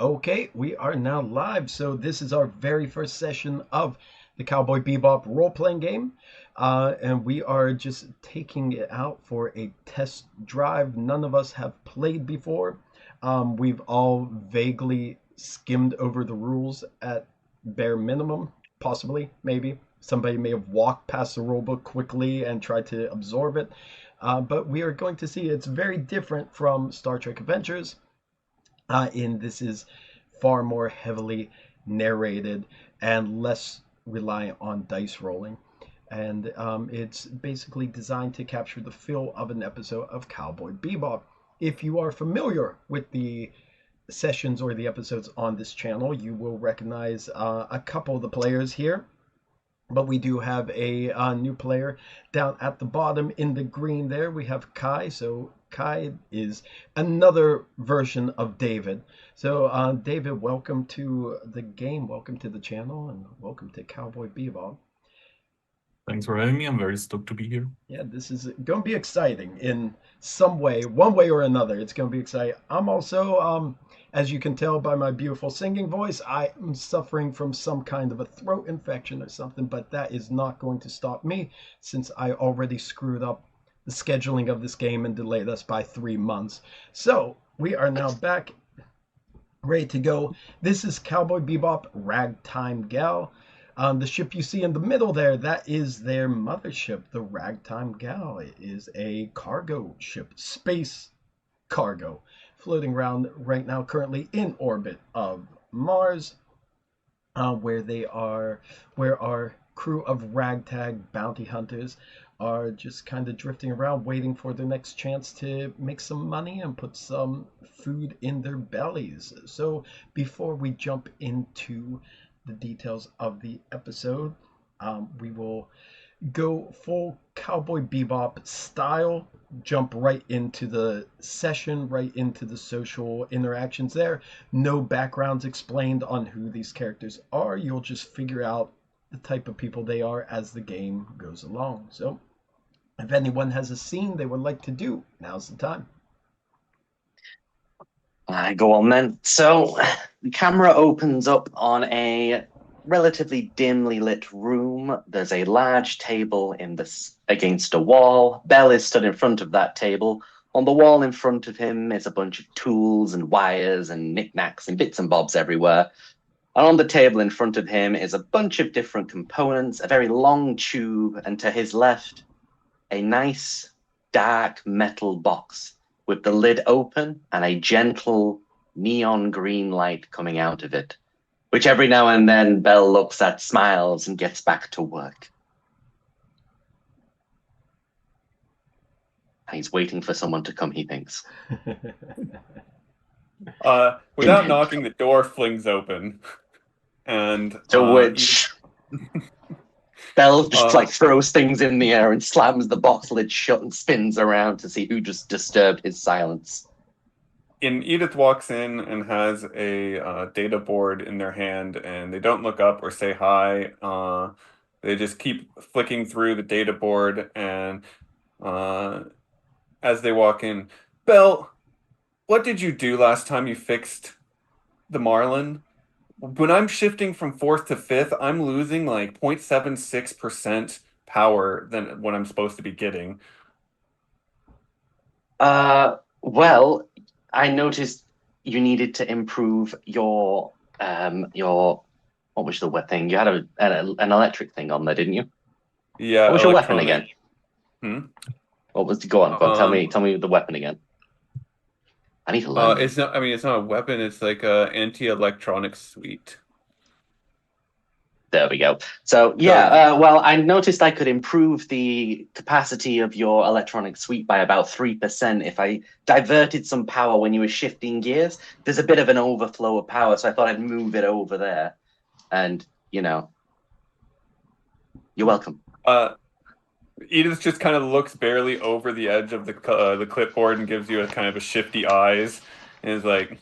Okay, we are now live. So this is our very first session of the Cowboy Bebop role-playing game. And we are just taking it out for a test drive. None of us have played before. We've all vaguely skimmed over the rules at bare minimum, possibly, maybe. Somebody may have walked past the rulebook quickly and tried to absorb it. But we are going to see it's very different from Star Trek Adventures. In this is far more heavily narrated and less reliant on dice rolling. And it's basically designed to capture the feel of an episode of Cowboy Bebop. If you are familiar with the sessions or the episodes on this channel, you will recognize a couple of the players here. But we do have a new player down at the bottom in the green there. We have Kai. So Kai is another version of David. So David, welcome to the game. Welcome to the channel and welcome to Cowboy Bebop. Thanks for having me. I'm very stoked to be here. Yeah, this is going to be exciting in some way, one way or another. It's going to be exciting. I'm also, as you can tell by my beautiful singing voice, I am suffering from some kind of a throat infection or something, but that is not going to stop me since I already screwed up the scheduling of this game and delayed us by 3 months. So we are now back, ready to go. This is Cowboy Bebop Ragtime Gal. The ship you see in the middle there, that is their mothership, the Ragtime Gal. It is a cargo ship, space cargo, floating around right now, currently in orbit of Mars, where our crew of ragtag bounty hunters are just kind of drifting around, waiting for the next chance to make some money and put some food in their bellies. So before we jump into the details of the episode, we will go full Cowboy Bebop style, jump right into the session, right into the social interactions there. No backgrounds explained on who these characters are. You'll just figure out the type of people they are as the game goes along. So if anyone has a scene they would like to do, now's the time. I go on then. So the camera opens up on a relatively dimly lit room. There's a large table against a wall. Bell is stood in front of that table. On the wall in front of him is a bunch of tools and wires and knickknacks and bits and bobs everywhere. And on the table in front of him is a bunch of different components, a very long tube, and to his left, a nice dark metal box with the lid open and a gentle neon green light coming out of it, which every now and then Bell looks at, smiles, and gets back to work. And he's waiting for someone to come, he thinks. Without knocking, the door flings open. And to which Bell just throws things in the air and slams the box lid shut and spins around to see who just disturbed his silence. Edith walks in and has a data board in their hand, and they don't look up or say hi. They just keep flicking through the data board, and as they walk in, Bell, what did you do last time you fixed the Marlin? When I'm shifting from 4th to 5th, I'm losing like 0.76% power than what I'm supposed to be getting. Well, I noticed you needed to improve your what was the wet thing? You had an electric thing on there, didn't you? Yeah. What was your weapon again? What was go on? Tell me the weapon again. I need to learn. It's not a weapon, it's like a anti-electronic suite. There we go. So yeah, well, I noticed I could improve the capacity of your electronic suite by about 3% if I diverted some power when you were shifting gears. There's a bit of an overflow of power, so I thought I'd move it over there. And, you're welcome. Edith just kind of looks barely over the edge of the clipboard and gives you a kind of a shifty eyes, and is like,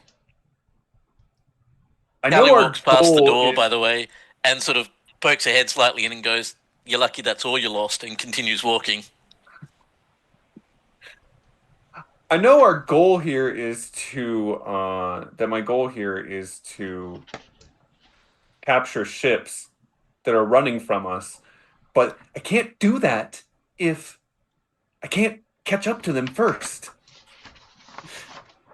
Callie walks past the door, by the way, and sort of pokes her head slightly in and goes, "You're lucky that's all you lost," and continues walking. I know our goal here is to that my goal here is to capture ships that are running from us, but I can't do that if I can't catch up to them first.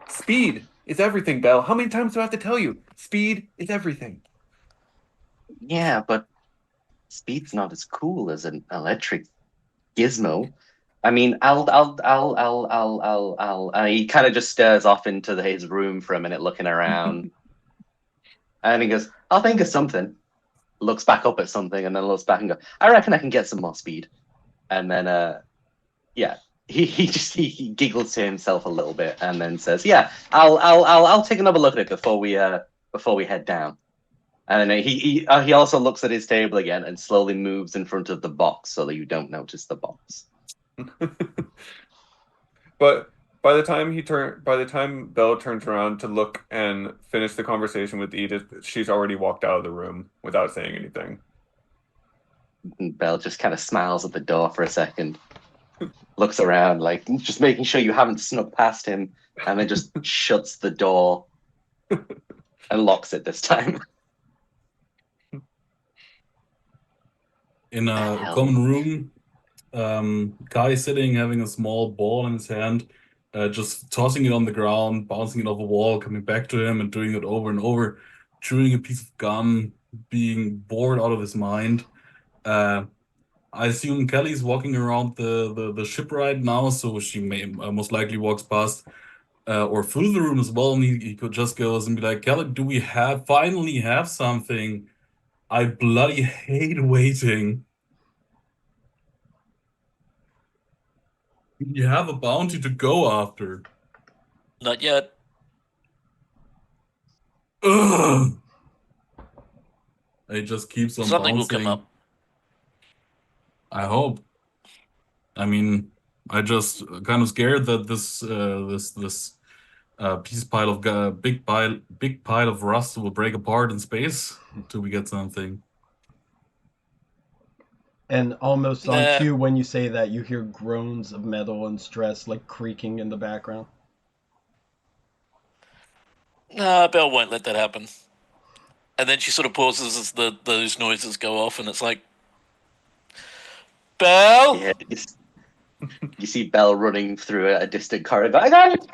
Speed is everything, Belle. How many times do I have to tell you? Speed is everything. Yeah, but speed's not as cool as an electric gizmo. I mean, he kind of just stares off into his room for a minute, looking around. And he goes, I'll think of something. Looks back up at something and then looks back and goes, I reckon I can get some more speed. And then, yeah, he giggles to himself a little bit and then says, yeah, I'll take another look at it before we head down. And then he also looks at his table again and slowly moves in front of the box so that you don't notice the box. But by the time Belle turns around to look and finish the conversation with Edith, she's already walked out of the room without saying anything. And Belle just kind of smiles at the door for a second, looks around, like just making sure you haven't snuck past him, and then just shuts the door and locks it this time. In a Hell. common room, Kai sitting, having a small ball in his hand, just tossing it on the ground, bouncing it off a wall, coming back to him and doing it over and over, chewing a piece of gum, being bored out of his mind. I assume Kelly's walking around the ship right now, so she may most likely walks past or through the room as well, and he could just goes and be like, Kelly, do we finally have something? I bloody hate waiting. You have a bounty to go after. Not yet. Ugh. It just keeps on Something will bouncing. come up. I hope. I mean, I just kind of scared that this big pile of rust will break apart in space till we get something. And almost on Nah. cue, when you say that, you hear groans of metal and stress like creaking in the background. Nah, Belle won't let that happen. And then she sort of pauses as those noises go off, and it's like, Belle? Yeah, you see Belle running through a distant corridor. I got it!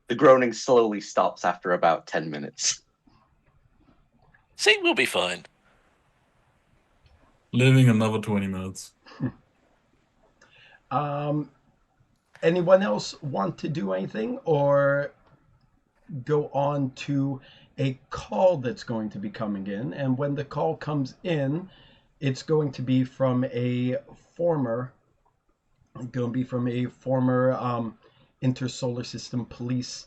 The groaning slowly stops after about 10 minutes. See, we'll be fine. Living another 20 minutes. Anyone else want to do anything or go on to a call that's going to be coming in? And when the call comes in, it's going to be from a former intersolar system police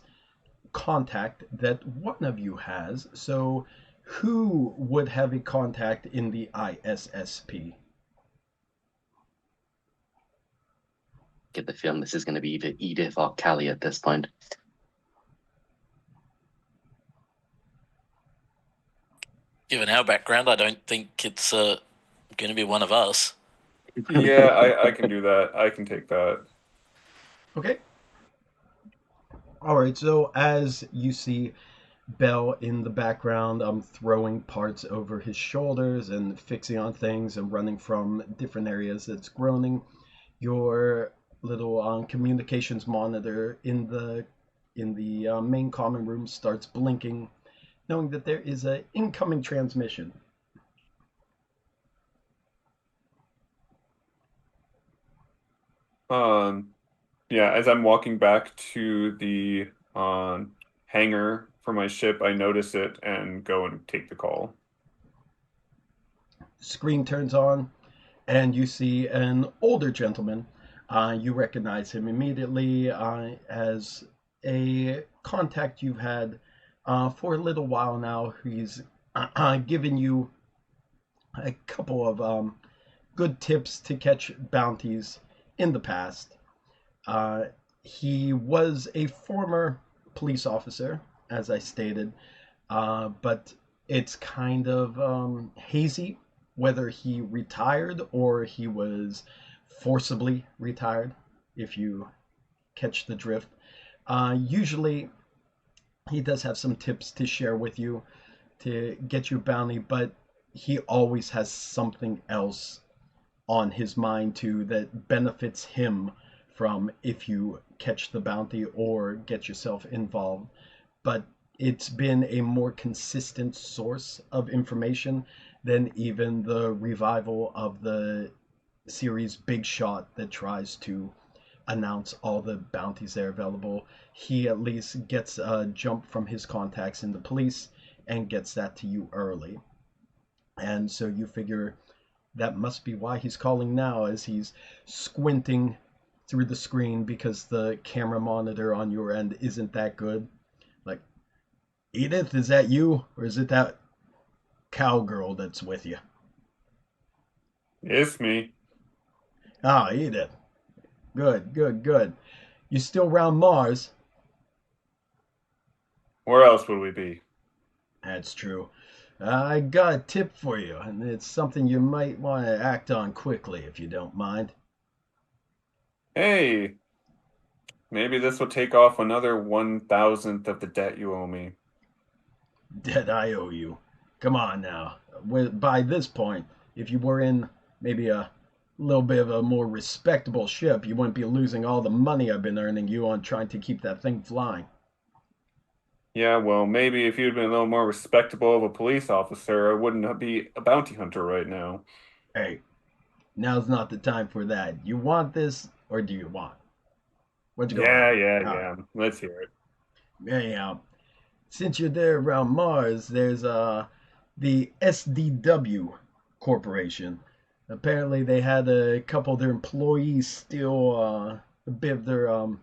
contact that one of you has. So who would have a contact in the ISSP? Get the feeling this is going to be either Edith or Callie at this point. Given our background, I don't think it's going to be one of us. Yeah, I can do that. I can take that. Okay. All right. So as you see Bell in the background, throwing parts over his shoulders and fixing on things and running from different areas that's groaning, your little communications monitor in the main common room starts blinking, knowing that there is an incoming transmission. Yeah, as I'm walking back to the hangar for my ship, I notice it and go and take the call. Screen turns on, and you see an older gentleman. You recognize him immediately as a contact you've had for a little while now. He's given you a couple of good tips to catch bounties in the past. He was a former police officer, as I stated, but it's kind of hazy whether he retired or he was forcibly retired, if you catch the drift. Usually, he does have some tips to share with you to get you a bounty, but he always has something else on his mind too that benefits him from if you catch the bounty or get yourself involved. But it's been a more consistent source of information than even the revival of the series Big Shot that tries to announce all the bounties that are available. He at least gets a jump from his contacts in the police and gets that to you early. And so you figure that must be why he's calling now, as he's squinting through the screen because the camera monitor on your end isn't that good. Like, Edith, is that you? Or is it that cowgirl that's with you? It's me. Ah, Edith. Good, good, good. You still round Mars? Where else would we be? That's true. I got a tip for you, and it's something you might want to act on quickly if you don't mind. Hey, maybe this will take off another 1,000th of the debt you owe me. Debt I owe you. Come on now. By this point, if you were in maybe a little bit of a more respectable ship, you wouldn't be losing all the money I've been earning you on trying to keep that thing flying. Yeah, well, maybe if you'd been a little more respectable of a police officer, I wouldn't be a bounty hunter right now. Hey, now's not the time for that. You want this, or do you want? What's going on? Yeah. Let's hear it. Anyhow, since you're there around Mars, there's the SDW Corporation. Apparently, they had a couple of their employees steal a bit of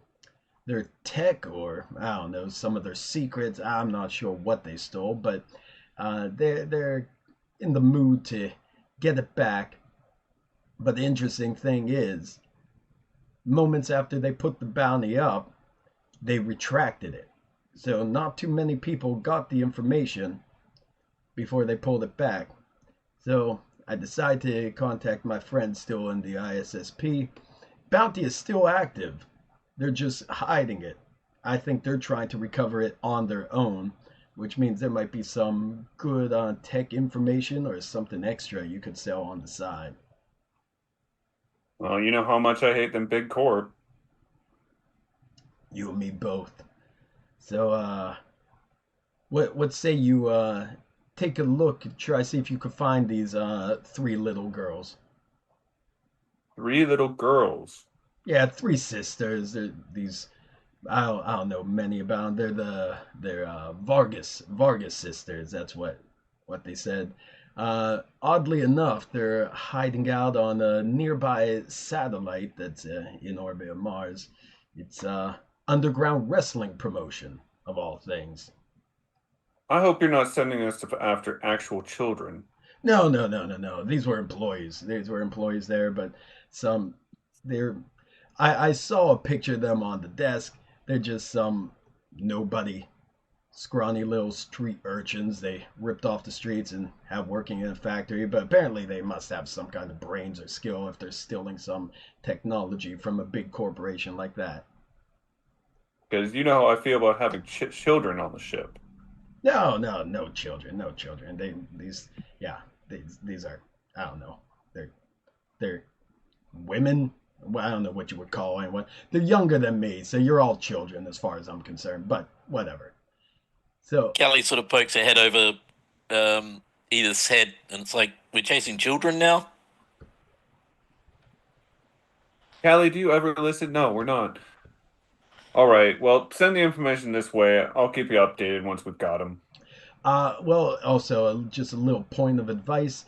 their tech, or I don't know, some of their secrets. I'm not sure what they stole, but they're in the mood to get it back. But the interesting thing is, moments after they put the bounty up, they retracted it. So not too many people got the information before they pulled it back. So I decided to contact my friends still in the ISSP. Bounty is still active. They're just hiding it. I think they're trying to recover it on their own, which means there might be some good tech information or something extra you could sell on the side. Well, you know how much I hate them big corp. You and me both. So, what say you take a look and try see if you could find these three little girls? 3 little girls. Yeah, three sisters. They're these I don't know many about them. They're Vargas sisters. That's what they said. Oddly enough, they're hiding out on a nearby satellite that's in orbit of Mars. It's underground wrestling promotion of all things. I hope you're not sending us after actual children. No, no, no, no, no. These were employees. These were employees there, but some they're I saw a picture of them on the desk. They're just some nobody, scrawny little street urchins they ripped off the streets and have working in a factory. But apparently they must have some kind of brains or skill if they're stealing some technology from a big corporation like that. Because you know how I feel about having children on the ship. No, no, no children, no children. These are I don't know. They're women. Well, I don't know what you would call anyone. They're younger than me, so you're all children as far as I'm concerned. But whatever. So Callie sort of pokes her head over Edith's head, and it's like, we're chasing children now? Callie, do you ever listen? No, we're not. All right, well, send the information this way. I'll keep you updated once we've got them. well, also just a little point of advice.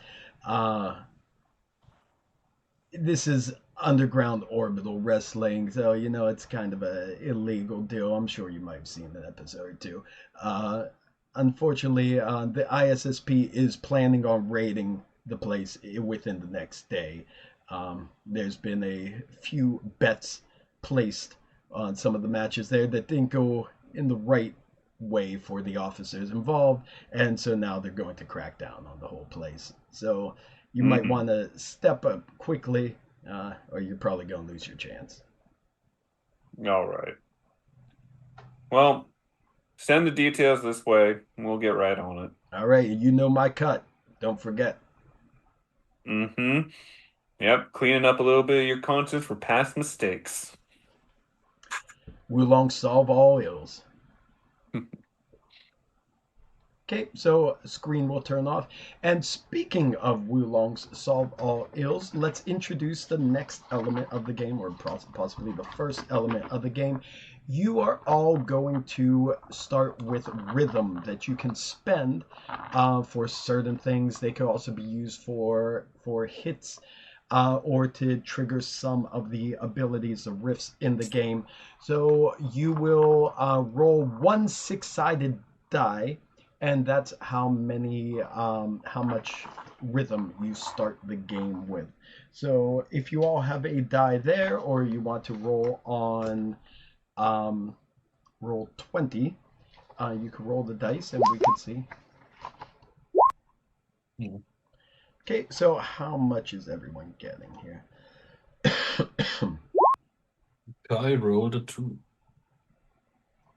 This is underground orbital wrestling, so you know it's kind of a illegal deal. I'm sure you might have seen that episode or two. Unfortunately, the ISSP is planning on raiding the place within the next day. There's been a few bets placed on some of the matches there that didn't go in the right way for the officers involved, and so now they're going to crack down on the whole place. So you might want to step up quickly or you're probably going to lose your chance. All right. Well, send the details this way, and we'll get right on it. All right, you know my cut. Don't forget. Mm-hmm. Yep, cleaning up a little bit of your conscience for past mistakes. Wulong solve all ills. Okay, so screen will turn off. And speaking of Wulong's solve all ills, let's introduce the next element of the game, or possibly the first element of the game. You are all going to start with rhythm that you can spend for certain things. They could also be used for hits or to trigger some of the abilities, the riffs in the game. So you will roll one six-sided die, and that's how much rhythm you start the game with. So if you all have a die there, or you want to roll on roll 20, you can roll the dice and we can see. Okay, so how much is everyone getting here? Kai rolled a 2.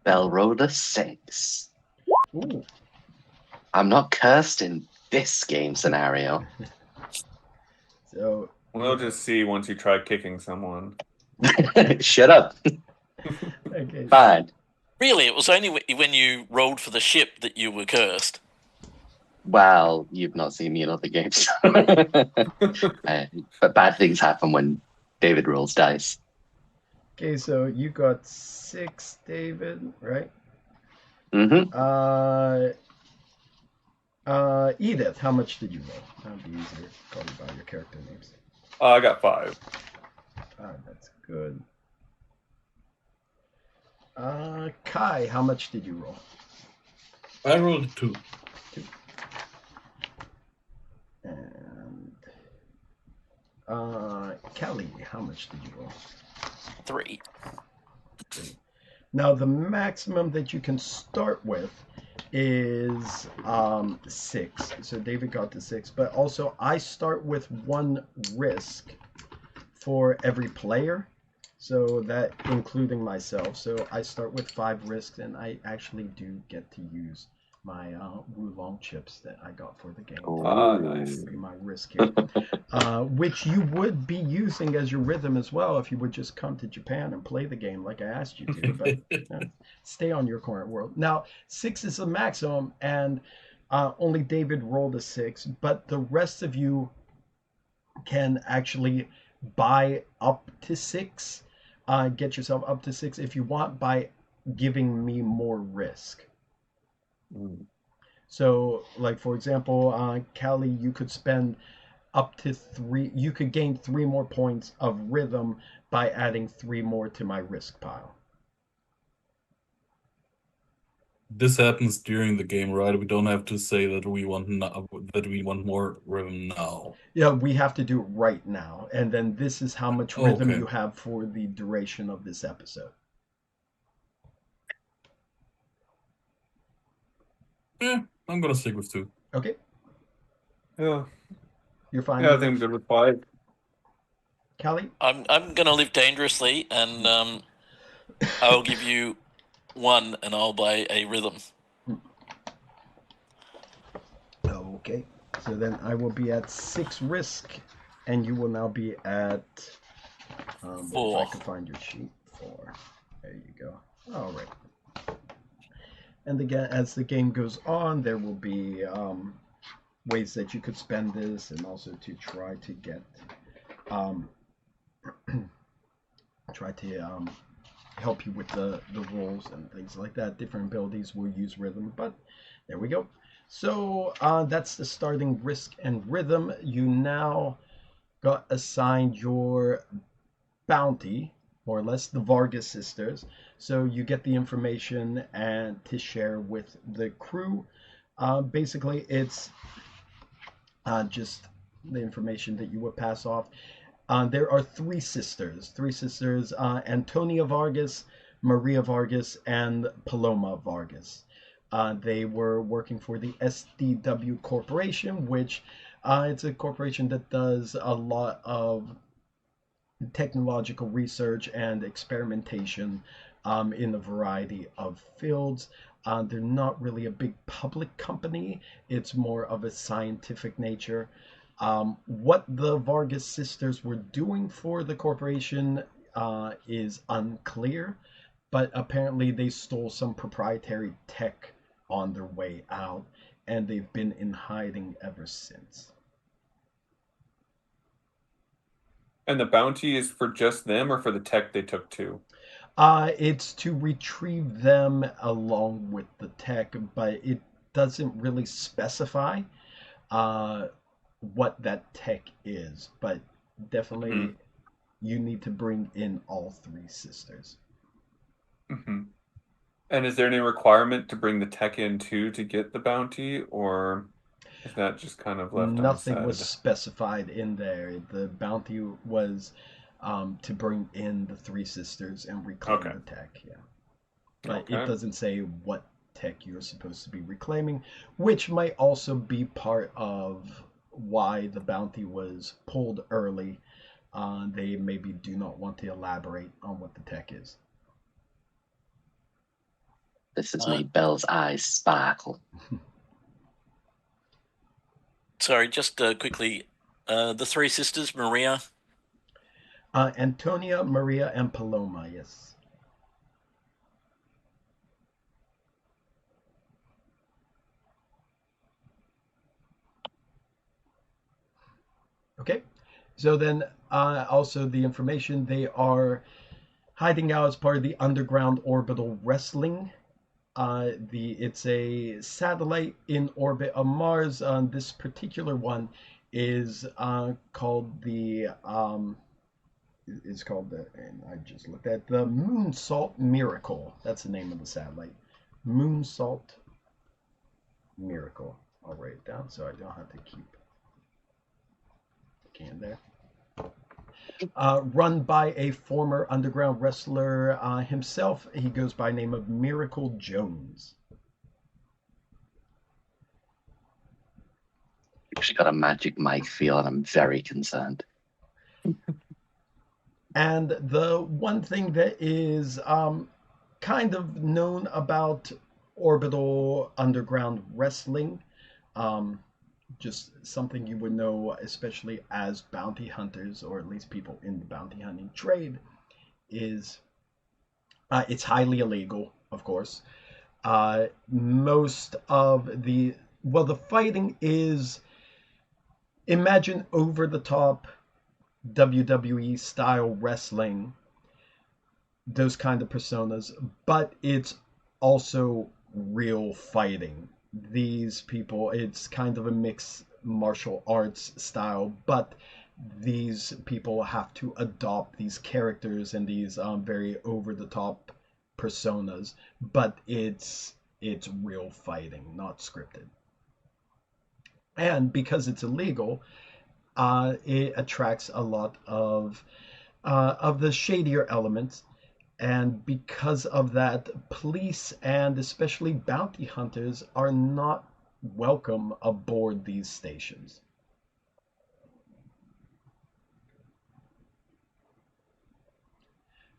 Bell rolled a 6. Ooh. I'm not cursed in this game scenario. So We'll just see once you try kicking someone. Shut up. okay. Fine. Really, it was only when you rolled for the ship that you were cursed. Well, you've not seen me in other games. But bad things happen when David rolls dice. Okay, so you got 6, David, right? Mm-hmm. Edith, how much did you roll? That'd be easier. Call you by your character names. I got 5. That's good. Kai, how much did you roll? I rolled a 2. And Kelly, how much did you roll? 3. Now the maximum that you can start with is 6. So David got to 6, but also I start with 1 risk for every player, so that including myself. So I start with 5 risks, and I actually do get to use my Wulong chips that I got for the game. Nice. Be my risk here, which you would be using as your rhythm as well if you would just come to Japan and play the game like I asked you to. But stay on your current world. Now 6 is the maximum, and only David rolled a 6, but the rest of you can actually buy up to 6. Get yourself up to 6 if you want by giving me more risk. So, like for example, Callie, you could spend up to 3. You could gain 3 more points of rhythm by adding 3 more to my risk pile. This happens during the game, right? We don't have to say that we want more rhythm now. Yeah, we have to do it right now, and then this is how much rhythm Okay. you have for the duration of this episode. I'm gonna stick with 2. Okay, Yeah. you're fine. Yeah, I with think I'm it? good with 5. Callie? I'm gonna live dangerously, and I'll give you 1, and I'll buy a rhythm. Okay, so then I will be at 6 risk, and you will now be at 4. If I can find your sheet. 4. There you go. All right. And again, as the game goes on, there will be ways that you could spend this, and also to try to get help you with the rolls and things like that. Different abilities will use rhythm, but there we go. So that's the starting risk and rhythm. You now got assigned your bounty, more or less, the Vargas sisters. So you get the information and to share with the crew. Basically, it's just the information that you would pass off. There are 3 sisters. Antonia Vargas, Maria Vargas, and Paloma Vargas. They were working for the SDW Corporation, which it's a corporation that does a lot of technological research and experimentation in a variety of fields. They're not really a big public company. It's more of a scientific nature. What the Vargas sisters were doing for the corporation is unclear, but apparently they stole some proprietary tech on their way out, and they've been in hiding ever since. And the bounty is for just them or for the tech they took too? It's to retrieve them along with the tech, but it doesn't really specify uh, what that tech is. But definitely, you need to bring in all three sisters. Mm-hmm. And is there any requirement to bring the tech in too to get the bounty, or is that just kind of left Nothing was unsaid? specified in there. The bounty was to bring in the three sisters and reclaim Okay. the tech. Yeah. But it Okay. doesn't say what tech you're supposed to be reclaiming, which might also be part of why the bounty was pulled early. They maybe do not want to elaborate on what the tech is. This has made Belle's eyes sparkle. Sorry, just quickly, the three sisters, Maria. Antonia, Maria, and Paloma, yes. Okay, so then also the information, they are hiding out as part of the underground orbital wrestling. It's a satellite in orbit of Mars. This particular one is called the and I just looked at the Moon Salt Miracle. That's the name of the satellite. Moon Salt Miracle. I'll write it down so I don't have to keep can there. Run by a former underground wrestler himself. He goes by name of Miracle Jones. She's got a magic mic feel, and I'm very concerned. And the one thing that is kind of known about orbital underground wrestling, just something you would know, especially as bounty hunters, or at least people in the bounty hunting trade, is it's highly illegal, of course. Most of the fighting is, imagine over the top WWE style wrestling, those kind of personas, but it's also real fighting. These people, it's kind of a mixed martial arts style, but these people have to adopt these characters and these very over the top personas, but it's real fighting, not scripted. And because it's illegal, it attracts a lot of the shadier elements, and because of that, police and especially bounty hunters are not welcome aboard these stations.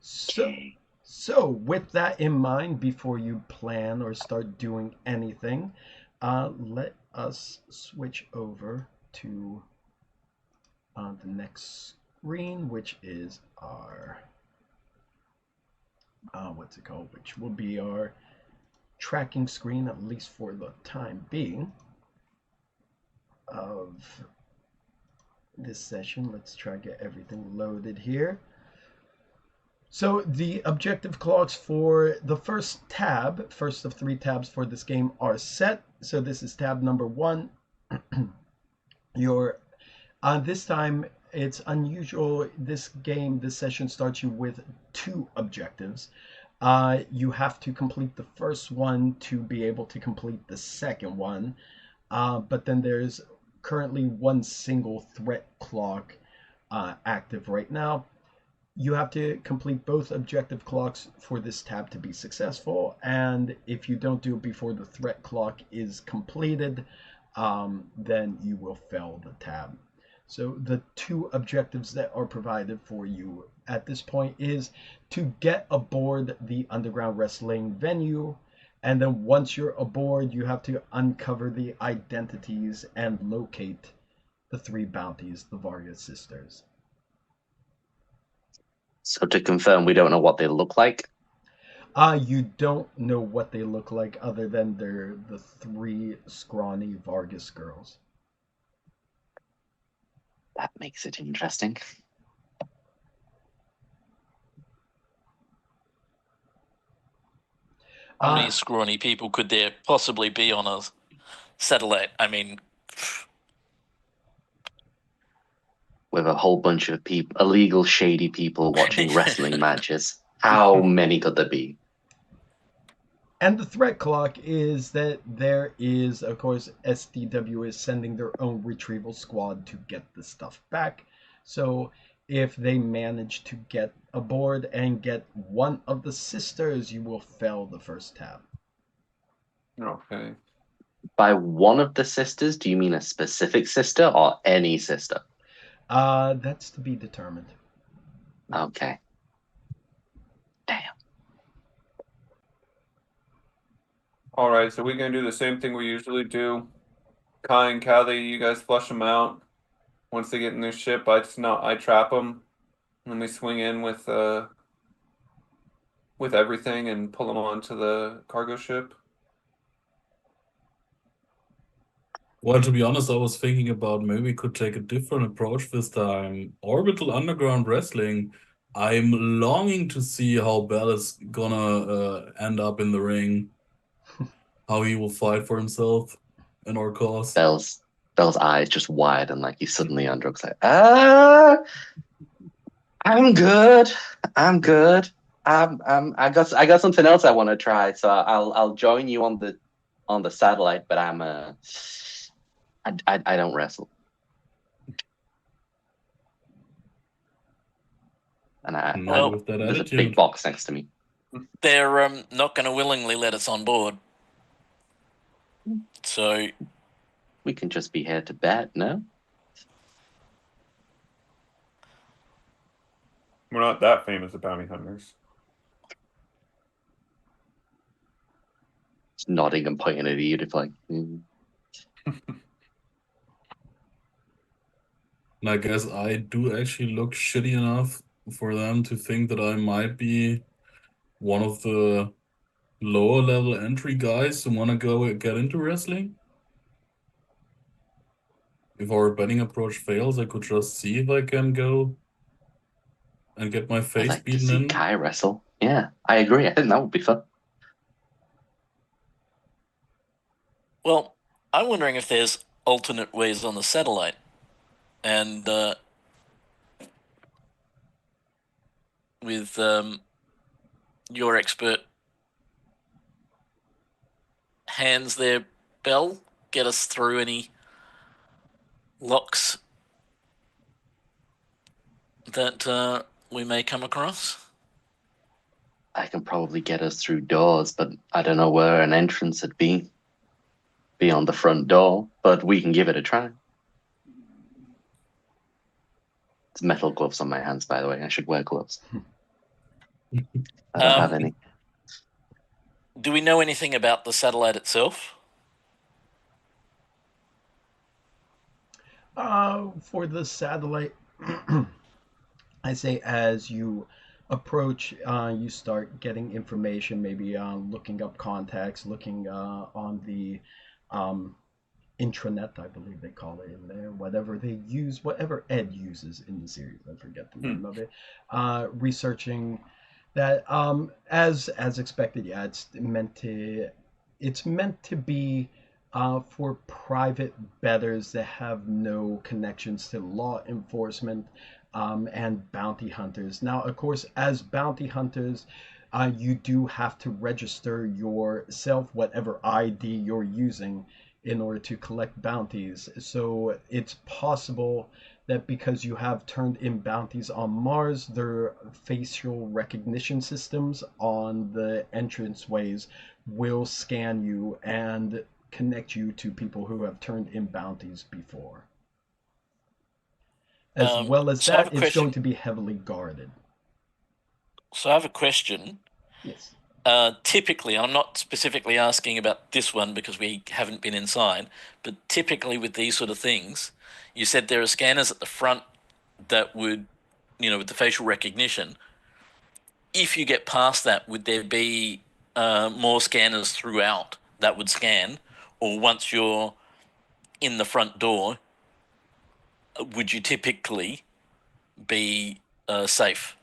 So with that in mind, before you plan or start doing anything, let us switch over to the next screen, which is our what's it called? Which will be our tracking screen, at least for the time being, of this session. Let's try to get everything loaded here. So the objective clocks for the first of 3 tabs for this game are set. So this is tab number 1. This time it's unusual. This session starts you with 2 objectives. You have to complete the first one to be able to complete the second one. But then there's currently 1 single threat clock active right now. You have to complete both objective clocks for this tab to be successful, and if you don't do it before the threat clock is completed, then you will fail the tab. So the two objectives that are provided for you at this point is to get aboard the underground wrestling venue, and then once you're aboard, you have to uncover the identities and locate the three bounties, the Vargas sisters. So to confirm, we don't know what they look like. You don't know what they look like other than they're the three scrawny Vargas girls. That makes it interesting. How many scrawny people could there possibly be on a satellite? I mean, With a whole bunch of people, illegal, shady people watching wrestling matches. How many could there be? And the threat clock is that there is, of course, SDW is sending their own retrieval squad to get the stuff back. So if they manage to get aboard and get one of the sisters, you will fail the first tab. Okay. By one of the sisters, do you mean a specific sister or any sister? That's to be determined. Okay. Damn. All right, so we're gonna do the same thing we usually do. Kai and Callie, you guys flush them out. Once they get in their ship, I trap them, and they swing in with everything and pull them onto the cargo ship. Well, to be honest, I was thinking about maybe we could take a different approach this time. Orbital Underground Wrestling. I'm longing to see how Bell is gonna end up in the ring. How he will fight for himself and our cause. Bell's eyes just widen like he's suddenly on drugs. Like, I'm good. I got something else I want to try, so I'll join you on the satellite, but I don't wrestle. And With that there's attitude. a big box next to me. they're not going to willingly let us on board. So We can just be here to bet, no? We're not that famous as bounty hunters. Just nodding and pointing at you to like. And I guess I do actually look shitty enough for them to think that I might be one of the lower level entry guys who want to go get into wrestling. If our betting approach fails, I could just see if I can go and get my I'd face like to beaten see in. Kai wrestle. Yeah, I agree. I think that would be fun. well, I'm wondering if there's alternate ways on the satellite, and with your expert hands there, Bell, get us through any locks that we may come across. I can probably get us through doors, but I don't know where an entrance would be. Beyond the front door, but we can give it a try. It's metal gloves on my hands, by the way. I should wear gloves. I don't have any. Do we know anything about the satellite itself? For the satellite, I say as you approach, you start getting information, maybe looking up contacts, looking on the intranet, I believe they call it in there, whatever they use, whatever Ed uses in the series, I forget the name of it, researching that as expected. Yeah, it's meant to be for private bettors that have no connections to law enforcement and bounty hunters. Now, of course, as bounty hunters, you do have to register yourself, whatever ID you're using, in order to collect bounties. So it's possible that because you have turned in bounties on Mars, their facial recognition systems on the entranceways will scan you and connect you to people who have turned in bounties before. As well as so I have that, a it's question. going to be heavily guarded. So I have a question. Yes. Typically, I'm not specifically asking about this one because we haven't been inside, but typically with these sort of things, you said there are scanners at the front that would, with the facial recognition. If you get past that, would there be more scanners throughout that would scan? Or once you're in the front door, would you typically be safe?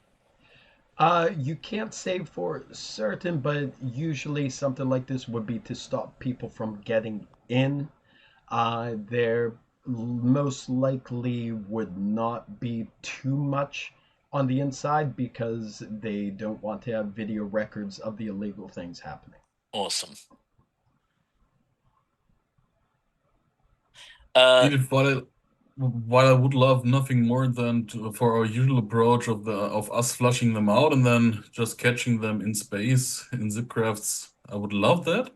You can't say for certain, but usually something like this would be to stop people from getting in. There most likely would not be too much on the inside because they don't want to have video records of the illegal things happening. Awesome. If while I would love nothing more than for our usual approach of us flushing them out and then just catching them in space in zip crafts, I would love that.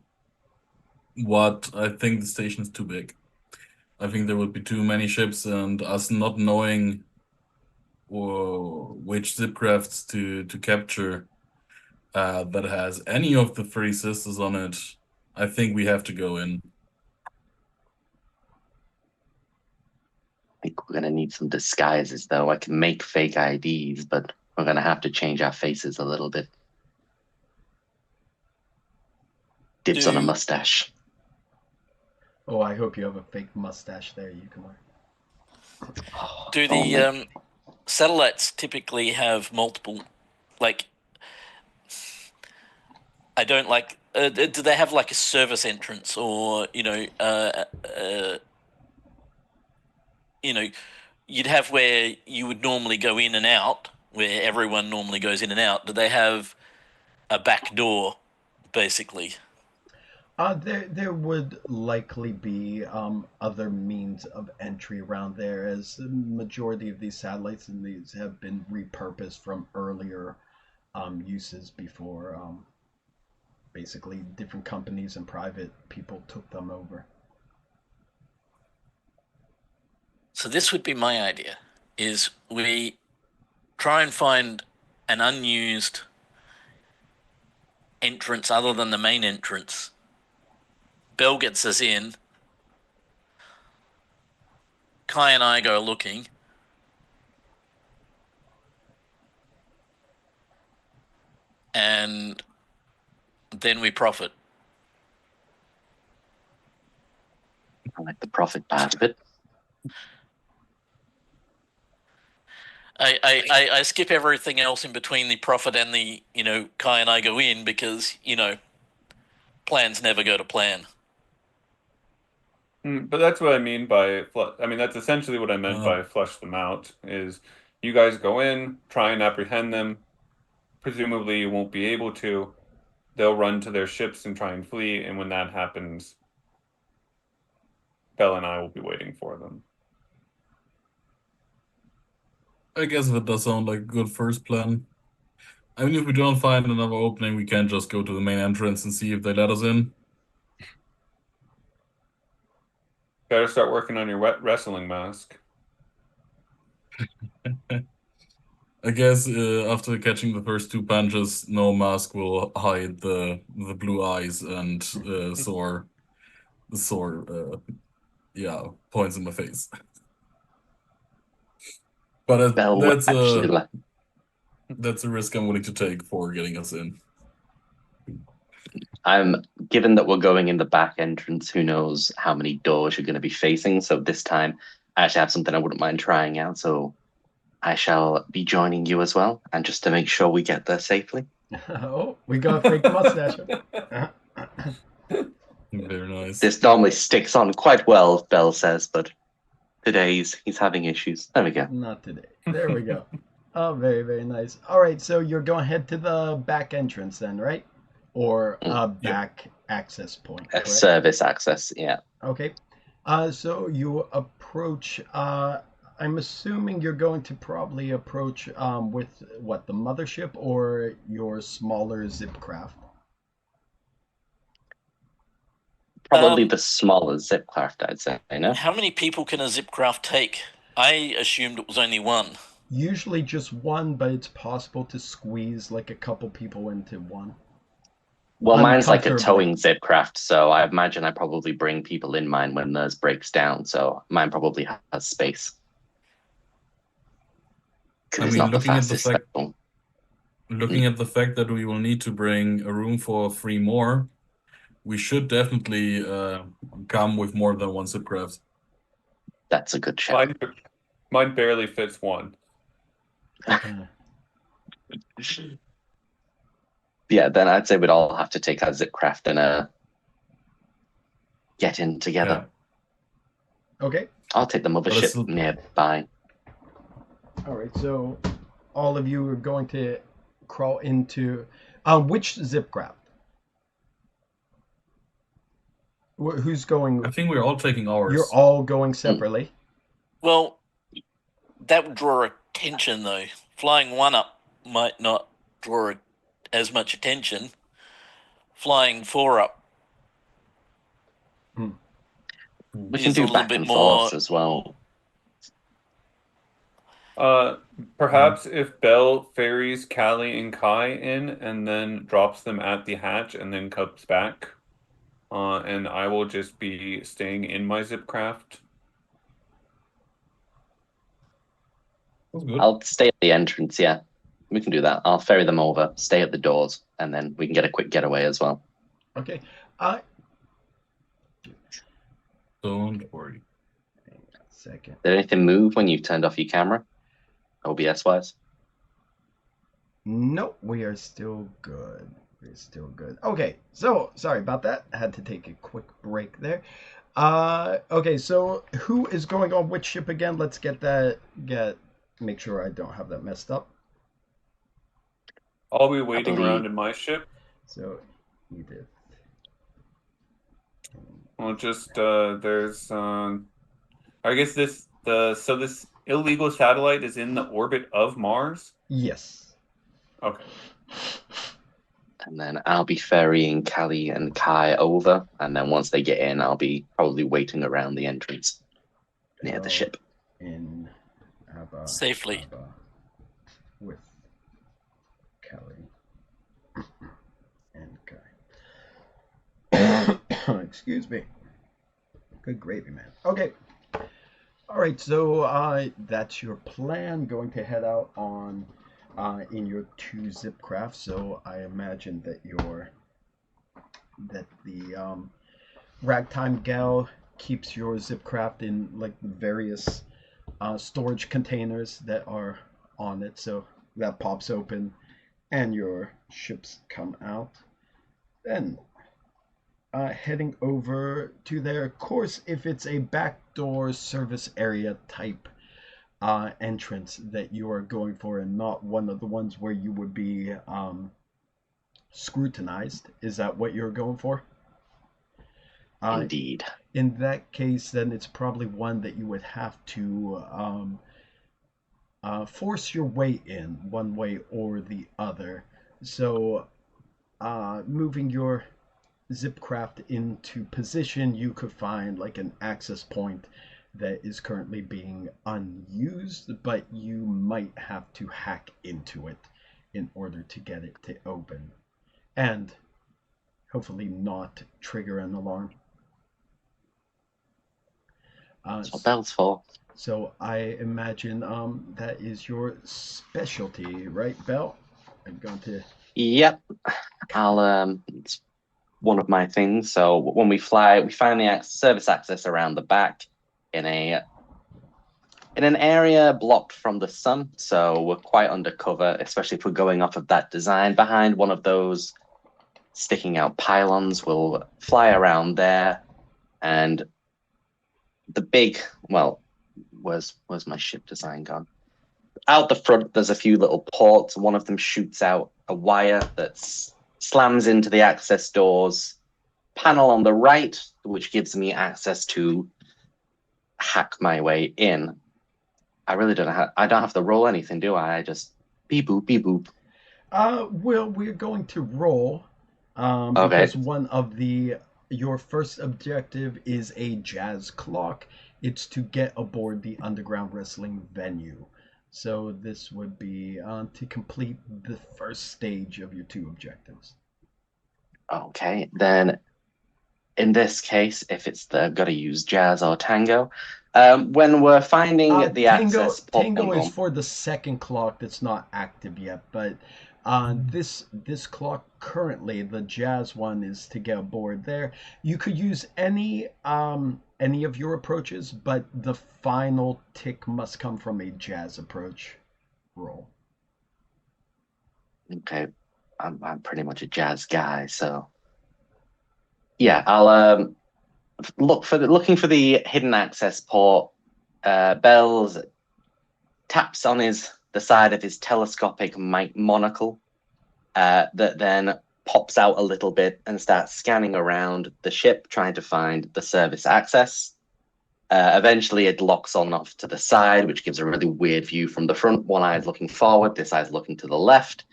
What I think the station is too big. I think there would be too many ships, and us not knowing which zip crafts to capture that has any of the three sisters on it. I think we have to go in. I think we're going to need some disguises, though. I can make fake IDs, but we're going to have to change our faces a little bit. Dibs on a mustache. Oh, I hope you have a fake mustache there, Yukimura. Do the satellites typically have multiple, like, I don't like, do they have like a service entrance or, you'd have where you would normally go in and out, where everyone normally goes in and out. Do they have a back door, basically? There would likely be other means of entry around there, as the majority of these satellites and these have been repurposed from earlier uses before. Basically, different companies and private people took them over. So this would be my idea, is we try and find an unused entrance other than the main entrance. Bell gets us in. Kai and I go looking. And then we profit. I like the profit part of it. I skip everything else in between the profit and the, Kai and I go in because, plans never go to plan. But that's what I mean by that's essentially what I meant by flush them out. Is you guys go in, try and apprehend them. Presumably, you won't be able to. They'll run to their ships and try and flee, and when that happens, Belle and I will be waiting for them. I guess that does sound like a good first plan. I mean, if we don't find another opening, we can just go to the main entrance and see if they let us in. Better start working on your wrestling mask. I guess after catching the first two punches, no mask will hide the blue eyes and sore points in my face. But that's a risk I'm willing to take for getting us in. Given that we're going in the back entrance, who knows how many doors you're going to be facing. So this time, I actually have something I wouldn't mind trying out. So I shall be joining you as well, and just to make sure we get there safely. Oh, we got a fake mustache. Very nice. This normally sticks on quite well, Bell says, but today he's having issues. There we go. Not today. There we go. Oh, very, very nice. All right, so you're going to head to the back entrance then, right? Or a back access point. A service access, yeah. Okay. So you approach. I'm assuming you're going to probably approach with what, the mothership or your smaller zip craft? Probably the smaller zip craft, I'd say. How many people can a zip craft take? I assumed it was only one. Usually just one, but it's possible to squeeze like a couple people into one. Well, mine's like a Uncomfortably. towing zip craft, so I imagine I probably bring people in mine when theirs breaks down. So mine probably has space. Because I it's mean, not the looking at the fastest fact vessel. looking at the fact that we will need to bring a room for 3 more, we should definitely come with more than one zipcraft. That's a good shout. Mine barely fits one. Yeah, then I'd say we'd all have to take our zipcraft and get in together. Okay. I'll take the But it's mothership still- nearby. All right. So all of you are going to crawl into which zip craft? Who's going? I think we're all taking ours. You're all going separately. Well, that would draw attention, though. Flying one up might not draw as much attention. Flying 4 up We can is a do little back bit and more. forth as well. Perhaps if Belle ferries Callie and Kai in and then drops them at the hatch and then comes back, and I will just be staying in my zipcraft. That's good. I'll stay at the entrance, yeah. We can do that. I'll ferry them over, stay at the doors, and then we can get a quick getaway as well. Okay. Don't worry. Hang on a second. Did anything move when you turned off your camera? OBS wise? Nope, we are still good. We're still good. Okay, so sorry about that. I had to take a quick break there. Okay, so who is going on which ship again? Let's make sure I don't have that messed up. I'll be waiting believe- around in my ship. So Edith. Well, just there's I guess this illegal satellite is in the orbit of Mars. Yes. Okay. And then I'll be ferrying Callie and Kai over, and then once they get in, I'll be probably waiting around the entrance near the ship. In Abba, Safely. Abba with Kelly and Kai. Excuse me. Good gravy, man. Okay. All right. So that's your plan. Going to head out on in your 2 zip crafts. So I imagine that the Ragtime Gal keeps your zip craft in like the various storage containers that are on it. So that pops open and your ships come out. Then heading over to their course, if it's a backdoor service area type entrance that you are going for and not one of the ones where you would be scrutinized. Is that what you're going for? Indeed. In that case, then it's probably one that you would have to force your way in one way or the other. So moving your zipcraft into position, you could find like an access point that is currently being unused, but you might have to hack into it in order to get it to open and hopefully not trigger an alarm. That's what Belle's for. So I imagine that is your specialty, right, Belle? I'm going to. Yep. It's one of my things. So when we fly, we find the service access around the back in an area blocked from the sun. So we're quite undercover, especially if we're going off of that design. Behind one of those sticking out pylons, we'll fly around there. And the big, well, where's my ship design gone? Out the front, there's a few little ports. One of them shoots out a wire that slams into the access doors panel on the right, which gives me access to hack my way in. I really don't know I don't have to roll anything, do I? I just beep boop, beep boop. Well, we're going to roll Okay. because one of your first objective is a jazz clock, It's to get aboard the underground wrestling venue. So this would be to complete the first stage of your 2 objectives. Okay, then in this case, if it's got to use jazz or tango, when we're finding the access point, Tango is for the second clock that's not active yet, but this clock currently, the jazz one, is to get aboard there. You could use any of your approaches, but the final tick must come from a jazz approach roll. Okay, I'm pretty much a jazz guy, so yeah, I'll looking for the hidden access port. Bells taps on the side of his telescopic monocle that then pops out a little bit and starts scanning around the ship, trying to find the service access. Eventually, it locks on off to the side, which gives a really weird view from the front. One eye is looking forward, this eye is looking to the left,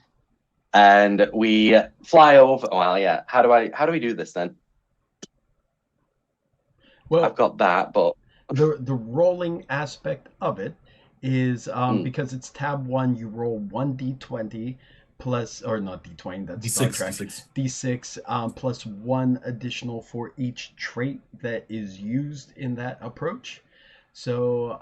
and we fly over. Well, yeah. How do we do this then? Well, I've got that, but the rolling aspect of it is because it's tab 1, you roll 1d20 plus, or not d20, that's Star Trek, d6 plus 1 additional for each trait that is used in that approach. So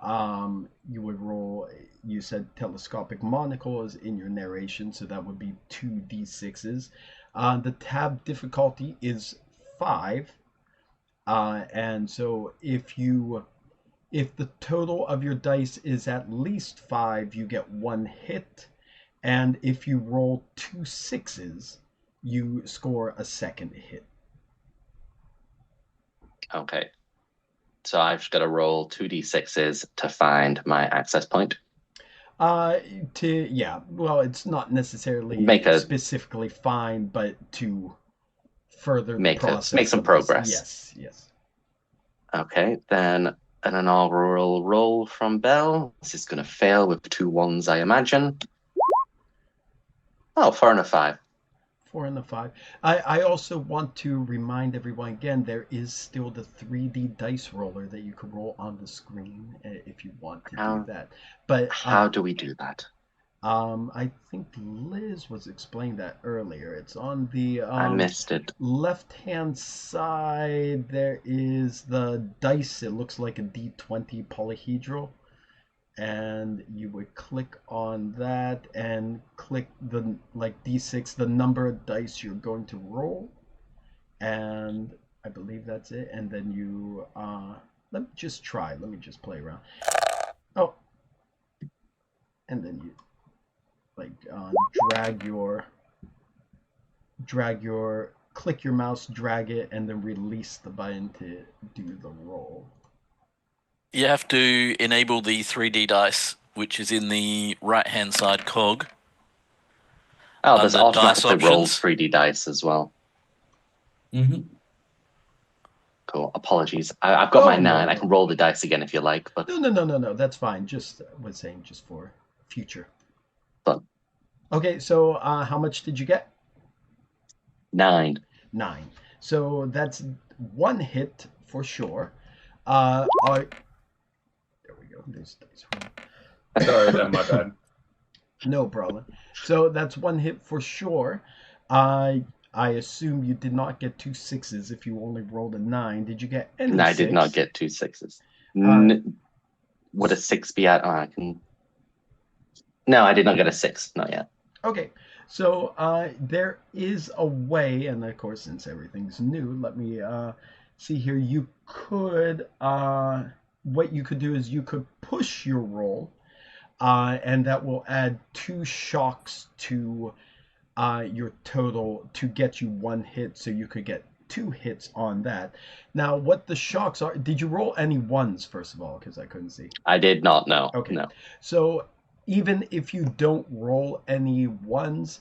you would roll, you said telescopic monocle is in your narration, so that would be 2d6s. The tab difficulty is 5. And so if the total of your dice is at least 5, you get 1 hit. And if you roll 2 6s, you score a second hit. Okay. So I've just got to roll 2d6s to find my access point. Well, it's not necessarily specifically find, but to further the process. Make some progress. Yes. Okay, then an inaugural roll from Bell. This is going to fail with 2 1s, I imagine. Oh, 4 and a 5. 4 and a 5. I also want to remind everyone again, there is still the 3D dice roller that you can roll on the screen if you want to do that. But how do we do that? I think Liz was explaining that earlier. It's on the I missed it. Left-hand side. There is the dice. It looks like a D20 polyhedral, and you would click on that and click the D6, the number of dice you're going to roll, and I believe that's it. And then you let me just play around. Oh, and then you click your mouse, drag it, and then release the button to do the roll. You have to enable the 3D dice, which is in the right-hand side cog. Oh, there's automatically roll 3D dice as well. Mm-hmm. Cool. Apologies. I've got my 9. No. I can roll the dice again if you like. But No. That's fine. Just was saying, just for future. Fun. Okay, so how much did you get? 9. 9. So that's 1 hit for sure. There we go. There's dice. Sorry, that's my bad. No problem. So that's 1 hit for sure. I assume you did not get 2 6s if you only rolled a 9. Did you get any? No, I did not get 2 6s. Would a 6 be at? No, I did not get a 6. Not yet. Okay. So there is a way, and of course, since everything's new, let me see here. You could, what you could do is you could push your roll, and that will add 2 shocks to your total to get you 1 hit, so you could get 2 hits on that. Now, what the shocks are, did you roll any 1s, first of all, because I couldn't see? I did not, no. Okay. No. So even if you don't roll any 1s,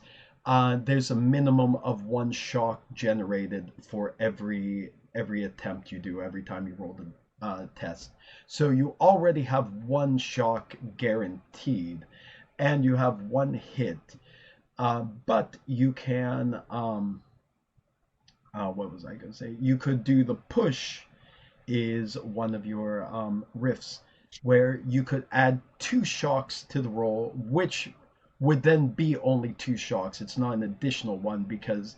there's a minimum of 1 shock generated for every attempt you do, every time you roll the test. So you already have 1 shock guaranteed, and you have 1 hit. But you can, what was I going to say? You could do the push is one of your riffs where you could add 2 shocks to the roll, which would then be only 2 shocks. It's not an additional one because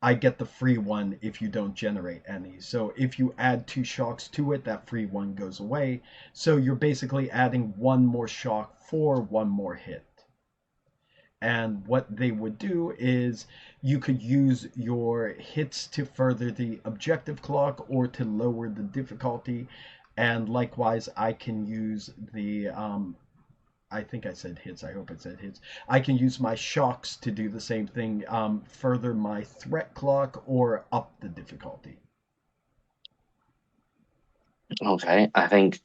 I get the free one if you don't generate any. So if you add 2 shocks to it, that free one goes away. So you're basically adding 1 more shock for 1 more hit. And what they would do is you could use your hits to further the objective clock or to lower the difficulty. And likewise, I can use the I think I said hits. I hope I said hits. I can use my shocks to do the same thing, further my threat clock or up the difficulty. Okay, I think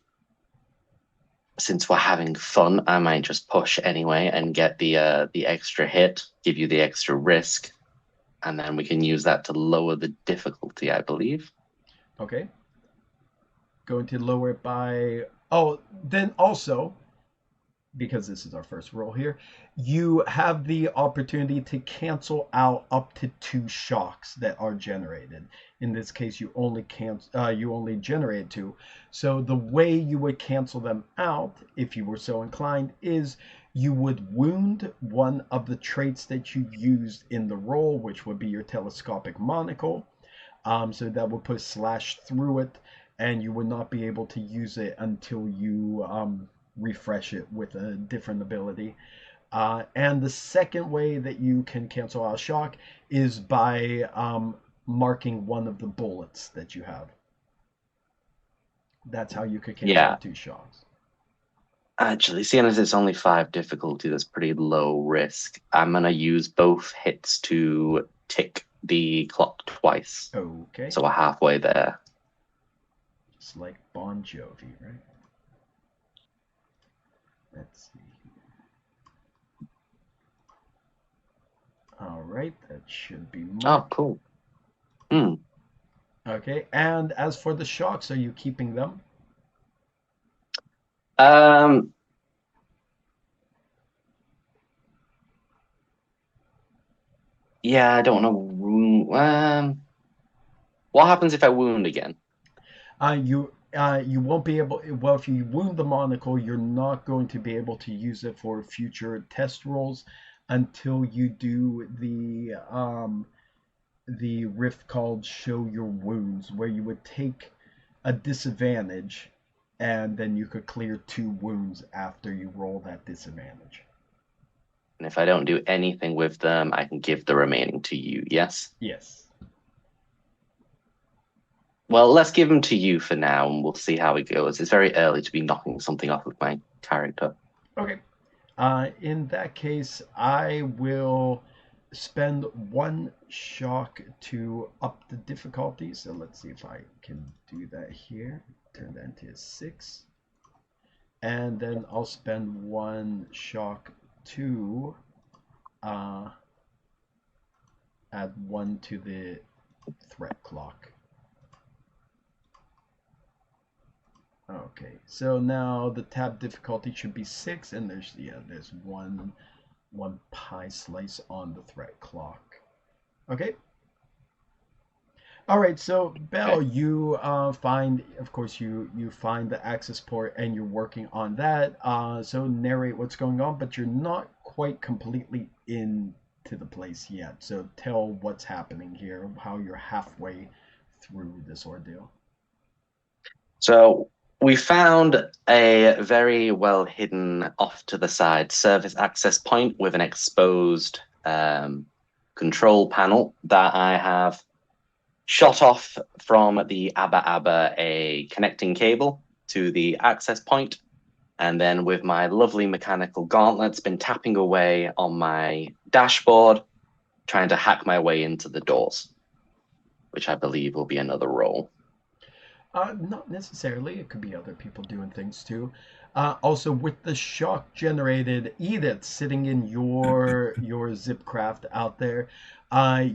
since we're having fun, I might just push anyway and get the extra hit, give you the extra risk, and then we can use that to lower the difficulty, I believe. Okay. Going to lower it by... Oh, then also, because this is our first roll here, you have the opportunity to cancel out up to 2 shocks that are generated. In this case, you only generate 2. So the way you would cancel them out, if you were so inclined, is you would wound one of the traits that you used in the roll, which would be your telescopic monocle. So that would put slash through it, and you would not be able to use it until you refresh it with a different ability. And the second way that you can cancel out shock is by marking one of the bullets that you have. That's how you could cancel out 2 shocks. Actually, seeing as it's only 5 difficulty, that's pretty low risk. I'm going to use both hits to tick the clock twice. Okay. So we're halfway there. Just like Bon Jovi, right? Let's see. All right, that should be more. Oh, cool. Hmm. Okay, and as for the shocks, are you keeping them? Yeah, I don't know. What happens if I wound again? You won't be able. Well, if you wound the monocle, you're not going to be able to use it for future test rolls until you do the riff called Show Your Wounds, where you would take a disadvantage, and then you could clear 2 wounds after you roll that disadvantage. And if I don't do anything with them, I can give the remaining to you, yes? Yes. Well, let's give them to you for now, and we'll see how it goes. It's very early to be knocking something off of my character. Okay. In that case, I will spend 1 shock to up the difficulty. So let's see if I can do that here. Turn that into a 6. And then I'll spend 1 shock to add 1 to the threat clock. Okay, so now the tab difficulty should be 6, and there's one pie slice on the threat clock. Okay. All right, so Belle, you find, of course, you find the access port and you're working on that. So narrate what's going on, but you're not quite completely into the place yet. So tell what's happening here, how you're halfway through this ordeal. So we found a very well hidden off to the side service access point with an exposed control panel that I have shot off from the Abba a connecting cable to the access point, and then with my lovely mechanical gauntlets been tapping away on my dashboard, trying to hack my way into the doors, which I believe will be another roll. Not necessarily. It could be other people doing things too. Also, with the shock generated Edith sitting in your zip craft out there,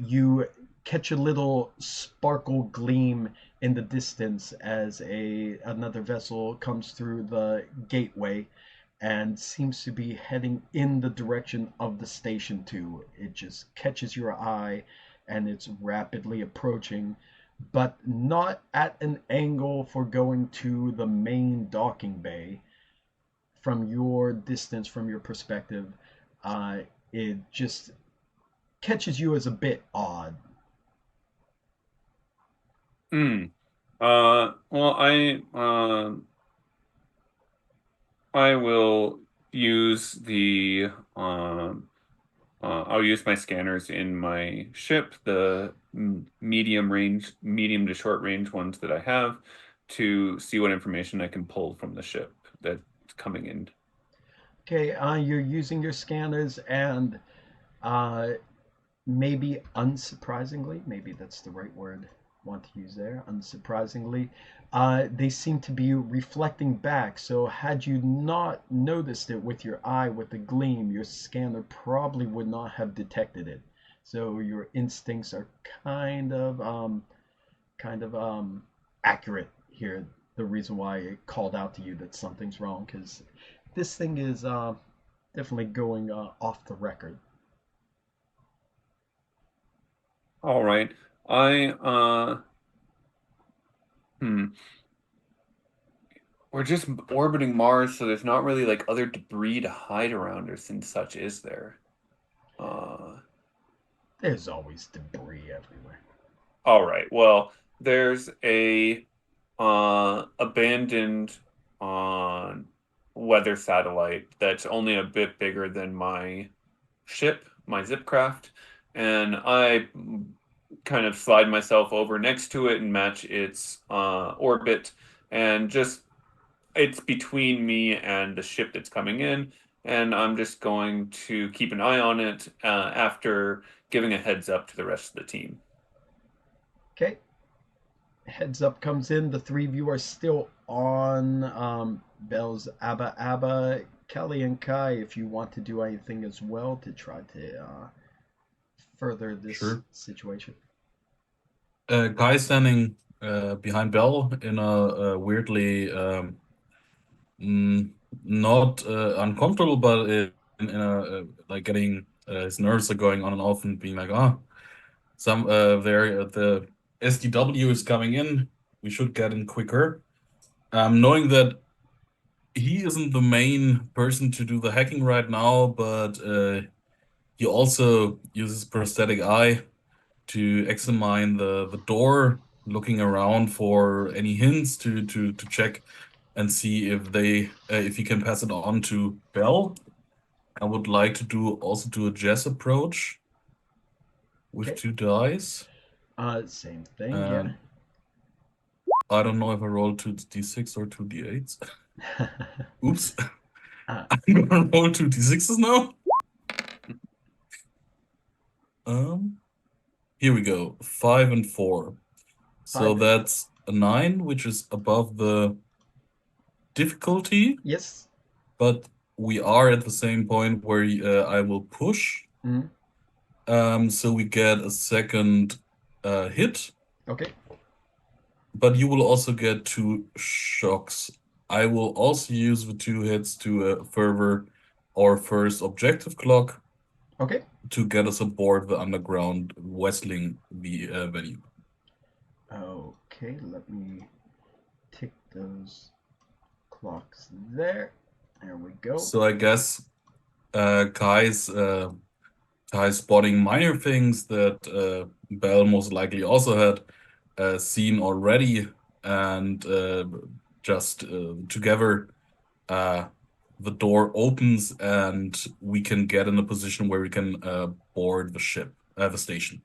you catch a little sparkle gleam in the distance as another vessel comes through the gateway and seems to be heading in the direction of the station too. It just catches your eye and it's rapidly approaching. but not at an angle for going to the main docking bay. From your distance, from your perspective, it just catches you as a bit odd. Hmm. Well, I will use the I'll use my scanners in my ship, the medium to short range ones that I have, to see what information I can pull from the ship that's coming in. Okay, you're using your scanners, and uh, maybe unsurprisingly, maybe that's the right word I want to use there, unsurprisingly, they seem to be reflecting back. So had you not noticed it with your eye, with the gleam, your scanner probably would not have detected it. So your instincts are kind of accurate here. The reason why it called out to you that something's wrong, because this thing is definitely going off the record. All right. I hmm. We're just orbiting Mars, so there's not really like other debris to hide around us and such, is there? Uh, There's always debris everywhere. all right. Well, there's a abandoned uh weather satellite that's only a bit bigger than my ship, my zip craft, and I kind of slide myself over next to it and match its orbit, and just it's between me and the ship that's coming in, and I'm just going to keep an eye on it after giving a heads up to the rest of the team. Okay. Heads up comes in. The three of you are still on Bell's Abba Abba. Kelly and Kai, if you want to do anything as well to try to further this Sure. situation. Guy standing behind Bell in a weirdly mm, not uncomfortable, but in a like getting his nerves are going on and off and being like, some there the SDW is coming in. We should get in quicker. Knowing that he isn't the main person to do the hacking right now, but he also uses prosthetic eye to examine the door, looking around for any hints to check and see if he can pass it on to Bell. I would like to do a Jess approach with Okay. 2 dice. Same thing, And I don't know if I roll 2d6 or 2d8s. yeah. Oops. uh, I'm gonna roll 2d6s now. Here we go. 5 and 4. So 5 and 4. that's a 9, which is above the difficulty, Yes. but we are at the same point where I will push. Mhm. So we get a second hit, Okay. but you will also get 2 shocks. I will also use the 2 hits to further our first objective clock Okay. to get us aboard the underground Westling venue. Okay. Let me tick those clocks there. There we go. So I guess Kai's spotting minor things that Bell most likely also had seen already, and just together the door opens and we can get in a position where we can board the ship, the station.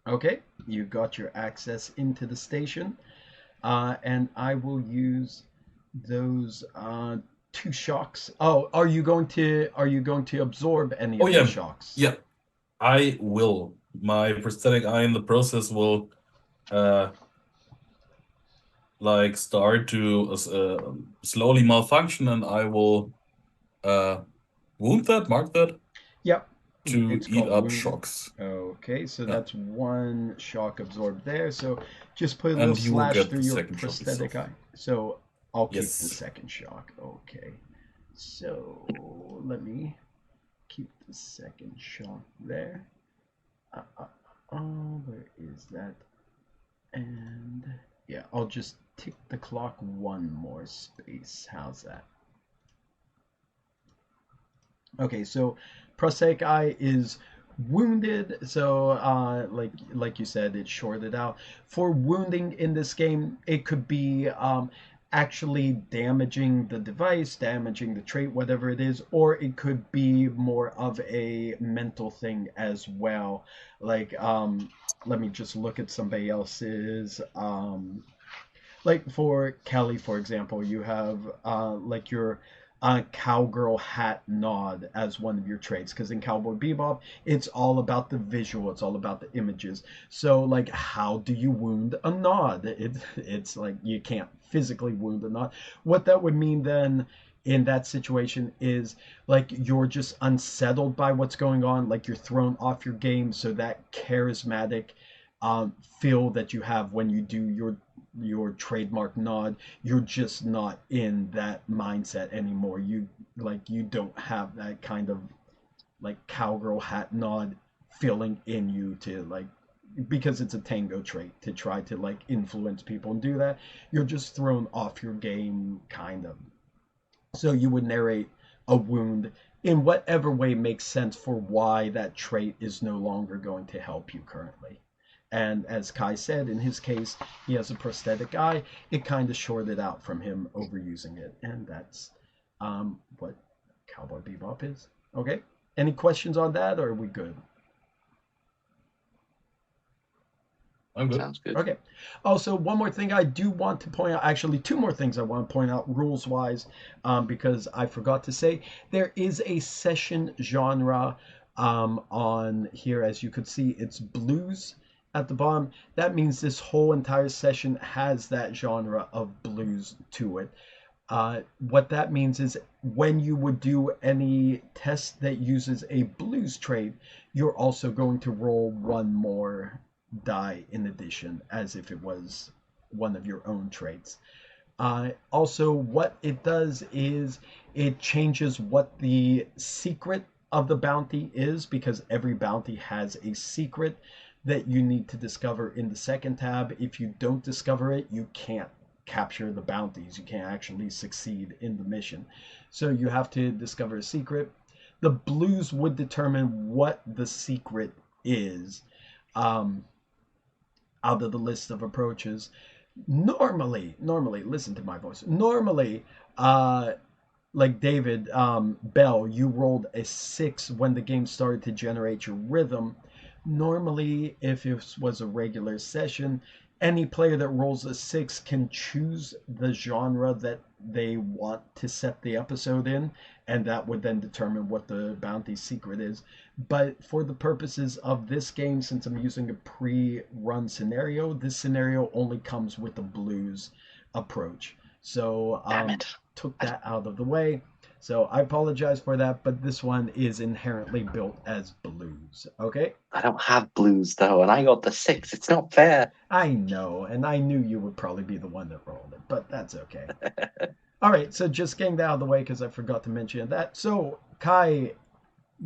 Okay. You got your access into the station. And I will use those 2 shocks. Oh, are you going to absorb any Oh of yeah, the shocks? yeah, I will. My prosthetic eye in the process will uh, like start to slowly malfunction, and I will mark that Yep. to It's eat called up wounded. shocks. Okay, so Yeah. that's 1 shock absorbed there. So just put a little And you will slash get through the your second shock prosthetic yourself. eye. So I'll keep the Yes. second shock. Okay. So let me keep the second shock there. Where is that? And yeah, I'll just tick the clock one more space. How's that? Okay, so prosthetic eye is wounded. So like you said, it's shorted out. For wounding in this game, it could be actually damaging the device, damaging the trait, whatever it is, or it could be more of a mental thing as well. Like let me just look at somebody else's. Like for Kelly, for example, you have like your cowgirl hat nod as one of your traits, because in Cowboy Bebop it's all about the visual, it's all about the images. So like, how do you wound a nod? It's like you can't physically wound a nod. What that would mean then in that situation is like you're just unsettled by what's going on, like you're thrown off your game. So that charismatic feel that you have when you do your trademark nod, you're just not in that mindset anymore. You don't have that kind of like cowgirl hat nod feeling in you to like, because it's a tango trait to try to like influence people and do that. You're just thrown off your game kind of. So you would narrate a wound in whatever way makes sense for why that trait is no longer going to help you currently. And as Kai said, in his case, he has a prosthetic eye. It kind of shorted out from him overusing it. And that's what Cowboy Bebop is. Okay? Any questions on that, or are we good? I'm good. Sounds good. Okay. Also, one more thing I do want to point out, actually, two more things I want to point out rules wise, because I forgot to say, there is a session genre on here. As you could see, it's blues at the bottom. That means this whole entire session has that genre of blues to it. What that means is when you would do any test that uses a blues trait, you're also going to roll one more die in addition, as if it was one of your own traits. Also, what it does is it changes what the secret of the bounty is, because every bounty has a secret that you need to discover in the second tab. If you don't discover it, you can't capture the bounties. You can't actually succeed in the mission. So you have to discover a secret. The blues would determine what the secret is. Out of the list of approaches. Normally, listen to my voice. Normally, like David Bell, you rolled a 6 when the game started to generate your rhythm. Normally, if it was a regular session, any player that rolls a 6 can choose the genre that they want to set the episode in, and that would then determine what the bounty secret is. But for the purposes of this game, since I'm using a pre-run scenario, this scenario only comes with the blues approach. So Damn it. took that out of the way. So I apologize for that, but this one is inherently built as blues. Okay? I don't have blues though, and I got the 6. It's not fair. I know, and I knew you would probably be the one that rolled it, but that's okay. All right, so just getting that out of the way because I forgot to mention that. So Kai,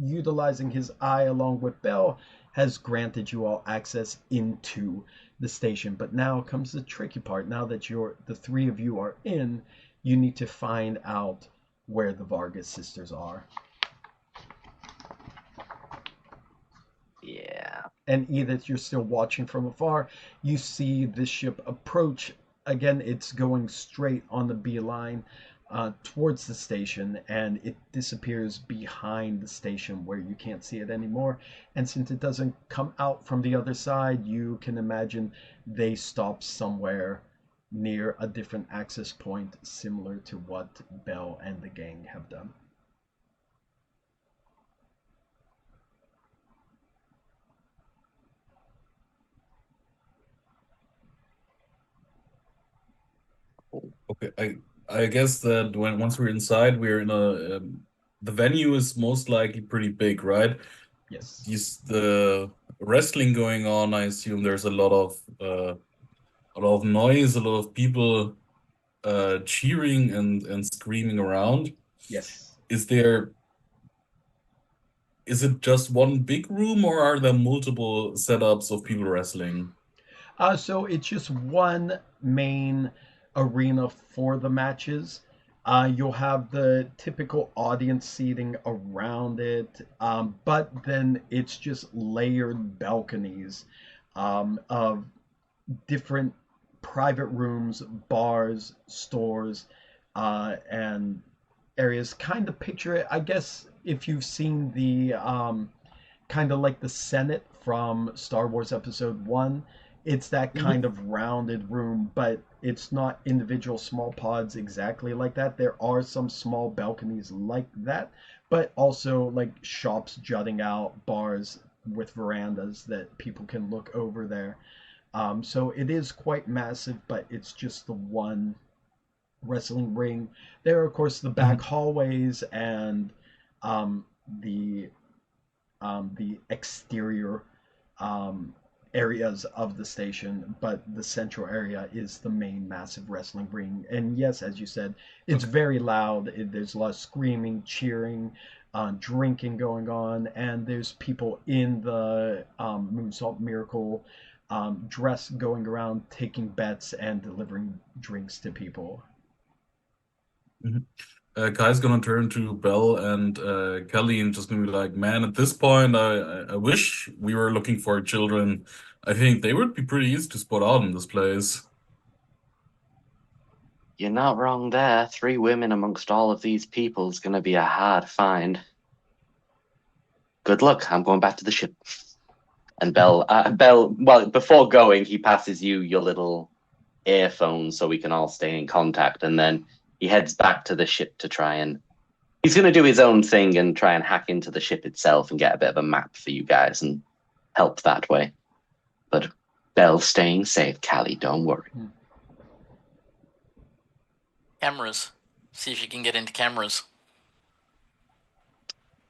utilizing his eye along with Bell, has granted you all access into the station. But now comes the tricky part. Now that the three of you are in, you need to find out where the Vargas sisters are. Yeah. And either you're still watching from afar, you see this ship approach. Again, it's going straight on the beeline towards the station, and it disappears behind the station where you can't see it anymore. And since it doesn't come out from the other side, you can imagine they stop somewhere near a different access point, similar to what Bell and the gang have done. Okay, I guess that once we're inside, we're in a the venue is most likely pretty big, right? Yes. The wrestling going on. I assume there's a lot of noise, a lot of people cheering and screaming around. Yes. Is it just one big room, or are there multiple setups of people wrestling? So it's just one main arena for the matches. You'll have the typical audience seating around it, but then it's just layered balconies of different private rooms, bars, stores, and areas. Kind of picture it, I guess, if you've seen the kind of like the Senate from Star Wars Episode 1. It's that kind of rounded room, but it's not individual small pods exactly like that. There are some small balconies like that, but also like shops jutting out, bars with verandas that people can look over there. So it is quite massive, but it's just the one wrestling ring. There are, of course, the back hallways and um, the the exterior um, areas of the station, but the central area is the main massive wrestling ring. And yes, as you said, it's very loud. There's a lot of screaming, cheering, drinking going on, and there's people in the Moonsault Miracle dress going around taking bets and delivering drinks to people. Kai's gonna turn to Belle and Kelly and just gonna be like, man, at this point, I wish we were looking for children. I think they would be pretty easy to spot out in this place. You're not wrong there. 3 women amongst all of these people is going to be a hard find. Good luck. I'm going back to the ship. And Bell, well, before going, he passes you your little earphones so we can all stay in contact. And then he heads back to the ship to try and... He's going to do his own thing and try and hack into the ship itself and get a bit of a map for you guys and help that way. But Bell's staying safe, Callie. Don't worry. Cameras. See if you can get into cameras.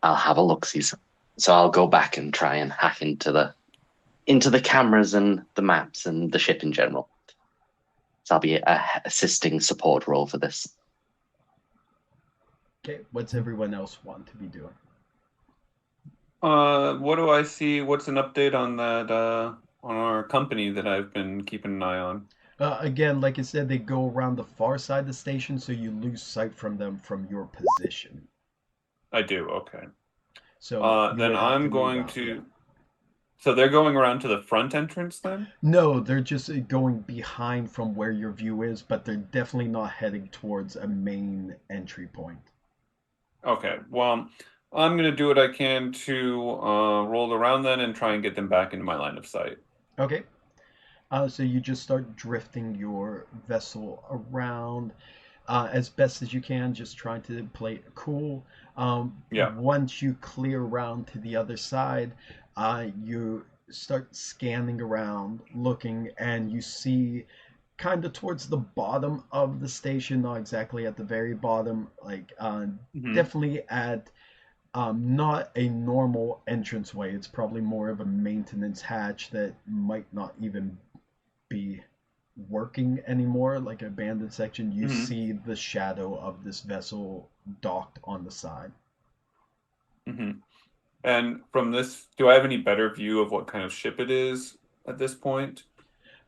I'll have a look-see. So I'll go back and try and hack into the cameras and the maps and the ship in general. So I'll be a assisting support role for this. Okay, what's everyone else want to be doing? What do I see? What's an update on that on our company that I've been keeping an eye on? Again, like I said, they go around the far side of the station, so you lose sight from them from your position. I do, okay. So then I'm going to... So they're going around to the front entrance then? No, they're just going behind from where your view is, but they're definitely not heading towards a main entry point. Okay, well, I'm going to do what I can to roll around then and try and get them back into my line of sight. Okay. So you just start drifting your vessel around as best as you can, just trying to play it cool. Yeah. Once you clear around to the other side, you start scanning around, looking, and you see kind of towards the bottom of the station, not exactly at the very bottom, like definitely at not a normal entranceway. It's probably more of a maintenance hatch that might not even be working anymore, like an abandoned section. You see the shadow of this vessel docked on the side. And from this, do I have any better view of what kind of ship it is at this point?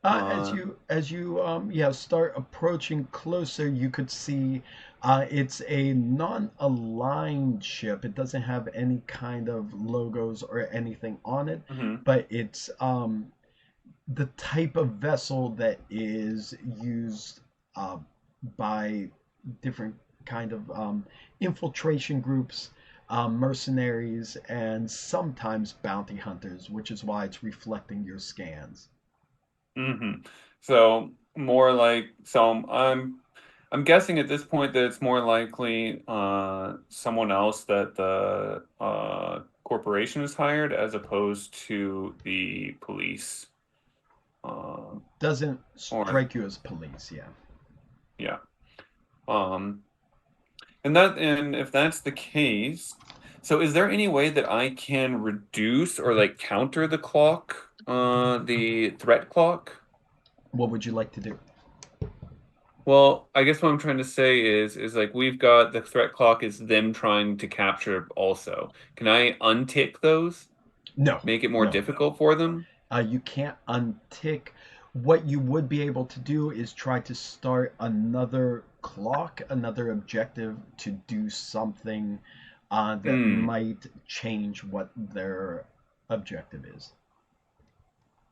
As you start approaching closer, you could see it's a non-aligned ship. It doesn't have any kind of logos or anything on it, but it's the type of vessel that is used by different kind of infiltration groups, mercenaries, and sometimes bounty hunters, which is why it's reflecting your scans. So more like, I'm guessing at this point that it's more likely someone else that the corporation has hired as opposed to the police. Doesn't strike you as police, yeah. Yeah. And if that's the case, so is there any way that I can reduce or like counter the clock, the threat clock? What would you like to do? Well, I guess what I'm trying to say is like we've got the threat clock is them trying to capture also. Can I untick those? No. Make it more difficult for them? You can't untick. What you would be able to do is try to start another clock, another objective to do something that might change what their objective is.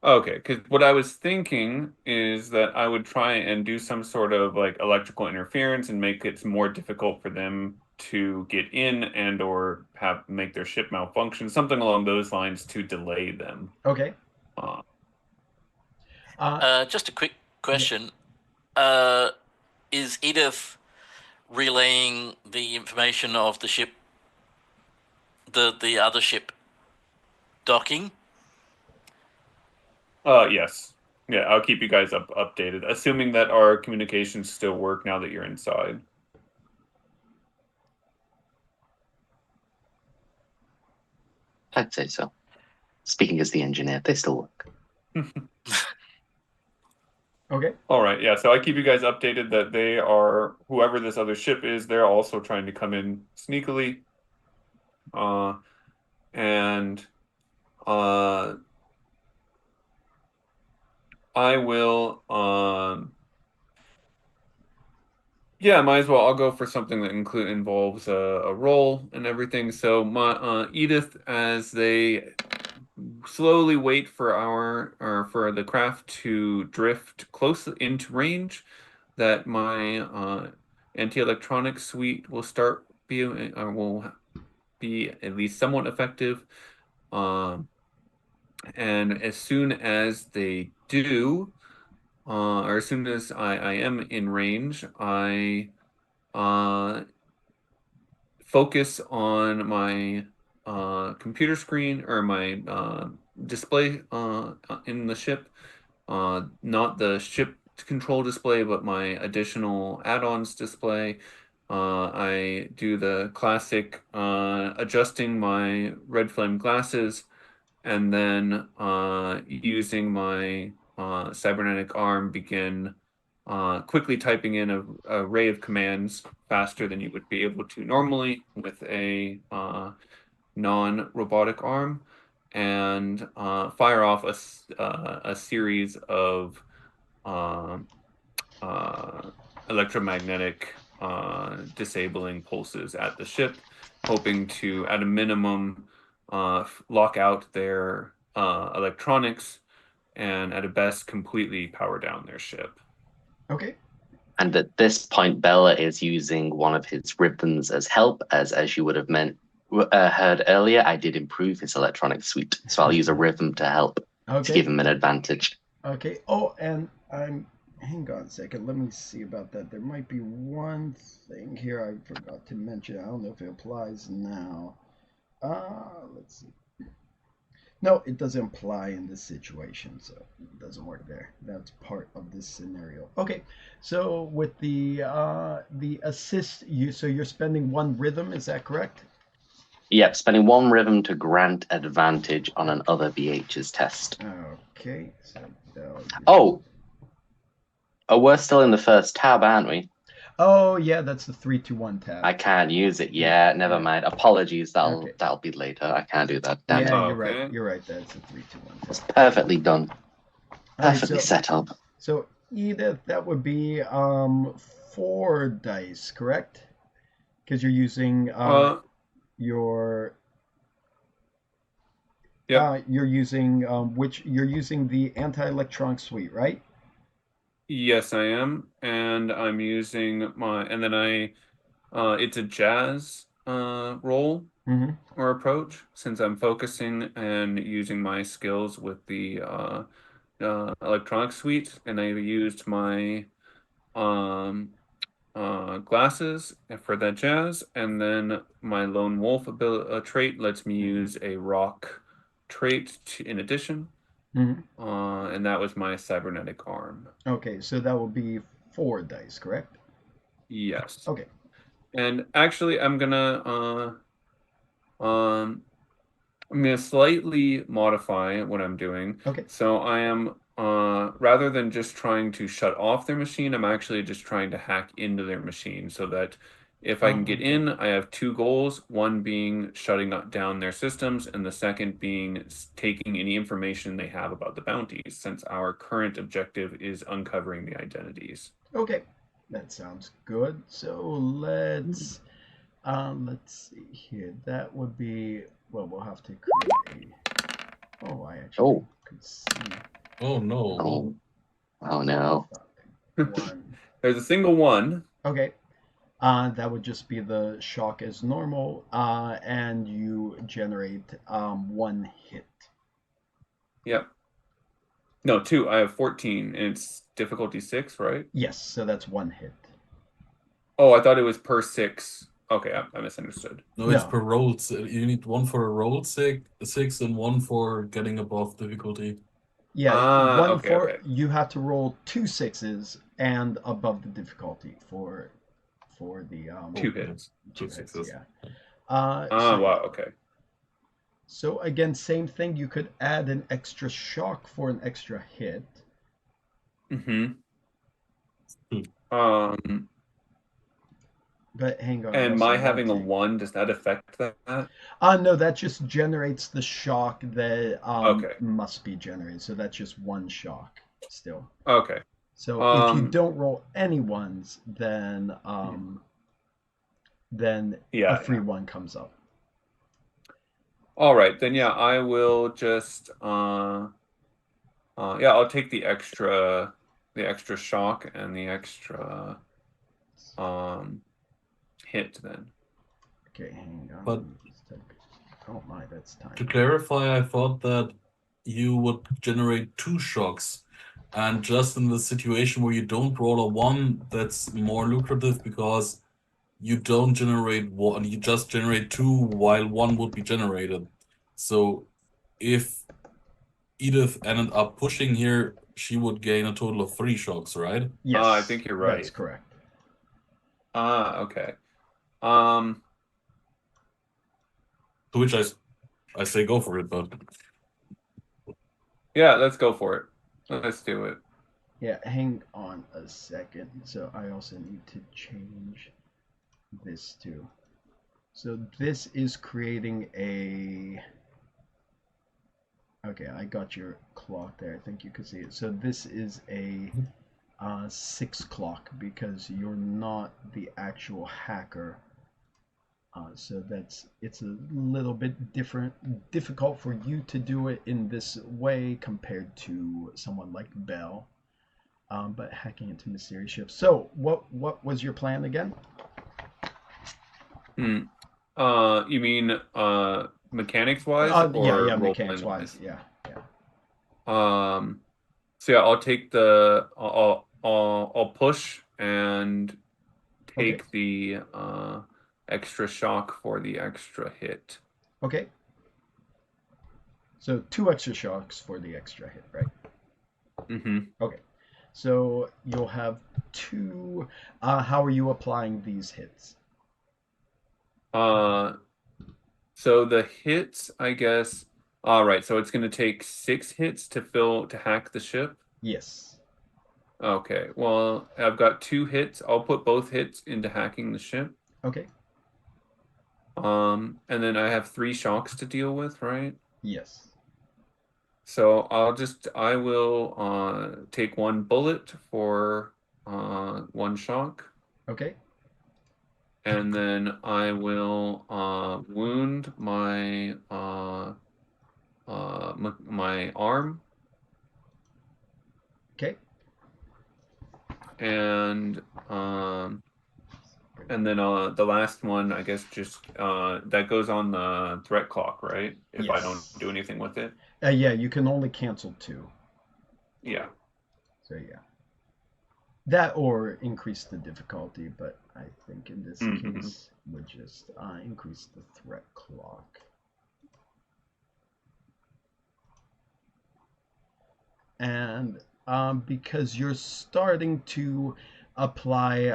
Okay, because what I was thinking is that I would try and do some sort of like electrical interference and make it more difficult for them to get in and or make their ship malfunction, something along those lines to delay them. Okay. Just a quick question. Is Edith relaying the information of the ship, the other ship docking? Yes. Yeah, I'll keep you guys updated, assuming that our communications still work now that you're inside. I'd say so. Speaking as the engineer, they still work. Okay. All right, yeah, so I keep you guys updated that they are, whoever this other ship is, they're also trying to come in sneakily. And I will, yeah, might as well. I'll go for something that involves a roll and everything. So my Edith, as they slowly wait for for the craft to drift close into range, that my anti-electronic suite will will be at least somewhat effective. And as soon as they do, or as soon as I am in range, I focus on my computer screen or my display in the ship, not the ship control display, but my additional add-ons display. I do the classic adjusting my red flame glasses, and then using my cybernetic arm begin quickly typing in a array of commands faster than you would be able to normally with a non-robotic arm, and fire off a series of electromagnetic disabling pulses at the ship, hoping to, at a minimum, lock out their electronics, and at a best, completely power down their ship. Okay. And at this point, Bella is using one of his ribbons as help, as you would have heard earlier. I did improve his electronic suite, so I'll use a rhythm to help to give him an advantage. Okay. Oh, and hang on a second. Let me see about that. There might be one thing here I forgot to mention. I don't know if it applies now. Let's see. No, it doesn't apply in this situation, so it doesn't work there. That's part of this scenario. Okay, so with the assist, so you're spending one rhythm, is that correct? Yep, spending one rhythm to grant advantage on an other BH's test. Okay, so we're still in the first tab, aren't we? Oh yeah, that's the 3, 2, 1 tab. I can't use it yet. Never mind. Apologies. That'll be later. I can't do that. Damn Yeah, it. you're right. You're right. That's a 3, 2, 1 tab. It's perfectly done. Perfectly Right, set up. So Edith, that would be 4 dice, correct? Because you're using your you're using you're using the anti-electronic suite, right? Yes, I am, and I'm using and then it's a jazz roll or approach, since I'm focusing and using my skills with the electronic suite, and I used my glasses for that jazz, and then my lone wolf trait lets me use a rock trait in addition. And that was my cybernetic arm. Okay, so that will be 4 dice, correct? Yes. Okay. And actually, I'm gonna slightly modify what I'm doing. Okay. So I am rather than just trying to shut off their machine, I'm actually just trying to hack into their machine, so that If I can get okay. in, I have 2 goals, one being shutting down their systems, and the second being taking any information they have about the bounties, since our current objective is uncovering the identities. Okay, that sounds good. So let's see here. That would be, well, we'll have to create a. Oh, I actually Oh. could see. Oh no. Oh. Oh no. One. There's a single one. Okay. That would just be the shock as normal, and you generate 1 hit. Yep. No, 2. I have 14, and it's difficulty 6, right? Yes, so that's 1 hit. Oh, I thought it was per 6. Okay, I misunderstood. No, it's No. per roll. You need one for a roll six and one for getting above difficulty. Yeah, one okay, for okay. you have to roll 2 6s and above the difficulty for the 2 hits. 2 Two hits. sixes. Yeah. Wow, okay. So again, same thing. You could add an extra shock for an extra hit. Mm-hmm. But hang on. And also my one having a thing. 1, does that affect that? No, that just generates the shock that Okay. must be generated. So that's just 1 shock still. Okay. So if you don't roll any ones, then Yeah, a free one comes up. All right, then yeah, I will just yeah, I'll take the extra shock and the extra hit then. Okay, hang on. But oh my, that's time. to clarify, I thought that you would generate 2 shocks. And just in the situation where you don't roll a 1, that's more lucrative because you don't generate 1, you just generate 2 while 1 would be generated. So if Edith ended up pushing here, she would gain a total of 3 shocks, right? Yes, I think you're right. That's correct. Okay. To which I say go for it, but Yeah, let's go for it. Let's do it. Yeah, hang on a second. So I also need to change this too. So this is creating a. Okay, I got your clock there. I think you could see it. So this is a 6 clock because you're not the actual hacker. So it's a little bit difficult for you to do it in this way compared to someone like Bell. But hacking into mysterious ships. So what was your plan again? You mean mechanics wise or yeah, role mechanics playing wise, yeah. So yeah, I'll take I'll push and take the extra shock for the extra hit. Okay. So 2 extra shocks for the extra hit, right? Mm-hmm. Okay. So you'll have 2. How are you applying these hits? So the hits, I guess. All right. So it's going to take 6 hits to hack the ship. Yes. Okay. Well, I've got 2 hits. I'll put both hits into hacking the ship. Okay. And then I have 3 shocks to deal with, right? Yes. So I will take 1 bullet for 1 shock. Okay. And then I will wound my my arm. Okay. And then the last one, I guess, just that goes on the threat clock, right? If I don't do anything with it. Yeah, you can only cancel 2. Yeah. So yeah. That or increase the difficulty, but I think in this case would just increase the threat clock. And because you're starting to apply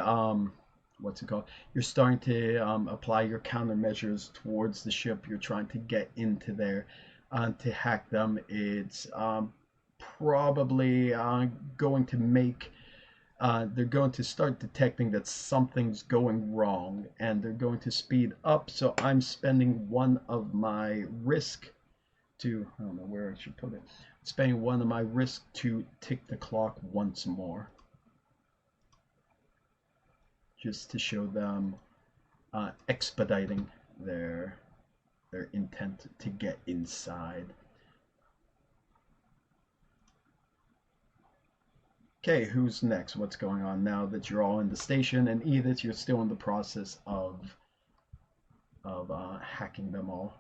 what's it called? You're starting to apply your countermeasures towards the ship. You're trying to get into there to hack them. It's probably going to make they're going to start detecting that something's going wrong, and they're going to speed up. So I'm spending one of my risk to, I don't know where I should put it, spending one of my risk to tick the clock once more, just to show them expediting their intent to get inside. Okay, who's next? What's going on now that you're all in the station? And Edith, you're still in the process of hacking them all.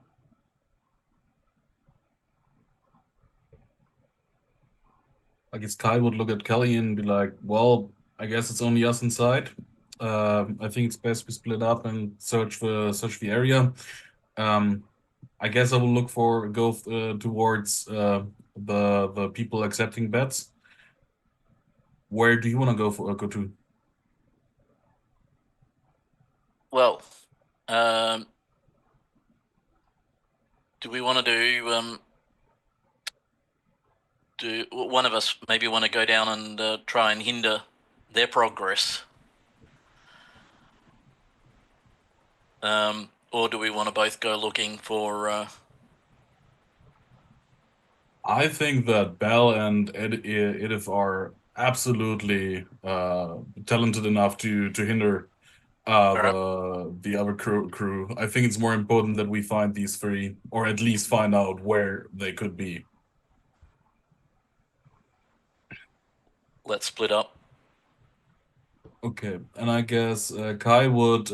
I guess Kai would look at Kelly and be like, well, I guess it's only us inside. I think it's best we split up and search the area. I guess I will go towards the people accepting bets. Where do you want to go to? Well, do we want to do one of us maybe want to go down and try and hinder their progress? Or do we want to both go looking for... I think that Belle and Edith are absolutely talented enough to hinder the other crew. I think it's more important that we find these three, or at least find out where they could be. Let's split up. Okay, and I guess Kai would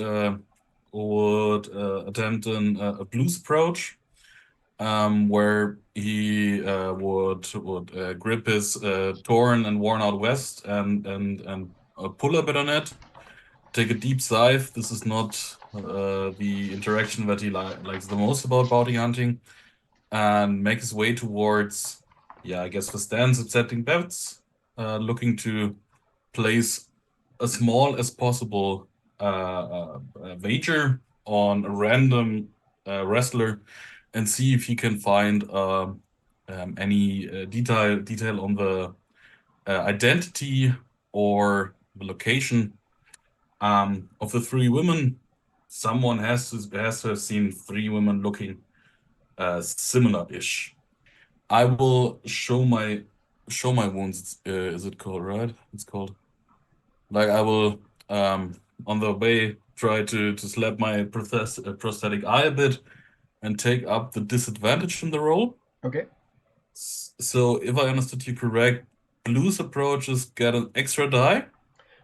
attempt a blues approach, where he would grip his torn and worn out vest and pull a bit on it. Take a deep sigh. This is not the interaction that he likes the most about bounty hunting, and make his way towards, I guess, the stands of setting bets, looking to place as small as possible wager on a random wrestler and see if he can find any detail on the identity or the location of the three women. Someone has to have seen three women looking similar-ish. I will show my wounds. Is it called, right? It's called. Like, I will on the way try to slap my prosthetic eye a bit and take up the disadvantage in the roll. Okay. So if I understood you correct, blues approaches get an extra die.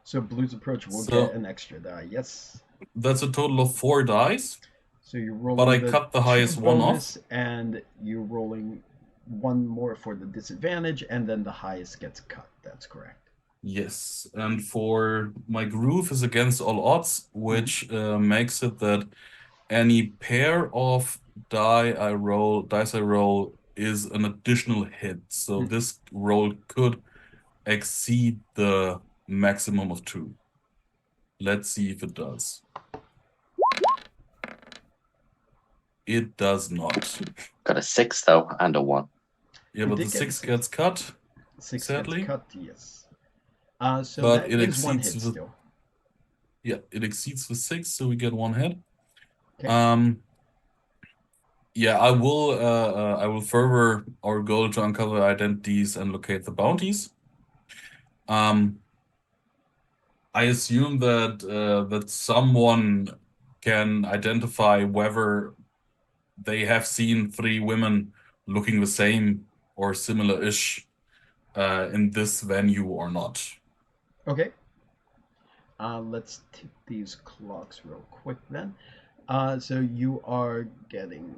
So blues approach will get an extra die. Yes. That's a total of 4 dice. So you're rolling. But I cut the highest one off, and you're rolling one more for the disadvantage, and then the highest gets cut. That's correct. Yes, and for my groove is against all odds, which makes it that any pair of dice I roll is an additional hit. So this roll could exceed the maximum of 2. Let's see if it does. It does not. Got a 6 though, and a 1. Yeah, but the 6 gets cut. 6 sadly. gets cut, yes. So but that it is one hit exceeds still. Yeah, it exceeds the 6, so we get 1 hit. Okay. Yeah, I will further our goal to uncover identities and locate the bounties. I assume that someone can identify whether they have seen 3 women looking the same or similar-ish in this venue or not. Okay. Let's tick these clocks real quick then. So you are getting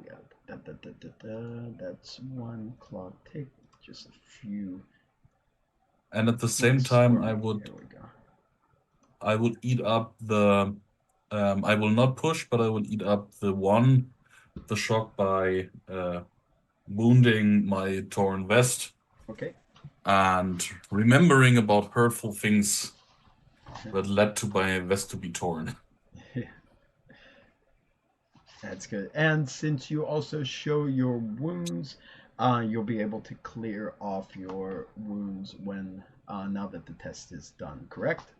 that's 1 clock tick, just a few. And at the same time, I would eat up the. I will not push, but I will eat up the shock by wounding my torn vest. Okay. And remembering about hurtful things that led to my vest to be torn. That's good. And since you also show your wounds, you'll be able to clear off your wounds when now that the test is done, correct?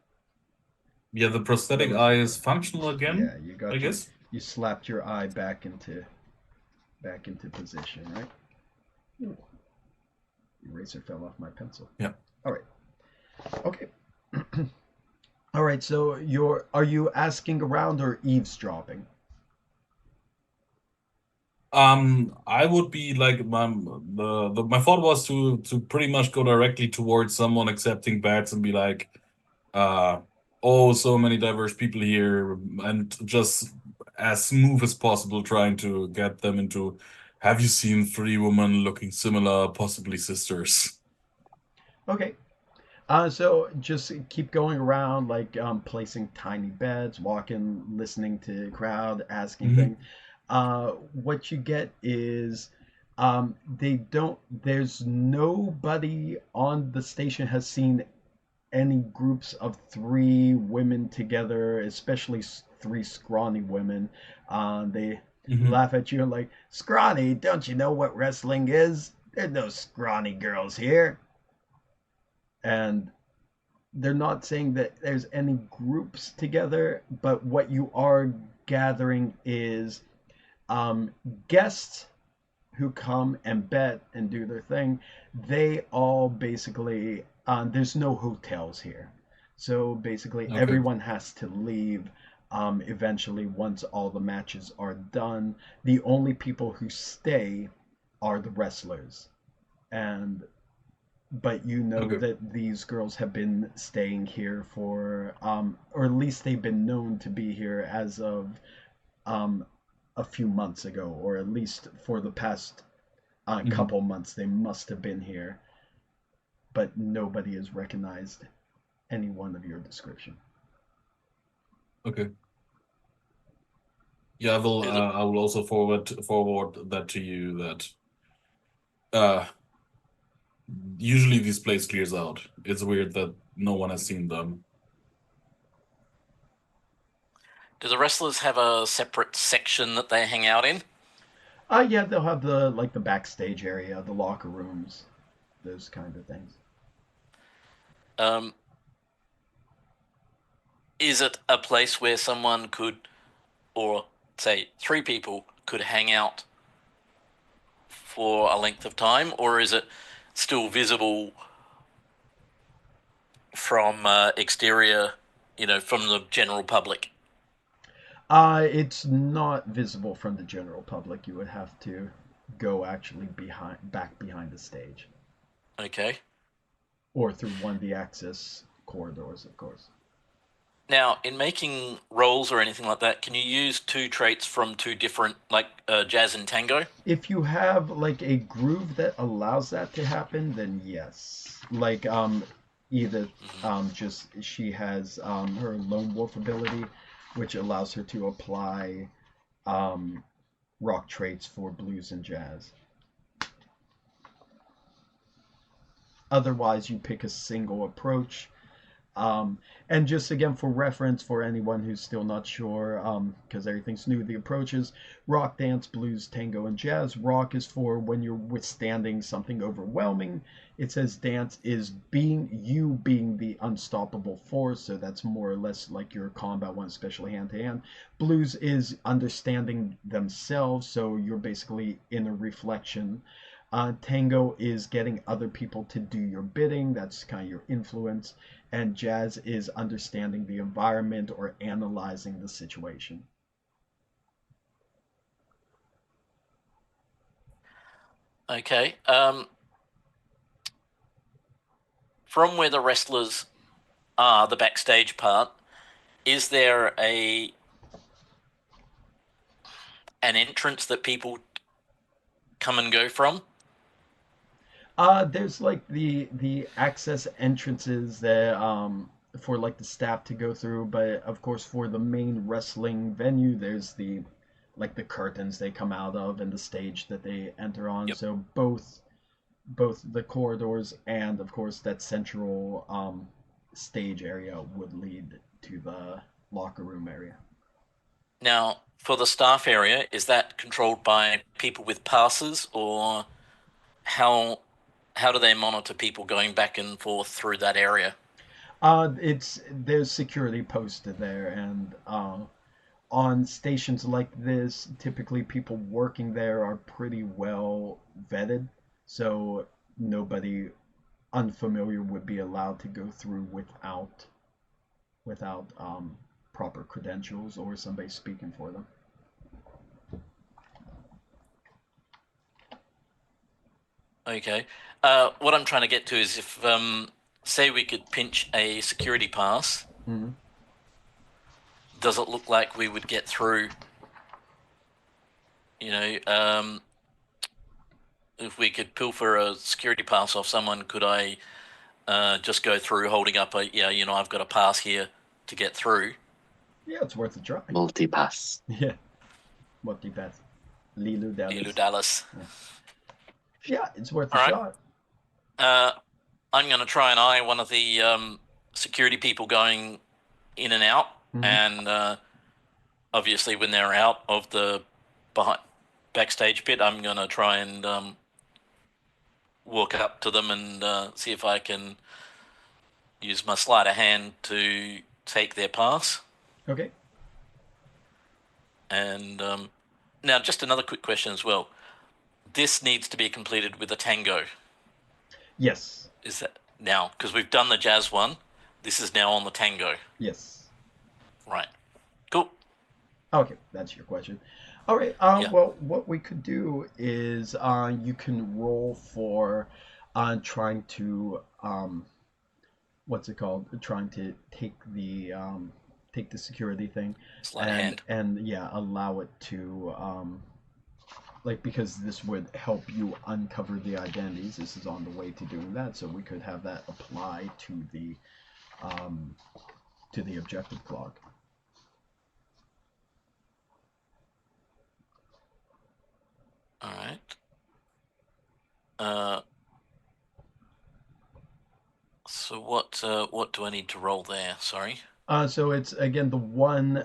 Yeah, the prosthetic eye is functional again. Yeah, you got I guess. You slapped your eye back into position, right? Ooh. Eraser fell off my pencil. Yeah. All right. Okay. All right. So are you asking around or eavesdropping? I would be like my thought was to pretty much go directly towards someone accepting bets and be like, oh, so many diverse people here, and just as smooth as possible, trying to get them into. Have you seen three women looking similar, possibly sisters? Okay. So just keep going around, like placing tiny bets, walking, listening to the crowd, asking Mhm. things. What you get is there's nobody on the station has seen any groups of three women together, especially three scrawny women. They Mhm. laugh at you like, scrawny, don't you know what wrestling is? There's no scrawny girls here. And they're not saying that there's any groups together, but what you are gathering is um, guests who come and bet and do their thing. They all basically, there's no hotels here. So basically, Okay. everyone has to leave eventually once all the matches are done. The only people who stay are the wrestlers. And but you know Okay. that these girls have been staying here for or at least they've been known to be here as of um a few months ago, or at least for the past Mhm. couple months they must have been here, but nobody has recognized any one of your description. Okay. Yeah, I will. Is it, I will also forward that to you. That uh, usually this place clears out. It's weird that no one has seen them. do the wrestlers have a separate section that they hang out in? Yeah, they'll have the like the backstage area, the locker rooms, those kind of things. Um, is it a place where someone could, or say three people, could hang out for a length of time, or is it still visible from exterior, from the general public? It's not visible from the general public. You would have to go actually back behind the stage, Okay. or through one of the access corridors, of course. Now, in making rolls or anything like that, can you use two traits from two different, like jazz and tango? If you have like a groove that allows that to happen, then yes. Like either just she has her lone wolf ability, which allows her to apply um rock traits for blues and jazz. Otherwise, you pick a single approach. Um, and just again for reference for anyone who's still not sure, because everything's new, the approaches: rock, dance, blues, tango, and jazz. Rock is for when you're withstanding something overwhelming. It says dance is being the unstoppable force, so that's more or less like your combat one, especially hand to hand. Blues is understanding themselves, so you're basically inner reflection. Tango is getting other people to do your bidding. That's kind of your influence. And jazz is understanding the environment or analyzing the situation. Okay. From where the wrestlers are, the backstage part, is there an entrance that people come and go from? There's like the access entrances that for like the staff to go through, but of course for the main wrestling venue, there's the like the curtains they come out of and the stage that they enter on. Yep. So both the corridors and of course that central stage area would lead to the locker room area. Now, for the staff area, is that controlled by people with passes, or how how do they monitor people going back and forth through that area? There's security posted there, and on stations like this, typically people working there are pretty well vetted, so nobody unfamiliar would be allowed to go through without proper credentials or somebody speaking for them. Okay. What I'm trying to get to is if, say, we could pinch a security pass, Mhm. does it look like we would get through? You know, if we could pilfer a security pass off someone, could I just go through holding up I've got a pass here to get through? Yeah, it's worth a try. Multi-pass. Yeah, multi-pass. Lilu Lilu Dallas. Dallas. Yeah, it's worth a All right. shot. I'm going to try and eye one of the security people going in and out, and obviously when they're out of the backstage pit, I'm going to try and walk up to them and see if I can use my sleight of hand to take their pass. Okay. And now, just another quick question as well. This needs to be completed with a tango. Yes. Is that now? Because we've done the jazz one. This is now on the tango. Yes. Right. Cool. Okay, that's your question. All right. Yeah. Well, what we could do is you can roll for trying to what's it called? Trying to take the security thing Sleight of hand. and yeah, allow it to like, because this would help you uncover the identities. This is on the way to doing that, so we could have that apply to the objective clock. All right. So what do I need to roll there? Sorry. So it's again the one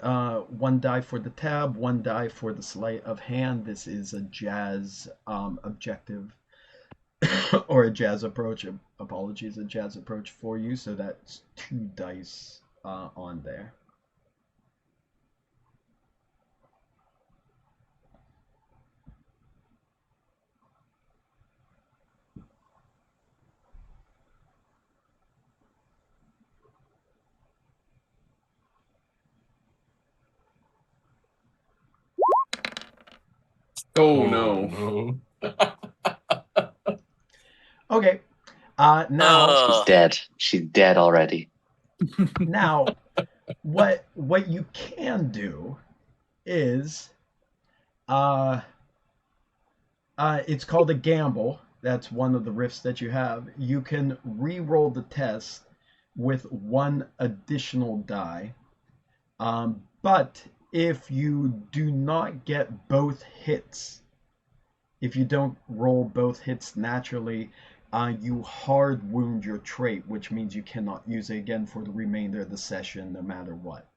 die for the tab, one die for the sleight of hand. This is a jazz objective or a jazz approach. Apologies, a jazz approach for you. So that's 2 dice on there. Oh no. Okay. Now She's dead. She's dead already. now what you can do is it's called a gamble. That's one of the rifts that you have. You can re-roll the test with 1 additional die. But if you do not get both hits, if you don't roll both hits naturally, you hard wound your trait, which means you cannot use it again for the remainder of the session, no matter what.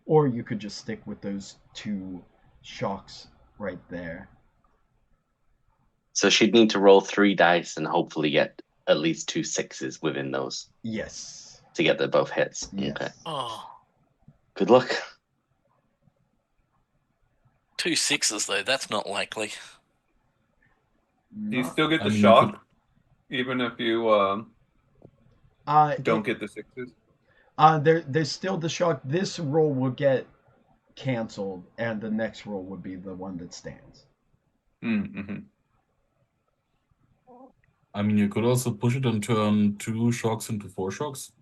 Or you could just stick with those 2 shocks right there. So she'd need to roll 3 dice and hopefully get at least 2 6s within those Yes. to get the both hits. Yes. Okay. Oh, Good luck. 2 6s though. That's not likely. Do you still get I the mean, shock, even if you don't get the 6s? There's still the shock. This roll will get canceled, and the next roll would be the one that stands. Mm-hmm. I mean, you could also push it and turn 2 shocks into 4 shocks.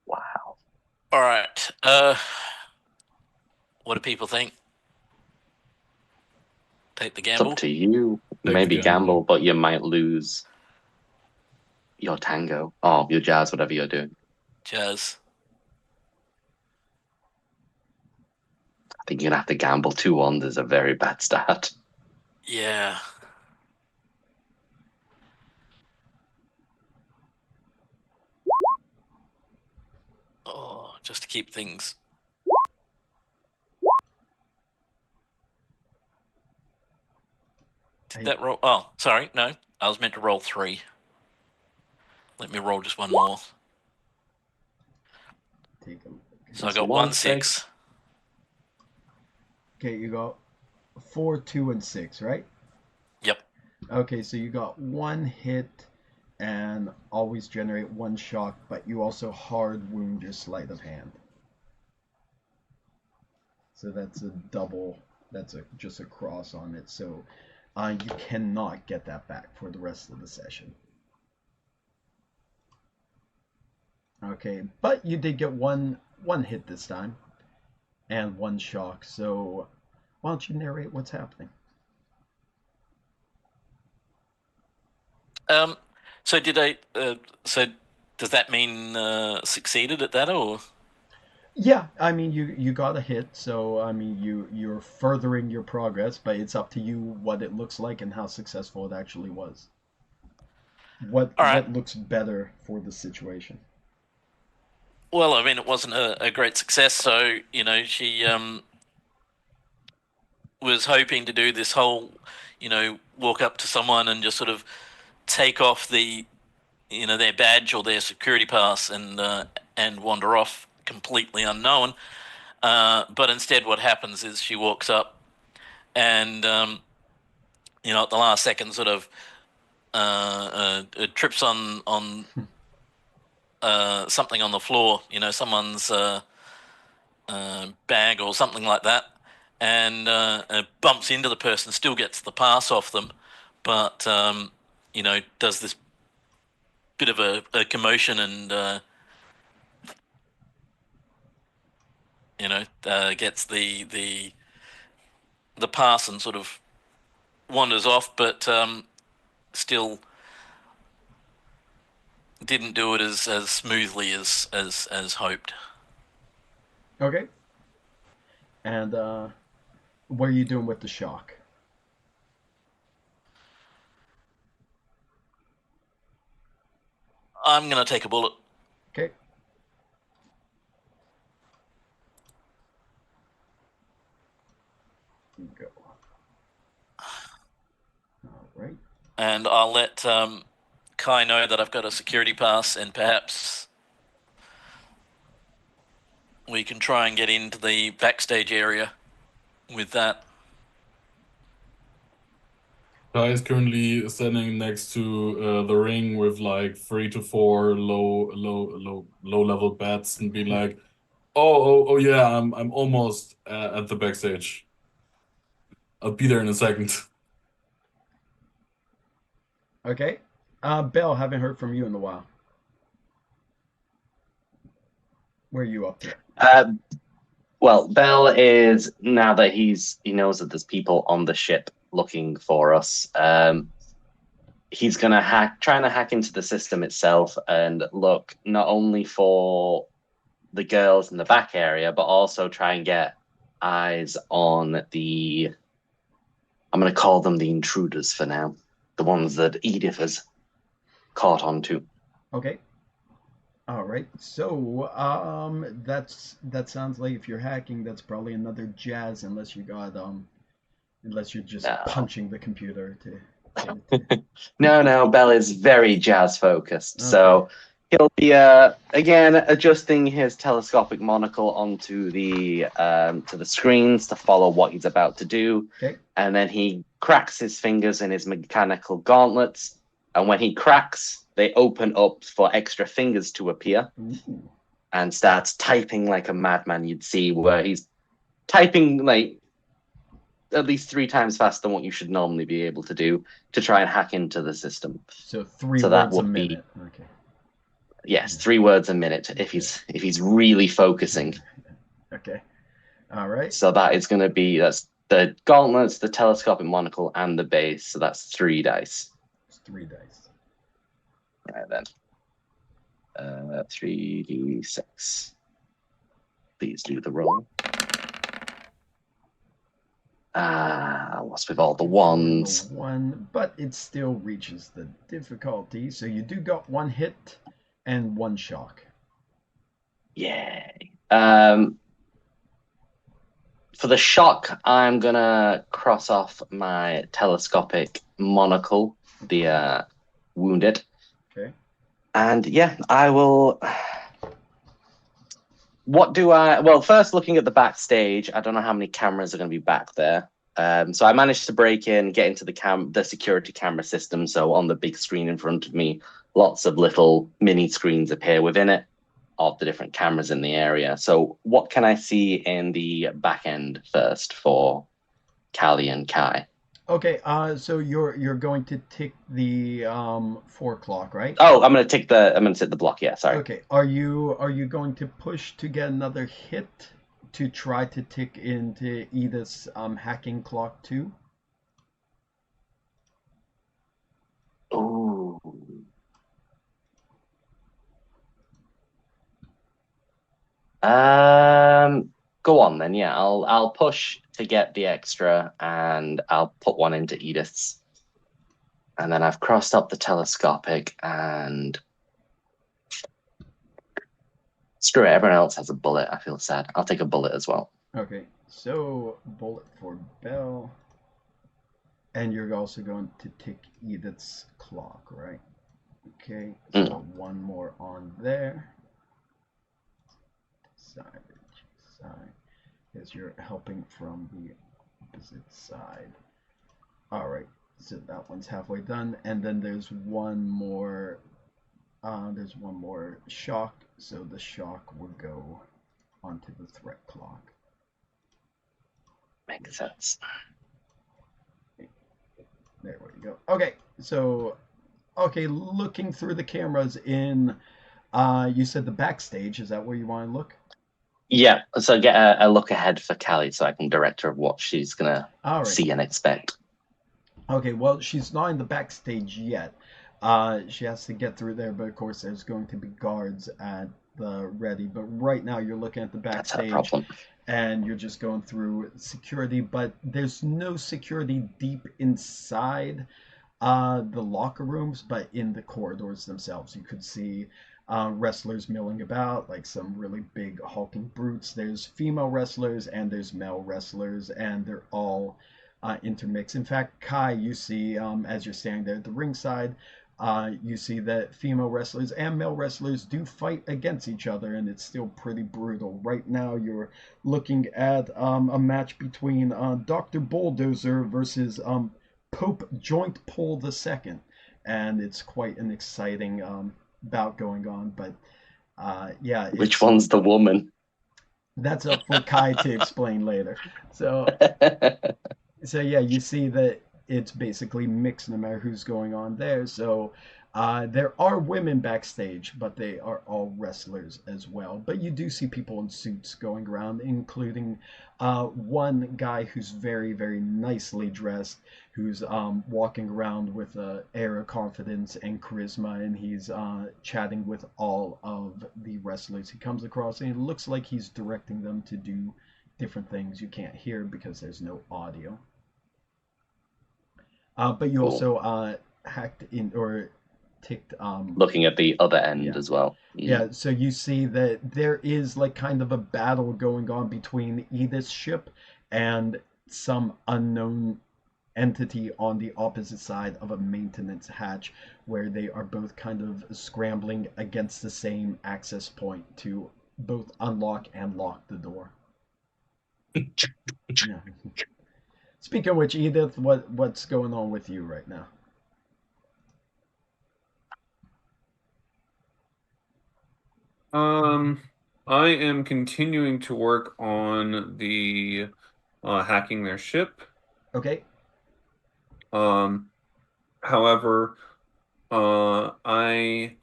Wow. All right. What do people think? Take the It's gamble. up to you. Take Maybe the gamble, gamble. but you might lose your tango. Oh, your jazz, whatever you're doing. Jazz. I think you're gonna have to gamble. 2 1s is a very bad start. Yeah. Oh, just to keep things Did that roll? Oh, sorry, no. I was meant to roll 3. Let me roll just one more. Take them. So I That's got one 1 6. Okay, you got 4, 2, and 6, right? Yep. Okay, so you got 1 hit and always generate 1 shock, but you also hard wound your sleight of hand. So that's a double. That's just a cross on it. So you cannot get that back for the rest of the session. Okay, but you did get one hit this time and 1 shock. So why don't you narrate what's happening? So did I? So does that mean succeeded at that, or? Yeah, I mean you got a hit, so I mean you're furthering your progress, but it's up to you what it looks like and how successful it actually was. All right. What looks better for the situation? Well, I mean, it wasn't a great success, so she was hoping to do this whole, walk up to someone and just sort of take off their badge or their security pass and wander off completely unknown. But instead, what happens is she walks up and at the last second, sort of trips on something on the floor. Someone's bag or something like that, and bumps into the person. Still gets the pass off them, but does this bit of a commotion and gets the pass and sort of wanders off, but still didn't do it as smoothly as hoped. Okay. And what are you doing with the shock? I'm gonna take a bullet. Okay. Go. All right. And I'll let Kai know that I've got a security pass, and perhaps we can try and get into the backstage area with that. Kai is currently standing next to the ring with like 3 to 4 low level bats and be like, oh yeah, I'm almost at the backstage. I'll be there in a second. Okay. Belle, haven't heard from you in a while. Where are you up to? Well, Bell is, now that he knows that there's people on the ship looking for us, he's gonna trying to hack into the system itself and look not only for the girls in the back area, but also try and get eyes on I'm gonna call them the intruders for now, the ones that Edith has caught onto. Okay. All right. So that sounds like if you're hacking, that's probably another jazz, unless you're just punching the computer to No, Bell is very jazz focused. Okay. So he'll be again adjusting his telescopic monocle onto the to the screens to follow what he's about to do. Okay. And then he cracks his fingers in his mechanical gauntlets, and when he cracks, they open up for extra fingers to appear. Ooh. And starts typing like a madman. You'd see where he's typing like at least 3 times faster than what you should normally be able to do to try and hack into the system. So 3 So that words a would be- minute. Okay. Yes, 3 words a minute if he's really focusing. Okay. All right. So that is going to be, that's the gauntlets, the telescopic monocle, and the base. So that's 3 dice. It's 3 dice. Right then. 3d6. Please do the roll. What's with all the ones? One, but it still reaches the difficulty. So you do got 1 hit and 1 shock. Yay. For the shock, I'm gonna cross off my telescopic monocle, the wounded. Okay. And yeah, I will. What do I? Well, first looking at the backstage, I don't know how many cameras are going to be back there. So I managed to break in, get into the security camera system. So on the big screen in front of me, lots of little mini screens appear within it of the different cameras in the area. So what can I see in the back end first for Callie and Kai? Okay. So you're going to tick the 4 o'clock, right? Oh, I'm gonna take the block. Yeah, sorry. Okay. Are you going to push to get another hit to try to tick into Edith's hacking clock too? Ooh. Go on then. Yeah, I'll push to get the extra, and I'll put one into Edith's, and then I've crossed up the telescopic, and screw it. Everyone else has a bullet. I feel sad. I'll take a bullet as well. Okay. So bullet for Bell, and you're also going to tick Edith's clock, right? Okay. So one more on there. Side, because you're helping from the opposite side. All right, so that one's halfway done, and then there's one more. There's one more shock, so the shock will go onto the threat clock. Makes sense. There we go. Okay, so looking through the cameras in. You said the backstage. Is that where you want to look? Yeah, so get a look ahead for Callie so I can direct her of what she's gonna see and expect. Okay, well, she's not in the backstage yet. She has to get through there, but of course there's going to be guards at the ready. But right now you're looking at the backstage, and you're just going through security. But there's no security deep inside the locker rooms, but in the corridors themselves, you could see wrestlers milling about, like some really big hulking brutes. There's female wrestlers and there's male wrestlers, and they're all intermixed. In fact, Kai, you see, as you're standing there at the ringside, you see that female wrestlers and male wrestlers do fight against each other, and it's still pretty brutal. Right now, you're looking at a match between Dr. Bulldozer versus Pope Joint Pull II, and it's quite an exciting bout going on. But yeah, which one's the woman? That's up for Kai to explain later. So yeah, you see that it's basically mixed no matter who's going on there. So there are women backstage, but they are all wrestlers as well. But you do see people in suits going around, including one guy who's very, very nicely dressed, who's walking around with an air of confidence and charisma, and he's chatting with all of the wrestlers he comes across, and it looks like he's directing them to do different things you can't hear because there's no audio. But you also hacked in or ticked. Looking at the other end as well. Yeah, so you see that there is like kind of a battle going on between Edith's ship and some unknown entity on the opposite side of a maintenance hatch, where they are both kind of scrambling against the same access point to both unlock and lock the door. Yeah. Speaking of which, Edith, what's going on with you right now? I am continuing to work on the hacking their ship. Okay. However, I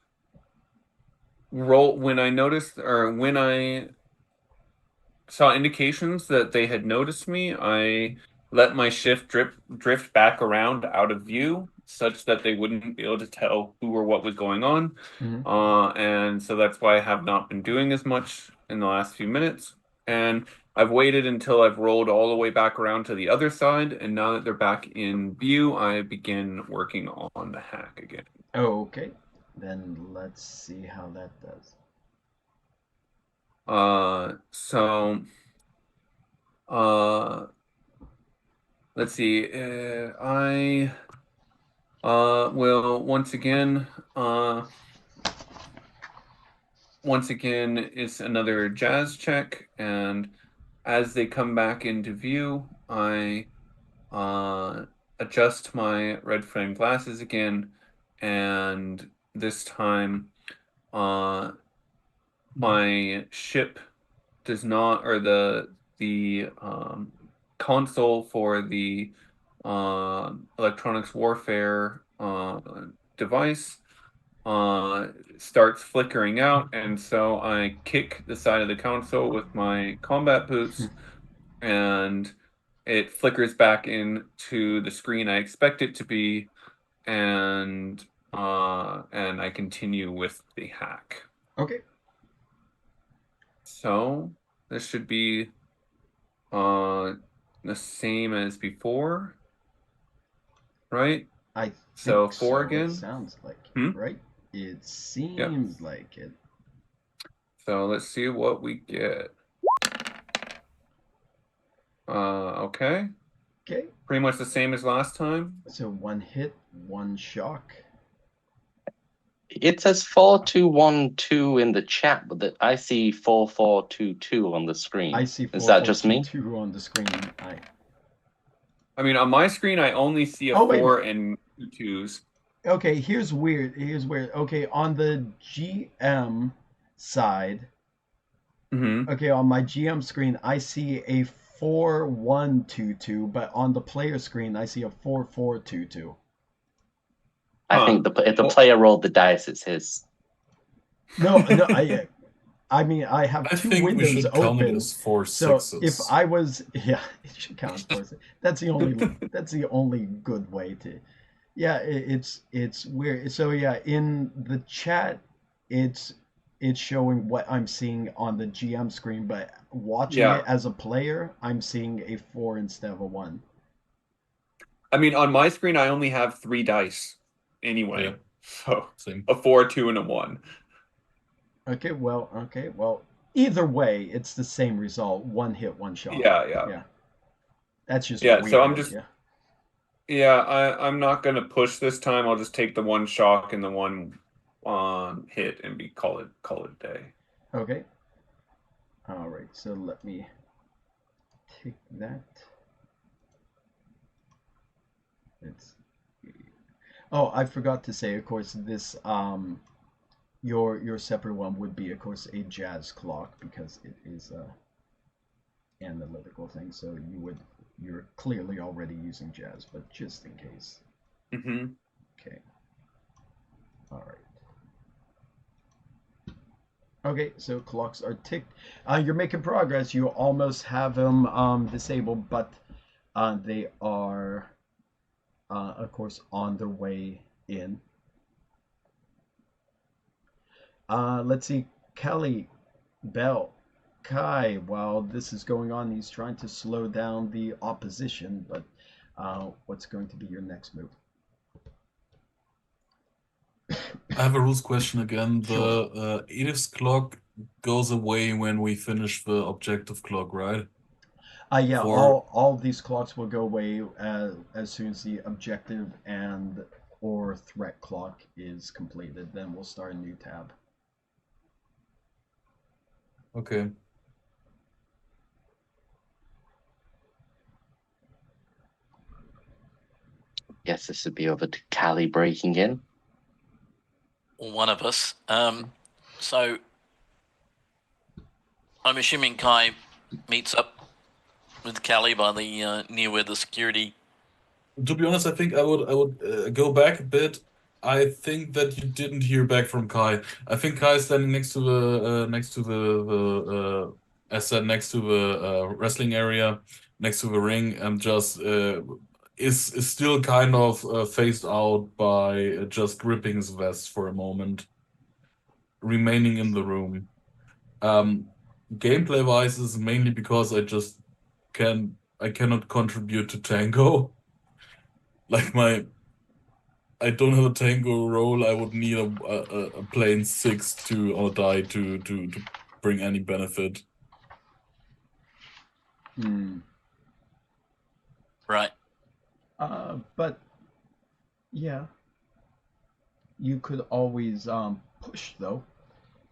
when I saw indications that they had noticed me, I let my shift drift back around out of view, such that they wouldn't be able to tell who or what was going on. And so that's why I have not been doing as much in the last few minutes. And I've waited until I've rolled all the way back around to the other side, and now that they're back in view, I begin working on the hack again. Okay. Then let's see how that does. So let's see. I will once again. Once again, it's another jazz check, and as they come back into view, I adjust my red frame glasses again, and this time, my ship does not, or the console for the electronics warfare device starts flickering out, and so I kick the side of the console with my combat boots, and it flickers back into the screen I expect it to be, and I continue with the hack. Okay. So this should be the same as before, right? I think So 4 again? It sounds like Hmm? it, right? It seems like it. So let's see what we get. Okay. Okay. Pretty much the same as last time. So 1 hit, 1 shock. It says 4212 in the chat, but I see 4422 on the screen. I see Is that just me? 4422 on the screen. I mean, on my screen, I only see a Oh, wait a 4 and 2 2s. Okay, here's weird. Okay, on the GM side, Mm-hmm. okay, on my GM screen, I see a 4122, but on the player screen, I see a 4422. I think if the player rolled the dice, it's his. No, I mean, I have I two think we windows should count it open. as 4 So sixes. if I was, yeah, it should count as 4 6. That's the only good way to. Yeah, it's weird. So yeah, in the chat, it's showing what I'm seeing on the GM screen, but watching Yeah. it as a player, I'm seeing a 4 instead of a 1. I mean, on my screen, I only have 3 dice anyway. Yeah. So Same. a 4, 2, and a 1. Okay, well, either way, it's the same result. 1 hit, 1 shot. Yeah. That's just Yeah, weird. so I'm just I'm not gonna push this time. I'll just take the 1 shock and the 1 hit and call it day. Okay. All right. So let me take that. Oh, I forgot to say, of course, this your separate one would be, of course, a jazz clock because it is a analytical thing. So you're clearly already using jazz, but just in case. Mm-hmm. Okay. All right. Okay, so clocks are ticked. You're making progress. You almost have them disabled, but they are, of course, on their way in. Let's see. Kelly, Bell, Kai, while this is going on, he's trying to slow down the opposition, but what's going to be your next move? I have a rules question again. Sure. The Edith's clock goes away when we finish the objective clock, right? Yeah, For- all these clocks will go away as soon as the objective and or threat clock is completed. Then we'll start a new tab. Okay. Guess this would be over to Callie breaking in. One of us. So I'm assuming Kai meets up with Callie by the near where the security. To be honest, I think I would go back a bit. I think that you didn't hear back from Kai. I think Kai is standing next to the as said, next to the wrestling area, next to the ring, and just is still kind of phased out by just gripping his vest for a moment, remaining in the room. Gameplay wise is mainly because I cannot contribute to Tango. Like I don't have a Tango roll. I would need a plain 6 to on a die to bring any benefit. Hmm. Right. But yeah, you could always push though.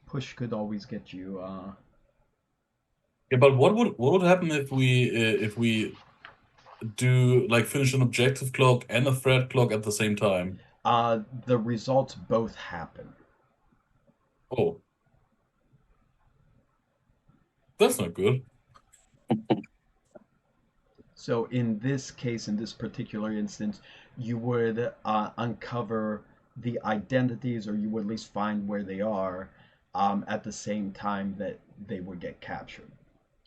Push could always get you. Yeah, but what would happen if we do like finish an objective clock and a threat clock at the same time? The results both happen. Oh, that's not good. So in this case, in this particular instance, you would uncover the identities, or you would at least find where they are, at the same time that they would get captured,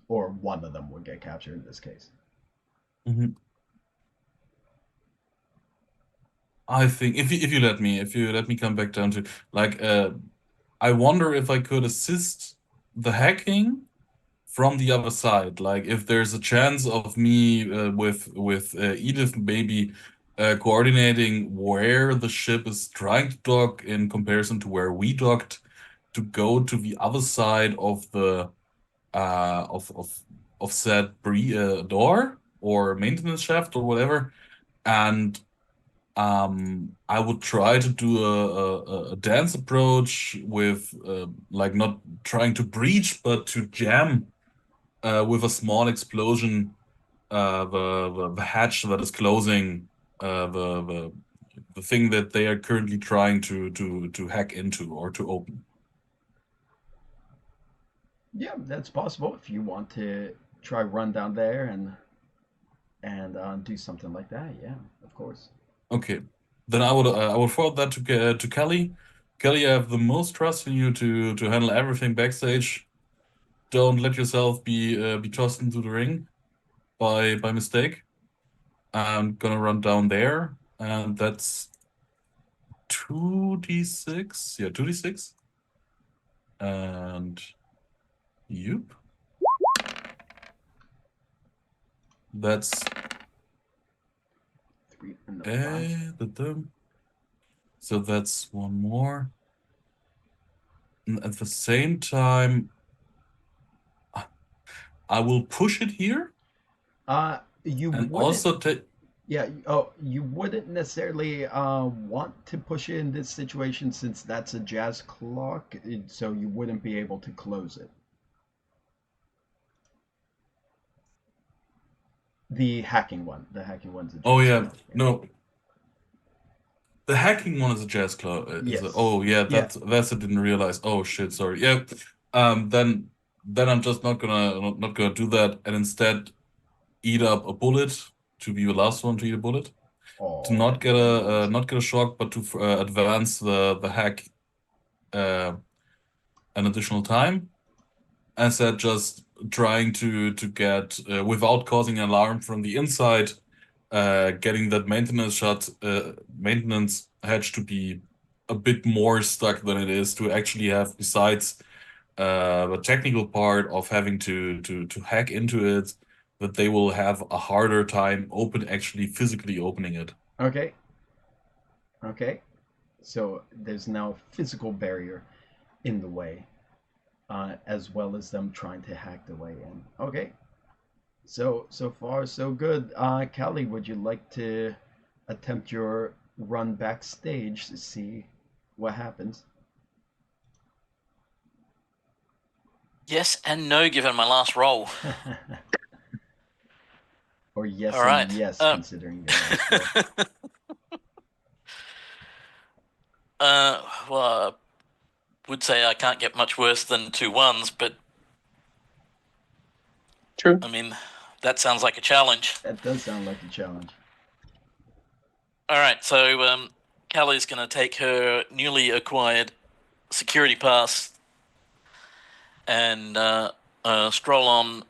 or one of them would get captured in this case. Mhm. I think if you let me come back down to like I wonder if I could assist the hacking from the other side. Like if there's a chance of me with Edith maybe coordinating where the ship is trying to dock in comparison to where we docked, to go to the other side of the of said door or maintenance shaft or whatever, and I would try to do a dance approach with like not trying to breach, but to jam with a small explosion the hatch that is closing the thing that they are currently trying to hack into or to open. Yeah, that's possible if you want to try run down there and do something like that. Yeah, of course. Okay, then I would forward that to Kelly. Kelly, I have the most trust in you to handle everything backstage. Don't let yourself be tossed into the ring by mistake. I'm gonna run down there, and that's 2d6. Yeah, 2d6. And yep, that's 3 and a 5. so that's one more. And at the same time, I will push it here You and wouldn't. also take. Yeah. Oh, you wouldn't necessarily want to push it in this situation since that's a jazz clock, so you wouldn't be able to close it. The hacking one. The hacking one's a Oh jazz yeah, clock. Yeah. no, the hacking one is a jazz club. Yes. Oh yeah, Yeah. that's I didn't realize. Oh shit, sorry. Yeah, then I'm just not gonna do that, and instead eat up a bullet to be the last one to eat a bullet, to Oh, not that get would be a nice. not get a shock, but to advance the hack uh, an additional time. As said, just trying to get without causing an alarm from the inside, getting that maintenance hatch to be a bit more stuck than it is to actually have, besides the technical part of having to hack into it, that they will have a harder time actually physically opening it. Okay. Okay. So there's now a physical barrier in the way, as well as them trying to hack the way in. Okay. So far so good. Callie, would you like to attempt your run backstage to see what happens? Yes and no, given my last roll. Or yes All and right. yes, considering your last roll. Well, I would say I can't get much worse than 2 1s, but True. I mean, that sounds like a challenge. That does sound like a challenge. All right, so Callie's going to take her newly acquired security pass and stroll on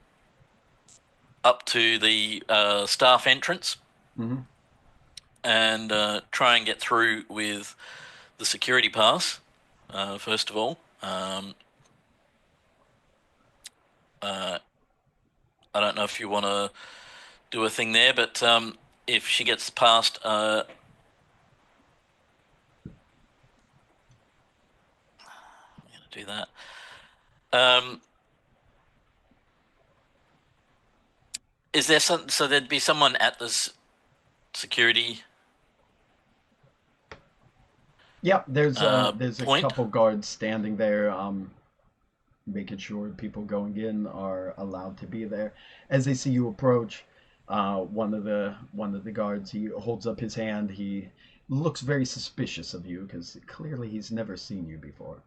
up to the staff entrance Mm-hmm. and try and get through with the security pass, first of all. I don't know if you want to do a thing there, but if she gets past... I'm going to do that. Is there so there'd be someone at this security? Yeah, there's a Point? couple guards standing there, making sure people going in are allowed to be there. As they see you approach, one of the guards, he holds up his hand. He looks very suspicious of you because clearly he's never seen you before.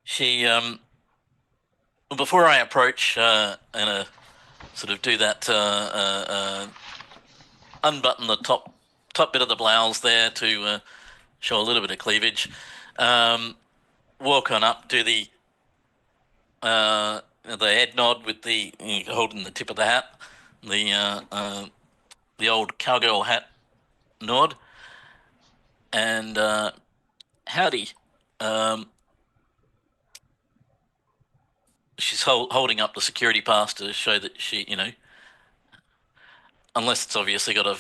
She before I approach and sort of do that unbutton the top bit of the blouse there to show a little bit of cleavage. Walk on up, do the head nod with the holding the tip of the hat, the old cowgirl hat nod, and howdy. She's holding up the security pass to show that she, unless it's obviously got a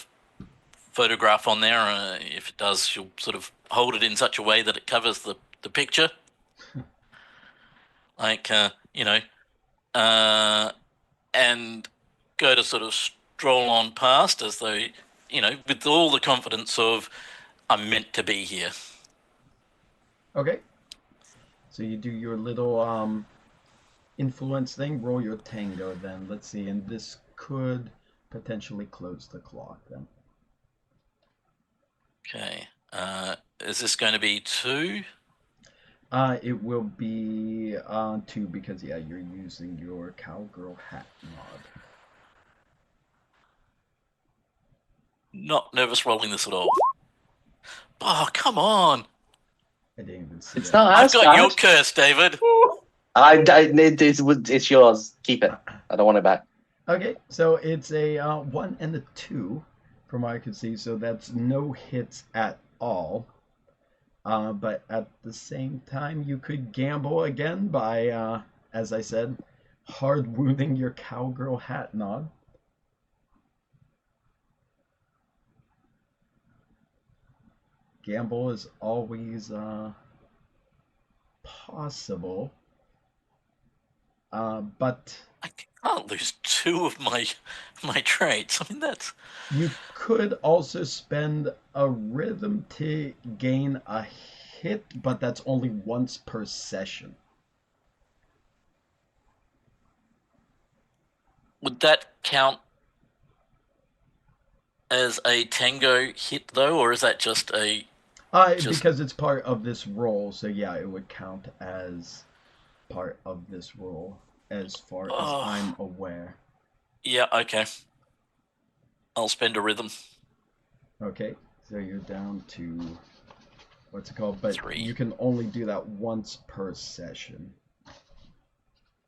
photograph on there. If it does, she'll sort of hold it in such a way that it covers the picture. Like, and go to sort of stroll on past as though, with all the confidence of, I'm meant to be here. Okay. So you do your little influence thing. Roll your tango then. Let's see. And this could potentially close the clock then. Okay. Is this going to be 2? It will be 2 because you're using your cowgirl hat mod. Not nervous rolling this at all. Oh, come on. I didn't even see It's that. not I've as got bad. your curse, David. It's yours. Keep it. I don't want it back. Okay, so it's a 1 and a 2 from what I can see, so that's no hits at all. But at the same time, you could gamble again by, as I said, hard wounding your cowgirl hat nod. Gamble is always possible, but I can't lose 2 of my traits. I mean, that's... you could also spend a rhythm to gain a hit, but that's only once per session. Would that count as a tango hit, though, or is that just a... Because it's part of this roll, so yeah, it would count as part of this roll, as far as I'm aware. Yeah, okay. I'll spend a rhythm. Okay, so you're down to, what's it called? But 3. you can only do that once per session.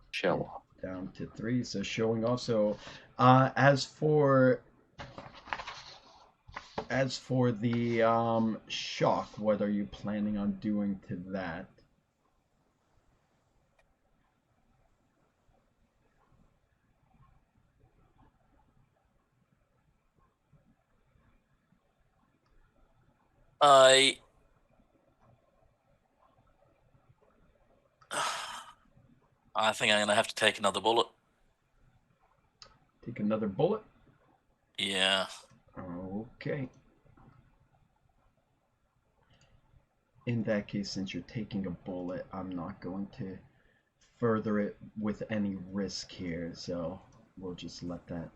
Show. Down to 3, so showing off. So, as for the shock, what are you planning on doing to that? I think I'm going to have to take another bullet. Take another bullet? Yeah. Okay. In that case, since you're taking a bullet, I'm not going to further it with any risk here, so we'll just let that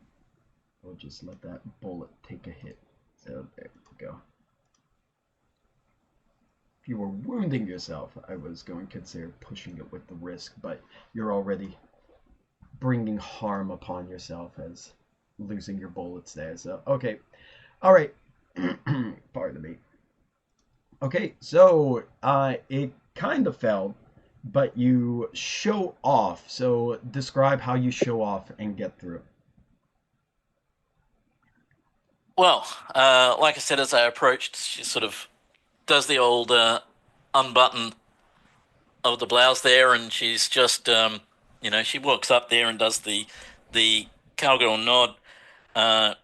bullet take a hit. So there we go. If you were wounding yourself, I was going to consider pushing it with the risk, but you're already bringing harm upon yourself as losing your bullets there. So, okay. All right. Pardon me. Okay, so it kind of failed, but you show off. So describe how you show off and get through. Well, like I said, as I approached, she sort of does the old unbutton of the blouse there, and she's just, she walks up there and does the cowgirl nod,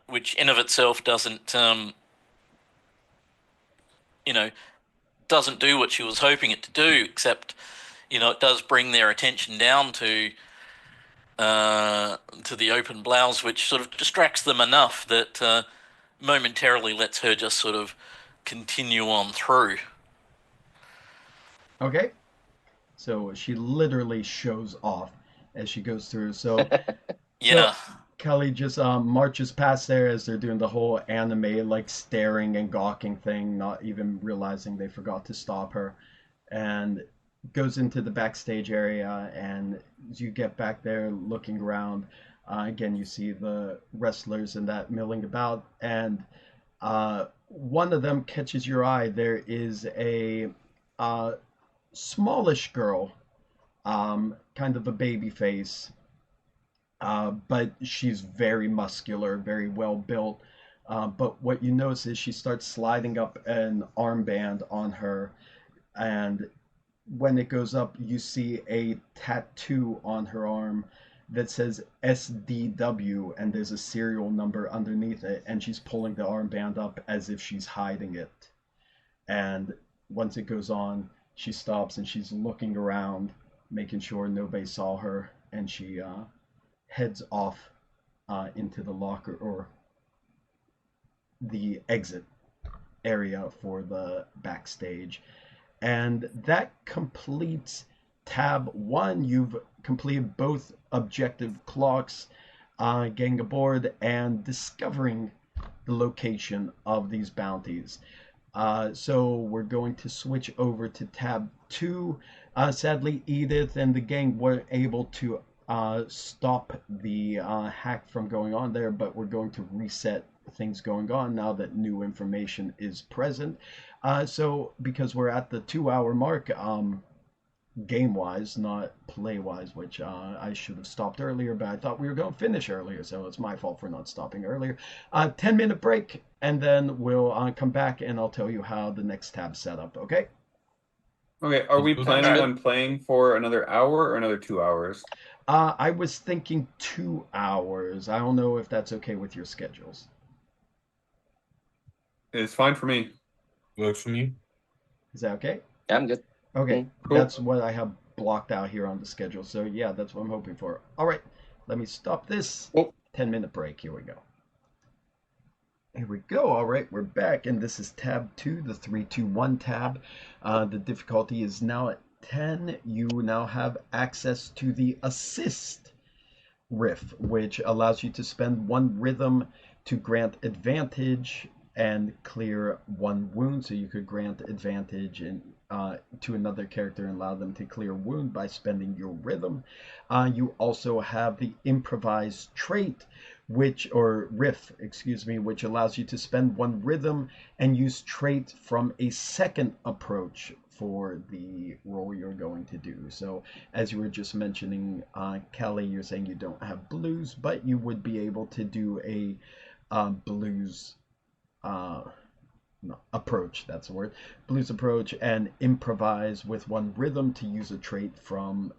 which in of itself doesn't, doesn't do what she was hoping it to do, except, it does bring their attention down to to the open blouse, which sort of distracts them enough that momentarily lets her just sort of continue on through. Okay. So she literally shows off as she goes through. So Yeah. Kelly just marches past there as they're doing the whole anime like staring and gawking thing, not even realizing they forgot to stop her, and goes into the backstage area. And as you get back there looking around, again you see the wrestlers and that milling about, and one of them catches your eye. There is a uh, smallish girl, kind of a baby face, but she's very muscular, very well built. But what you notice is she starts sliding up an armband on her, and when it goes up, you see a tattoo on her arm that says SDW, and there's a serial number underneath it, and she's pulling the armband up as if she's hiding it. And once it goes on, she stops and she's looking around, making sure nobody saw her, and she heads off into the locker or the exit area for the backstage. And that completes tab 1. You've completed both objective clocks, getting aboard and discovering the location of these bounties. So we're going to switch over to tab 2. Sadly, Edith and the gang weren't able to stop the hack from going on there, but we're going to reset things going on now that new information is present. So because we're at the 2-hour mark, game-wise, not play-wise, which I should have stopped earlier, but I thought we were going to finish earlier, so it's my fault for not stopping earlier. 10-minute break, and then we'll come back and I'll tell you how the next tab's set up, okay? Okay, are we planning on playing for another hour or another 2 hours? I was thinking 2 hours. I don't know if that's okay with your schedules. It's fine for me. Works for me. Is that okay? Yeah, I'm good. Okay, Cool. That's what I have blocked out here on the schedule. So yeah, that's what I'm hoping for. All right, let me stop this. Oh. 10-minute break. Here we go. Here we go. All right, we're back, and this is tab 2, the 3-2-1 tab. The difficulty is now at 10. You now have access to the assist riff, which allows you to spend 1 rhythm to grant advantage and clear 1 wound. So you could grant advantage to another character and allow them to clear a wound by spending your rhythm. You also have the improvised trait, which allows you to spend 1 rhythm and use trait from a second approach for the role you're going to do. So as you were just mentioning, Kelly, you're saying you don't have blues, but you would be able to do a blues approach, that's the word, blues approach, and improvise with 1 rhythm to use a trait from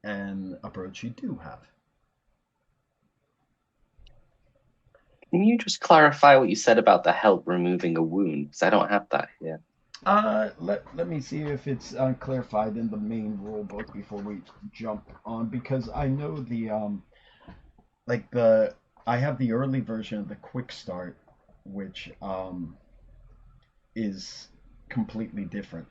an approach you do have. Can you just clarify what you said about the help removing a wound? Because I don't have that here. Let me see if it's clarified in the main rule book before we jump on, because I know I have the early version of the quick start, which is completely different.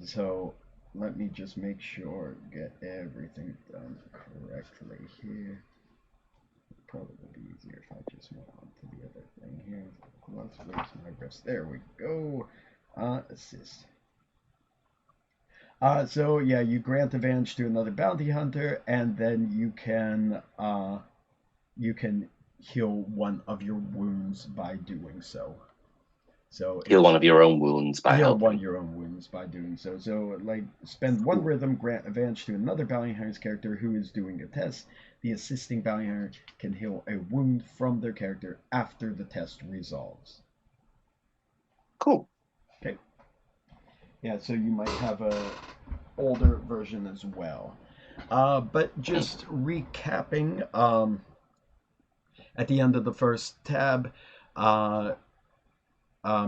So let me just make sure, get everything done correctly here. Probably would be easier if I just went on to the other thing here. Let's raise my wrist. There we go. Assist. So yeah, you grant advantage to another bounty hunter, and then you can heal 1 of your wounds by doing so. So Heal 1 of your own wounds by heal helping. 1 of your own wounds by doing so. So like spend 1 rhythm, grant advantage to another bounty hunter's character who is doing a test. The assisting bounty hunter can heal a wound from their character after the test resolves. Cool. Okay. Yeah, so you might have a older version as well. But just recapping, at the end of the first tab,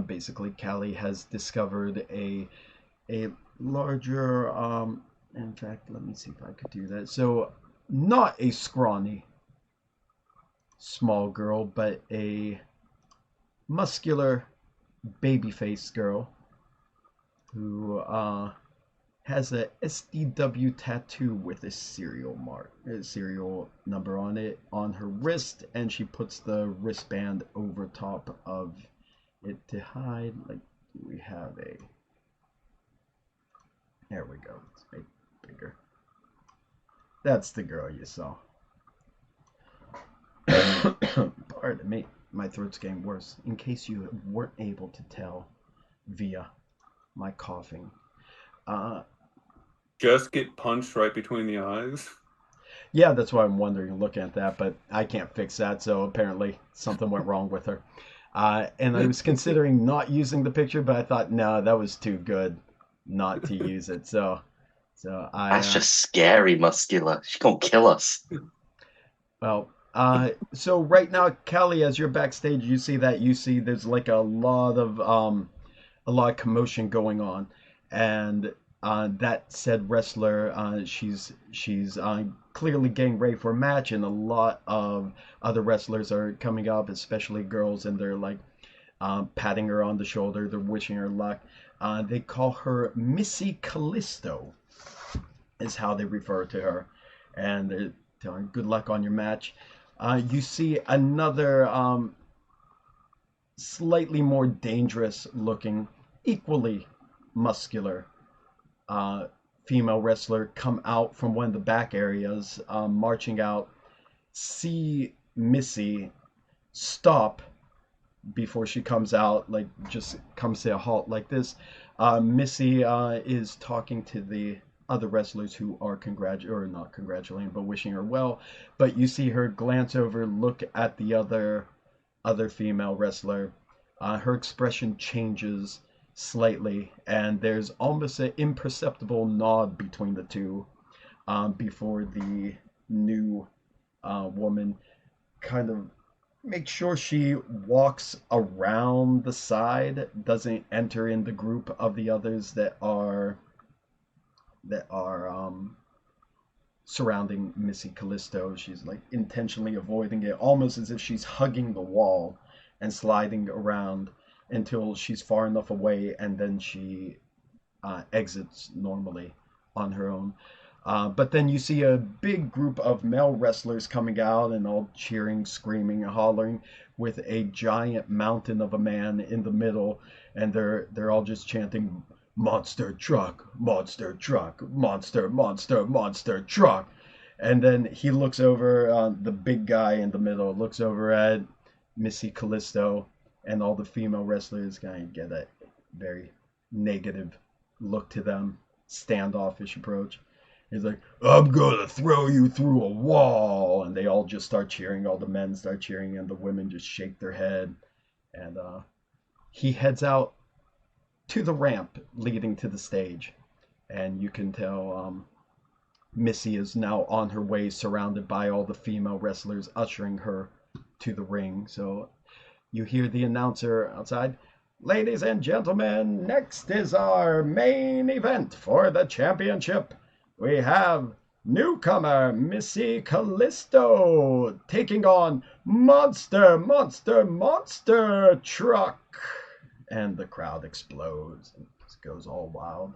basically Callie has discovered a larger, in fact, let me see if I could do that. So not a scrawny small girl, but a muscular baby-faced girl who has a SDW tattoo with a serial number on it on her wrist, and she puts the wristband over top of it to hide. Like, do we have a? There we go. Let's make it bigger. That's the girl you saw. Pardon me, my throat's getting worse. In case you weren't able to tell via my coughing. Just get punched right between the eyes. Yeah, that's why I'm wondering, looking at that, but I can't fix that, so apparently something went wrong with her. And I was considering not using the picture, but I thought, no, that was too good not to use it. So I. That's just scary, muscular. She's gonna kill us. Well, so right now, Callie, as you're backstage, you see there's like a lot of commotion going on, and that said wrestler, she's clearly getting ready for a match, and a lot of other wrestlers are coming up, especially girls, and they're like patting her on the shoulder, they're wishing her luck. They call her Missy Callisto, is how they refer to her, and they're telling her good luck on your match. You see another slightly more dangerous looking, equally muscular female wrestler come out from one of the back areas, marching out, see Missy stop before she comes out, like just comes to a halt like this. Missy is talking to the other wrestlers who are not congratulating, but wishing her well. But you see her glance over, look at the other female wrestler. Her expression changes slightly, and there's almost an imperceptible nod between the two before the new woman kind of makes sure she walks around the side, doesn't enter in the group of the others that are surrounding Missy Callisto. She's like intentionally avoiding it, almost as if she's hugging the wall and sliding around until she's far enough away, and then she exits normally on her own. But then you see a big group of male wrestlers coming out and all cheering, screaming, and hollering, with a giant mountain of a man in the middle, and they're all just chanting, "Monster truck, monster truck, monster, monster, monster truck." And then he looks over, the big guy in the middle looks over at Missy Callisto, and all the female wrestlers kind of get a very negative look to them, standoffish approach. He's like, "I'm gonna throw you through a wall," and they all just start cheering. All the men start cheering, and the women just shake their head. And he heads out to the ramp leading to the stage, and you can tell Missy is now on her way, surrounded by all the female wrestlers ushering her to the ring. So you hear the announcer outside. "Ladies and gentlemen, next is our main event for the championship. We have newcomer Missy Callisto taking on Monster, Monster, Monster Truck." And the crowd explodes and just goes all wild.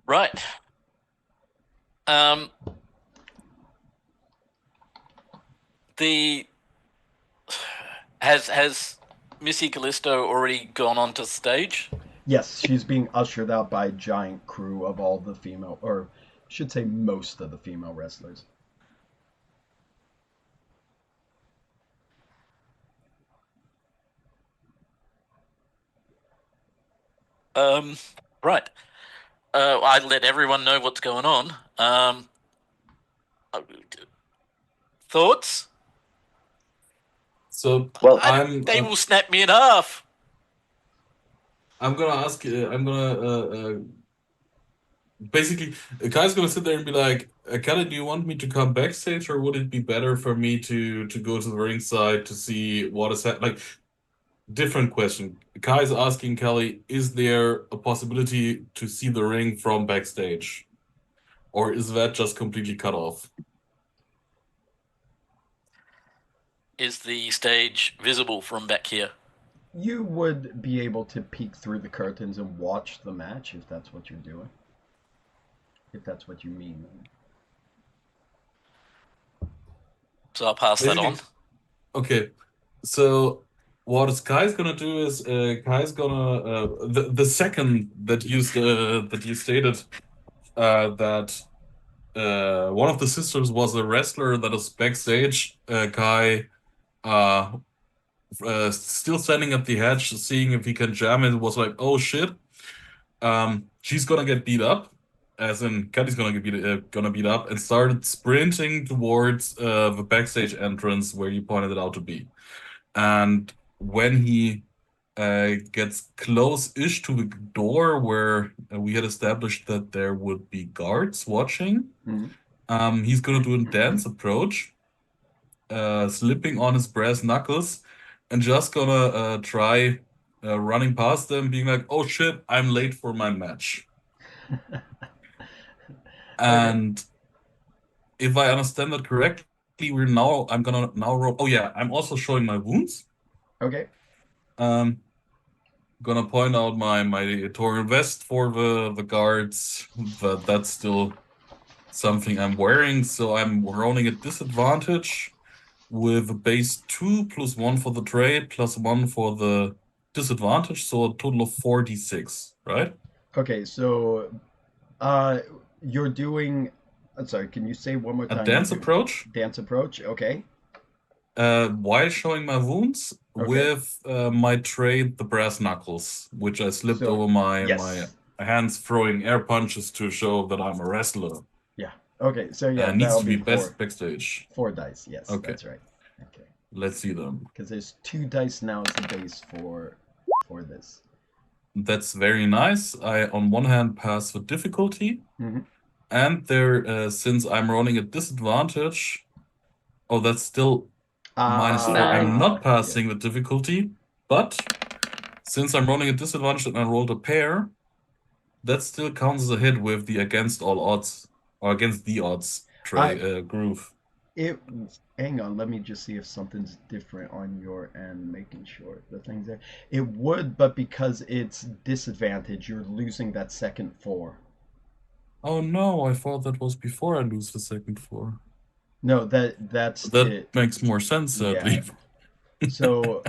Right. The has Missy Callisto already gone onto the stage? Yes, she's being ushered out by a giant crew of all the female, or I should say most of the female wrestlers. Right. I let everyone know what's going on. Thoughts? So Well, They will snap me in half. I'm gonna ask. I'm gonna basically, Kai's gonna sit there and be like, "Kelly, do you want me to come backstage, or would it be better for me to go to the ringside to see what is happening?" Like, different question. Kai is asking Kelly, is there a possibility to see the ring from backstage? Or is that just completely cut off? Is the stage visible from back here? You would be able to peek through the curtains and watch the match if that's what you're doing. If that's what you mean. So I'll pass that on. Okay, so what Kai's gonna do is Kai's gonna the second that you stated that one of the sisters was a wrestler that is backstage. Kai still standing at the hedge, seeing if he can jam it, was like, oh shit, she's gonna get beat up, as in Kelly's gonna beat up, and started sprinting towards the backstage entrance where you pointed it out to be. And when he gets close-ish to the door where we had established that there would be guards watching, he's gonna do a dance approach, slipping on his brass knuckles, and just gonna try running past them, being like, "Oh shit, I'm late for my match." And if I understand that correctly, I'm gonna now roll. Oh yeah, I'm also showing my wounds. Okay. Gonna point out my torn vest for the guards, but that's still something I'm wearing, so I'm rolling at disadvantage with a base 2 plus 1 for the trade plus 1 for the disadvantage, so a total of 4d6, right? Okay, so you're doing. I'm sorry, can you say one more time? A dance approach. Dance approach, okay. While showing my wounds with my trade, the brass knuckles, which I slipped over my hands, throwing air punches to show that I'm a wrestler. Yeah. Okay, so yeah, needs to be backstage. 4 dice, yes, that's right. Okay. Let's see them. Because there's 2 dice now as the base for this. That's very nice. I, on one hand, pass the difficulty, and there, since I'm rolling at disadvantage, oh, that's still -4. I'm not passing the difficulty, but since I'm rolling at disadvantage and I rolled a pair, that still counts as a hit with the against all odds, or against the odds groove. Hang on, let me just see if something's different on your end, making sure the things there. It would, but because it's disadvantage, you're losing that second 4. Oh no, I thought that was before I lose the second 4. No, that makes more sense, sadly. So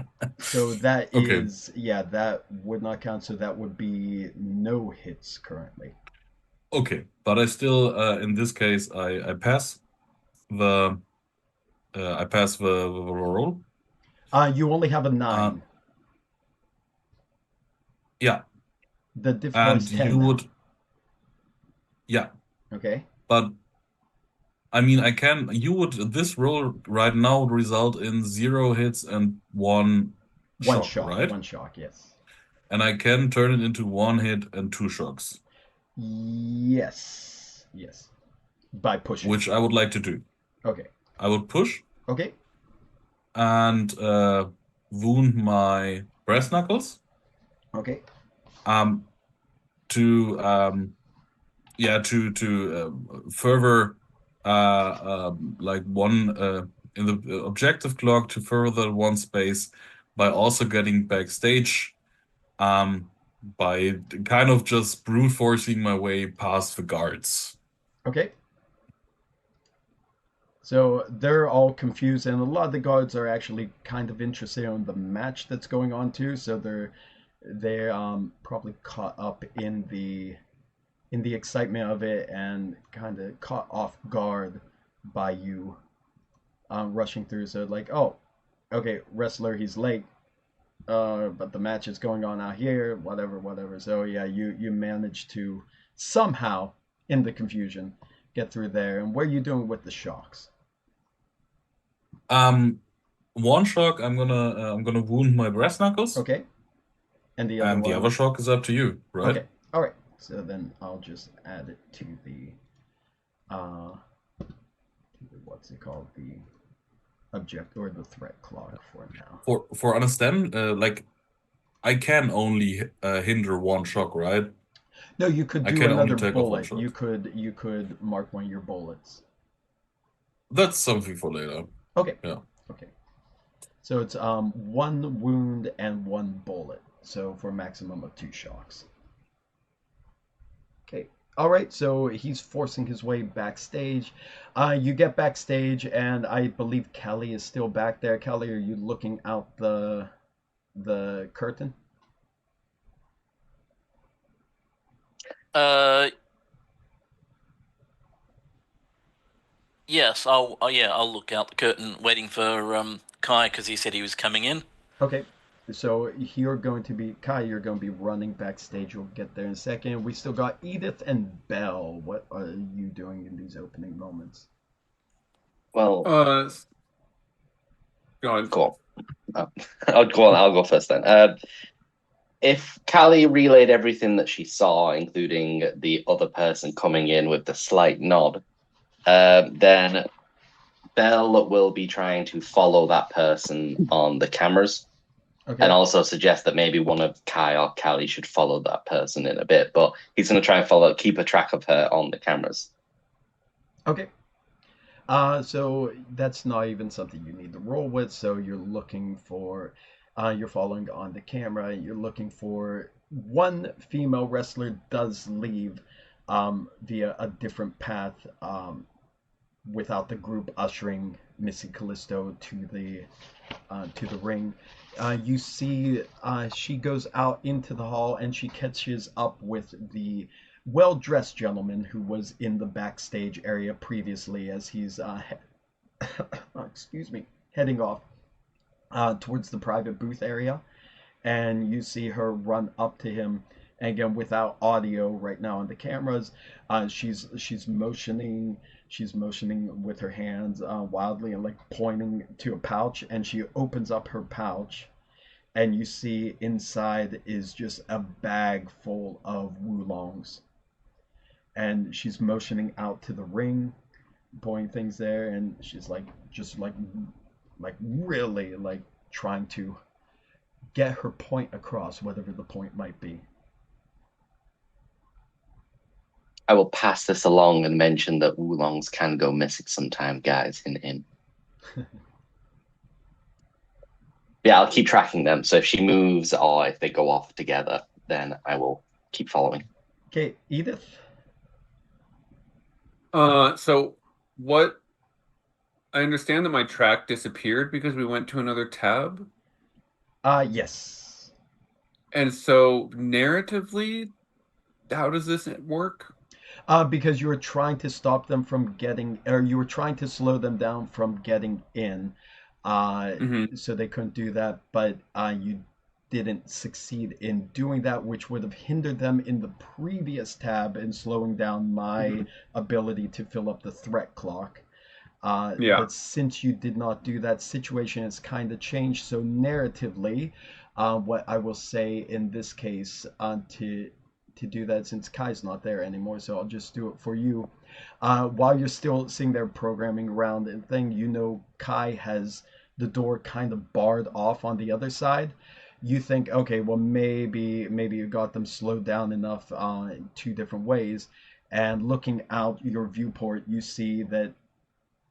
that is that would not count, so that would be no hits currently. Okay, but I still in this case I pass the roll. You only have a 9. Yeah. The difficulty is 10 you now. would. Yeah. Okay. But I mean, this roll right now would result in 0 hits and 1 shock, right? 1 shock, yes. And I can turn it into 1 hit and 2 shocks. Yes. By pushing. Which I would like to do. Okay. I would push. Okay. And wound my brass knuckles. Okay. To further like one in the objective clock to further 1 space by also getting backstage by kind of just brute forcing my way past the guards. Okay. So they're all confused, and a lot of the guards are actually kind of interested in the match that's going on too. So they're probably caught up in the excitement of it and kind of caught off guard by you rushing through. So like, oh, okay, wrestler, he's late, but the match is going on out here, whatever. So yeah, you managed to somehow, in the confusion, get through there. And what are you doing with the shocks? 1 shock, I'm gonna wound my brass knuckles. Okay. And the other shock is up to you, right? Okay. All right. So then I'll just add it to the what's it called? object or the threat clock for now. For understand, like I can only hinder one shock, right? No, you could I do can only another take off one bullet. shot. You could mark one of your bullets. That's something for later. Okay. Yeah. Okay. So it's 1 wound and 1 bullet. So for a maximum of 2 shocks. Okay. All right. So he's forcing his way backstage. You get backstage, and I believe Kelly is still back there. Kelly, are you looking out the curtain? Yes, I'll look out the curtain, waiting for Kai because he said he was coming in. Okay. So you're going to be Kai. You're going to be running backstage. We'll get there in a second. We still got Edith and Belle. What are you doing in these opening moments? Well, Go on. go on. I'll go first then. If Callie relayed everything that she saw, including the other person coming in with the slight nod, then Belle will be trying to follow that person on the cameras. Okay. And also suggest that maybe one of Kai or Callie should follow that person in a bit, but he's going to try and keep a track of her on the cameras. Okay. So that's not even something you need to roll with. So you're looking for, you're following on the camera. You're looking for one female wrestler does leave via a different path without the group ushering Missy Callisto to the ring. You see she goes out into the hall and she catches up with the well-dressed gentleman who was in the backstage area previously as he's excuse me, heading off towards the private booth area. And you see her run up to him. And again, without audio right now on the cameras, she's motioning. She's motioning with her hands wildly and like pointing to a pouch. And she opens up her pouch, and you see inside is just a bag full of Wulongs. And she's motioning out to the ring, pointing things there, and she's like just like really like trying to get her point across, whatever the point might be. I will pass this along and mention that Wulongs can go missing sometime, guys. Yeah, I'll keep tracking them. So if she moves or if they go off together, then I will keep following. Okay, Edith. So what? I understand that my track disappeared because we went to another tab. Yes. And so narratively, how does this work? Because you were trying to stop them from getting, or you were trying to slow them down from getting in, so they couldn't do that. But you didn't succeed in doing that, which would have hindered them in the previous tab and slowing down my ability to fill up the threat clock. But since you did not do that, situation has kind of changed. So narratively, what I will say in this case to do that, since Kai's not there anymore, so I'll just do it for you. While you're still sitting there programming around and thing, you know Kai has the door kind of barred off on the other side. You think, okay, well maybe you got them slowed down enough in 2 different ways. And looking out your viewport, you see that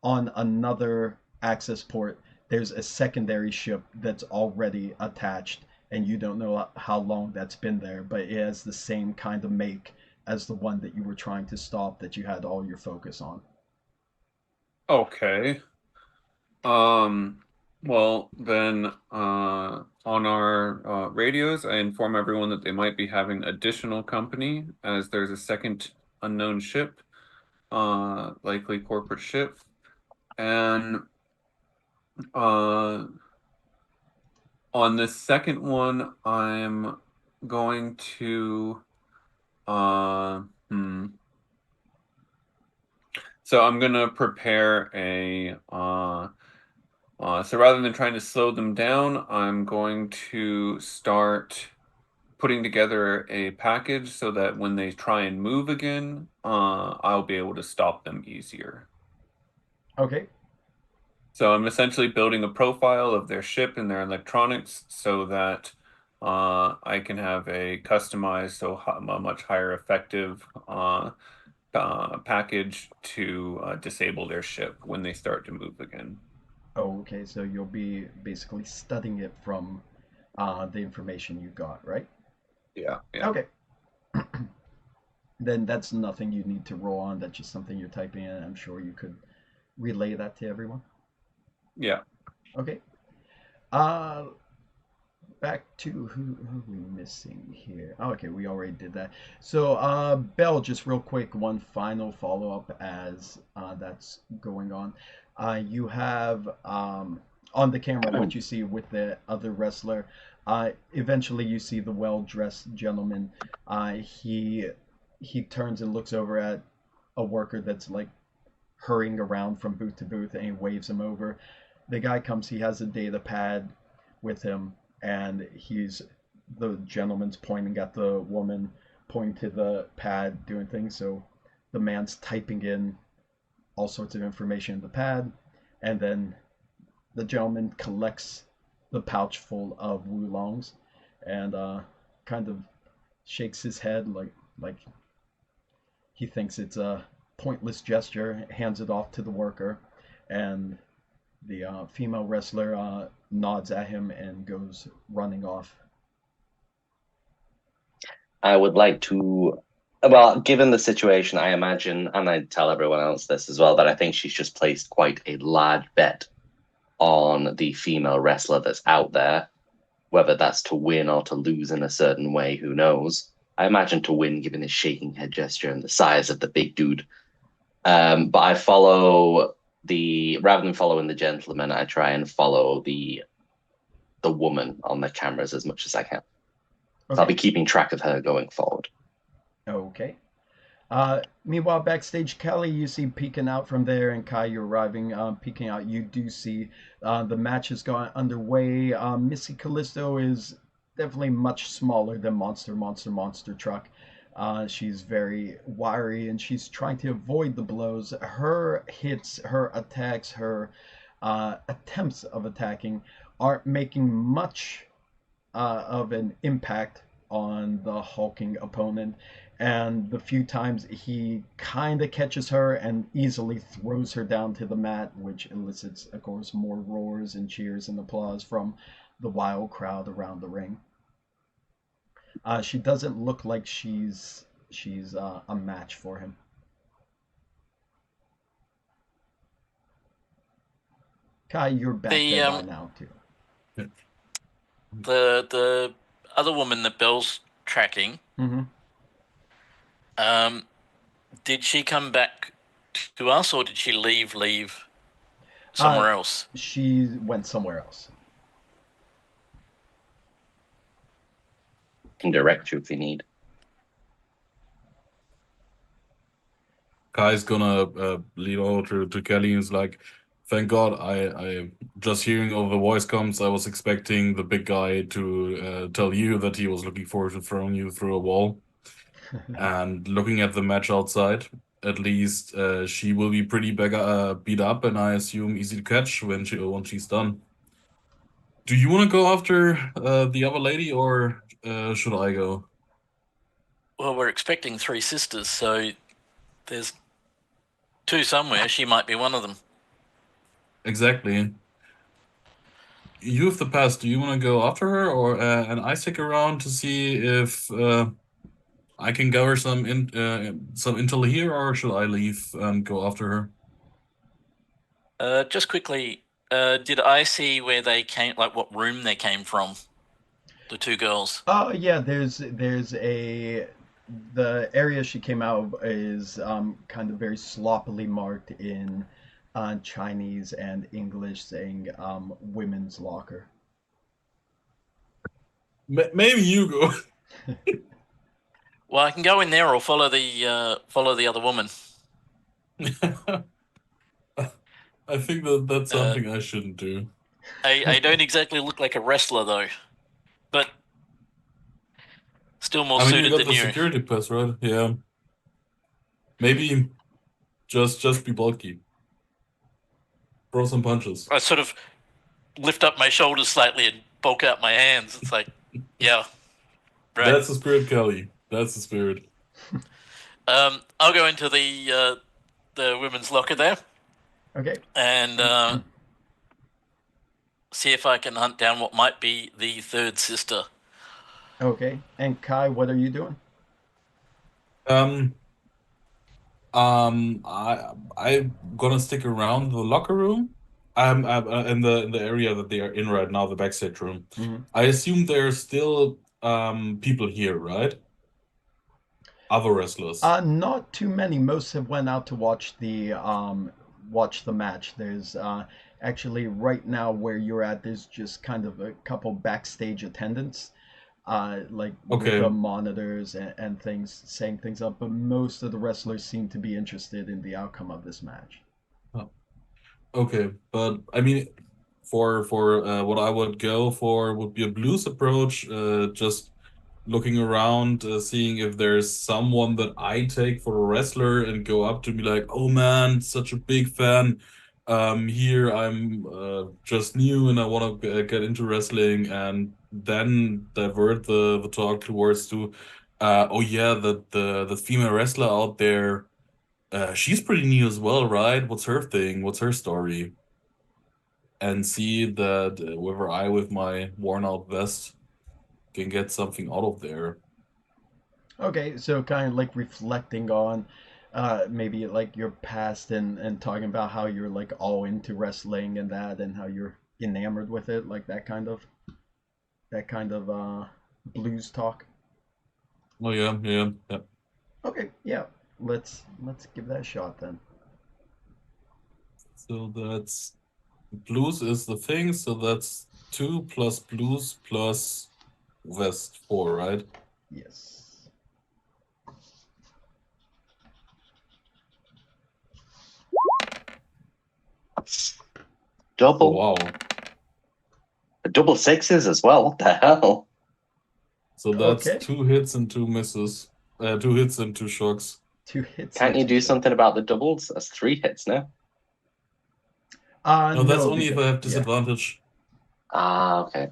on another access port, there's a secondary ship that's already attached, and you don't know how long that's been there, but it has the same kind of make as the one that you were trying to stop that you had all your focus on. Okay. Well, then on our radios, I inform everyone that they might be having additional company as there's a second unknown ship, likely corporate ship. And on this second one, I'm going to so I'm gonna prepare a so rather than trying to slow them down, I'm going to start putting together a package so that when they try and move again, I'll be able to stop them easier. Okay. So I'm essentially building a profile of their ship and their electronics so that I can have a customized, a much higher effective package to disable their ship when they start to move again. Oh, okay. So you'll be basically studying it from the information you got, right? Yeah, yeah, Okay. Then that's nothing you need to roll on. That's just something you're typing in. I'm sure you could relay that to everyone. yeah. Okay. Uh, Back to who are we missing here? Oh, okay, we already did that. So, Bell, just real quick, one final follow up as that's going on. You have on the camera what you see with the other wrestler. Eventually, you see the well dressed gentleman. He turns and looks over at a worker that's like hurrying around from booth to booth, and he waves him over. The guy comes. He has a data pad with him, and the gentleman's pointing at the woman, pointing to the pad, doing things. So the man's typing in all sorts of information in the pad, and then the gentleman collects the pouch full of wulongs, and kind of shakes his head like he thinks it's a pointless gesture, hands it off to the worker, and the female wrestler nods at him and goes running off. I would like to, well, given the situation, I imagine, and I tell everyone else this as well, that I think she's just placed quite a large bet on the female wrestler that's out there, whether that's to win or to lose in a certain way, who knows. I imagine to win, given his shaking head gesture and the size of the big dude. But I follow rather than following the gentleman, I try and follow the woman on the cameras as much as I can. Okay. So I'll be keeping track of her going forward. Okay. Meanwhile, backstage, Kelly, you see peeking out from there, and Kai, you're arriving, peeking out. You do see the match has gone underway. Missy Callisto is definitely much smaller than Monster Truck. She's very wiry, and she's trying to avoid the blows. Her hits, her attacks, her attempts of attacking aren't making much of an impact on the hulking opponent. And the few times he kind of catches her and easily throws her down to the mat, which elicits, of course, more roars and cheers and applause from the wild crowd around the ring. She doesn't look like she's a match for him. Kai, you're back there by now too. The other woman that Bell's tracking, Mm-hmm. Did she come back to us, or did she leave somewhere else? She went somewhere else. Can direct you if you need. Kai's gonna lead over to Kelly and is like, thank God, I just hearing over the voice comes, I was expecting the big guy to tell you that he was looking forward to throwing you through a wall. And looking at the match outside, at least she will be pretty beat up, and I assume easy to catch when she's done. Do you want to go after the other lady, or should I go? Well, we're expecting 3 sisters, so there's 2 somewhere. She might be one of them. Exactly. You have the pass. Do you want to go after her, or and I stick around to see if I can gather some intel here, or should I leave and go after her? Just quickly, did I see where they came, like what room they came from? The 2 girls. Oh yeah, there's the area she came out of is kind of very sloppily marked in Chinese and English, saying women's locker. Maybe you go. Well, I can go in there or follow the other woman. I think that's something I shouldn't do. I don't exactly look like a wrestler though, but still more suited you got than the you. security pass, right? Yeah. Maybe just be bulky. throw some punches. I sort of lift up my shoulders slightly and bulk out my hands. It's like, yeah, right. That's the spirit, Kelly. That's the spirit. I'll go into the women's locker there Okay. and see if I can hunt down what might be the third sister. Okay. And Kai, what are you doing? I'm gonna stick around the locker room. I'm in the area that they are in right now, the backstage room. I assume there's still people here, right? Other wrestlers. Not too many. Most have went out to watch the match. There's actually right now where you're at. There's just kind of a couple backstage attendants, like with Okay. the monitors and things saying things up. But most of the wrestlers seem to be interested in the outcome of this match. Okay, but I mean, for what I would go for would be a blues approach. Just looking around, seeing if there's someone that I take for a wrestler and go up to be like, oh man, such a big fan. Here I'm just new and I want to get into wrestling, and then divert the talk towards to, oh yeah, the female wrestler out there. She's pretty new as well, right? What's her thing? What's her story? And see that whether I, with my worn out vest, can get something out of there. Okay, so kind of like reflecting on maybe like your past and talking about how you're like all into wrestling and that and how you're enamored with it, like that kind of blues talk. Oh yeah, yeah, yeah. Okay, yeah. Let's give that a shot then. So that's blues is the thing. So that's 2 plus blues plus vest 4, right? Yes. Double. Oh, wow. Double sixes as well. What the hell? So that's Okay. 2 hits and 2 misses. 2 hits and 2 shocks. 2 hits. Can't and you two do shots. something about the doubles? That's 3 hits now. No, that's No, only if I have disadvantage. Okay.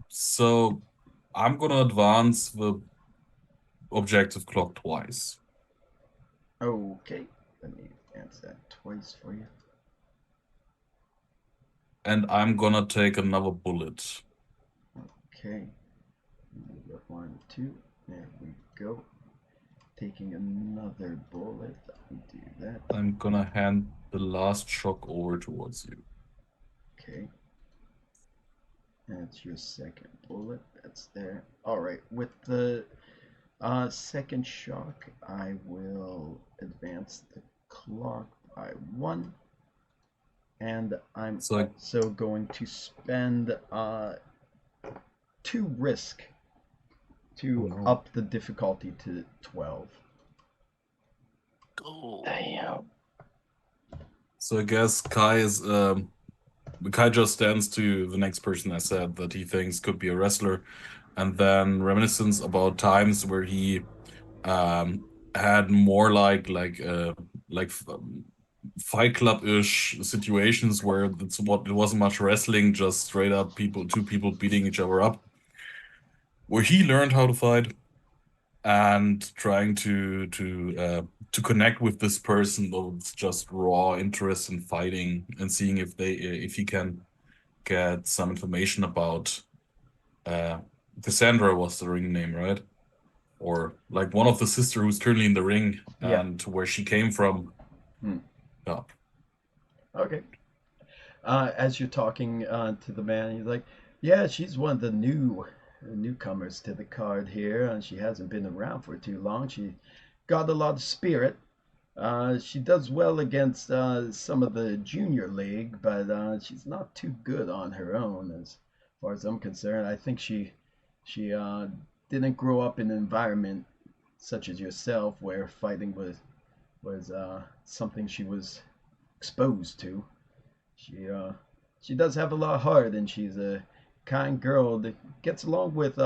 So I'm gonna advance the objective clock twice. Okay. Let me advance that twice for you. And I'm gonna take another bullet. Okay. Move up 1, 2. There we go. Taking another bullet. Let me do that. I'm gonna hand the last shock over towards you. Okay. That's your second bullet. That's there. All right. With the second shock, I will advance the clock by 1. And I'm also going to spend 2 risk to up the difficulty to 12. Oh. Damn. So I guess Kai just stands to the next person I said that he thinks could be a wrestler, and then reminiscence about times where he had more like Fight Club-ish situations where it wasn't much wrestling, just straight up two people beating each other up, where he learned how to fight and trying to connect with this person with just raw interest in fighting and seeing if he can get some information about Cassandra was the ring name, right? Or like one of the sister who's currently in the ring and where she came from. Yeah. Okay. As you're talking to the man, he's like, "Yeah, she's one of the newcomers to the card here, and she hasn't been around for too long. She got a lot of spirit. She does well against some of the junior league, but she's not too good on her own, as far as I'm concerned. I think she didn't grow up in an environment such as yourself, where fighting was something she was exposed to. She does have a lot of heart, and she's a kind girl that gets along with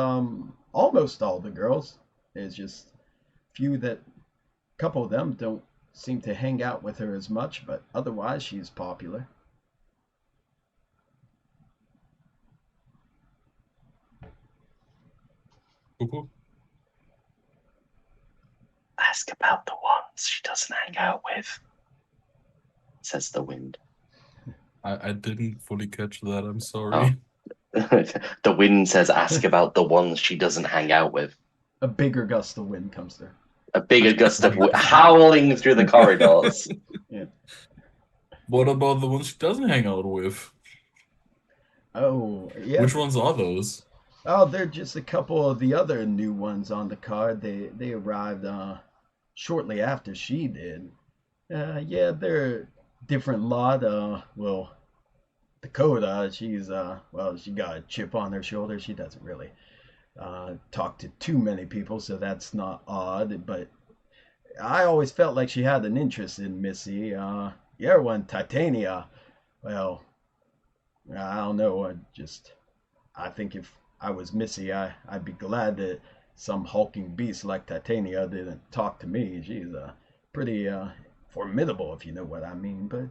almost all the girls. There's just couple of them don't seem to hang out with her as much, but otherwise she's popular. Cuckoo. Ask about the ones she doesn't hang out with, says the wind. I didn't fully catch that. I'm sorry. The wind says, ask about the ones she doesn't hang out with. A bigger gust of wind comes through. A bigger gust of wind howling through the corridors. Yeah. What about the ones she doesn't hang out with? Oh, yeah. Which ones are those? Oh, they're just a couple of the other new ones on the card. They arrived shortly after she did. Yeah, they're a different lot. Well, Dakota, she's well, she got a chip on her shoulder. She doesn't really talk to too many people, so that's not odd. But I always felt like she had an interest in Missy. The other one, Titania, well, I don't know. I think if I was Missy, I'd be glad that some hulking beast like Titania didn't talk to me. She's pretty formidable, if you know what I mean. But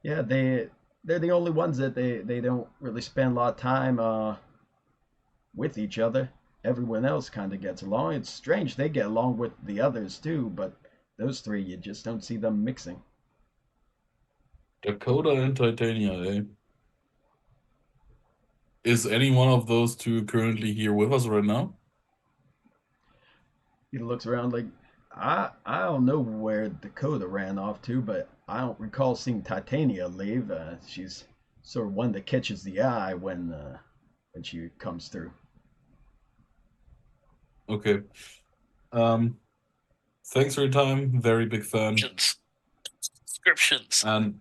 yeah, they're the only ones that they don't really spend a lot of time with each other. Everyone else kind of gets along. It's strange they get along with the others too, but those three you just don't see them mixing. Dakota and Titania, eh? Is any one of those two currently here with us right now? He looks around like I don't know where Dakota ran off to, but I don't recall seeing Titania leave. She's sort of one that catches the eye when she comes through. Okay. Thanks for your time. Very big fan. Descriptions. And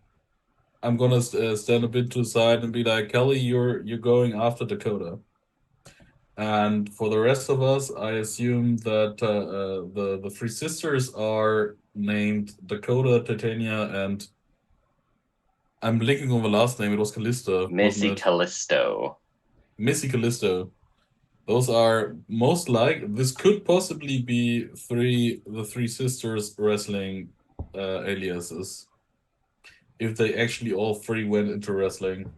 I'm gonna stand a bit to the side and be like, Kelly, you're going after Dakota. And for the rest of us, I assume that the three sisters are named Dakota, Titania, and I'm blinking on the last name. It was Callista, Missy wasn't it? Callisto. Missy Callisto. Those are most like this could possibly be the three sisters wrestling aliases. If they actually all three went into wrestling.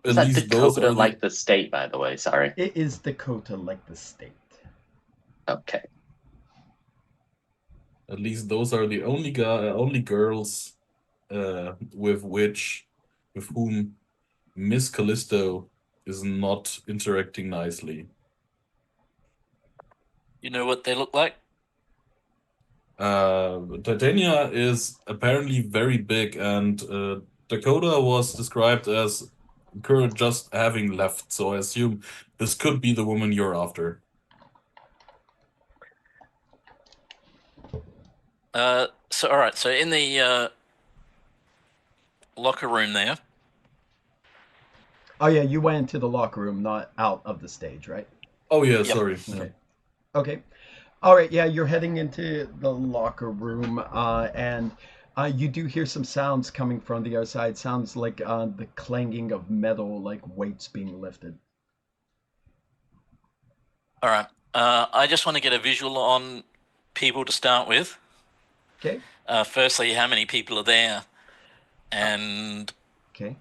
Is that Dakota like the state, by the way? Sorry. It is Dakota like the state. Okay. At least those are the only girls with whom Miss Callisto is not interacting nicely. You know what they look like? Titania is apparently very big, and Dakota was described as just having left, so I assume this could be the woman you're after. So all right. So in the locker room there. Oh yeah, you went into the locker room, not out of the stage, right? Oh yeah, Yep. sorry. Okay. Okay. All right. Yeah, you're heading into the locker room, and you do hear some sounds coming from the other side. Sounds like the clanging of metal, like weights being lifted. All right. I just want to get a visual on people to start with. Okay. Firstly, how many people are there, and Okay.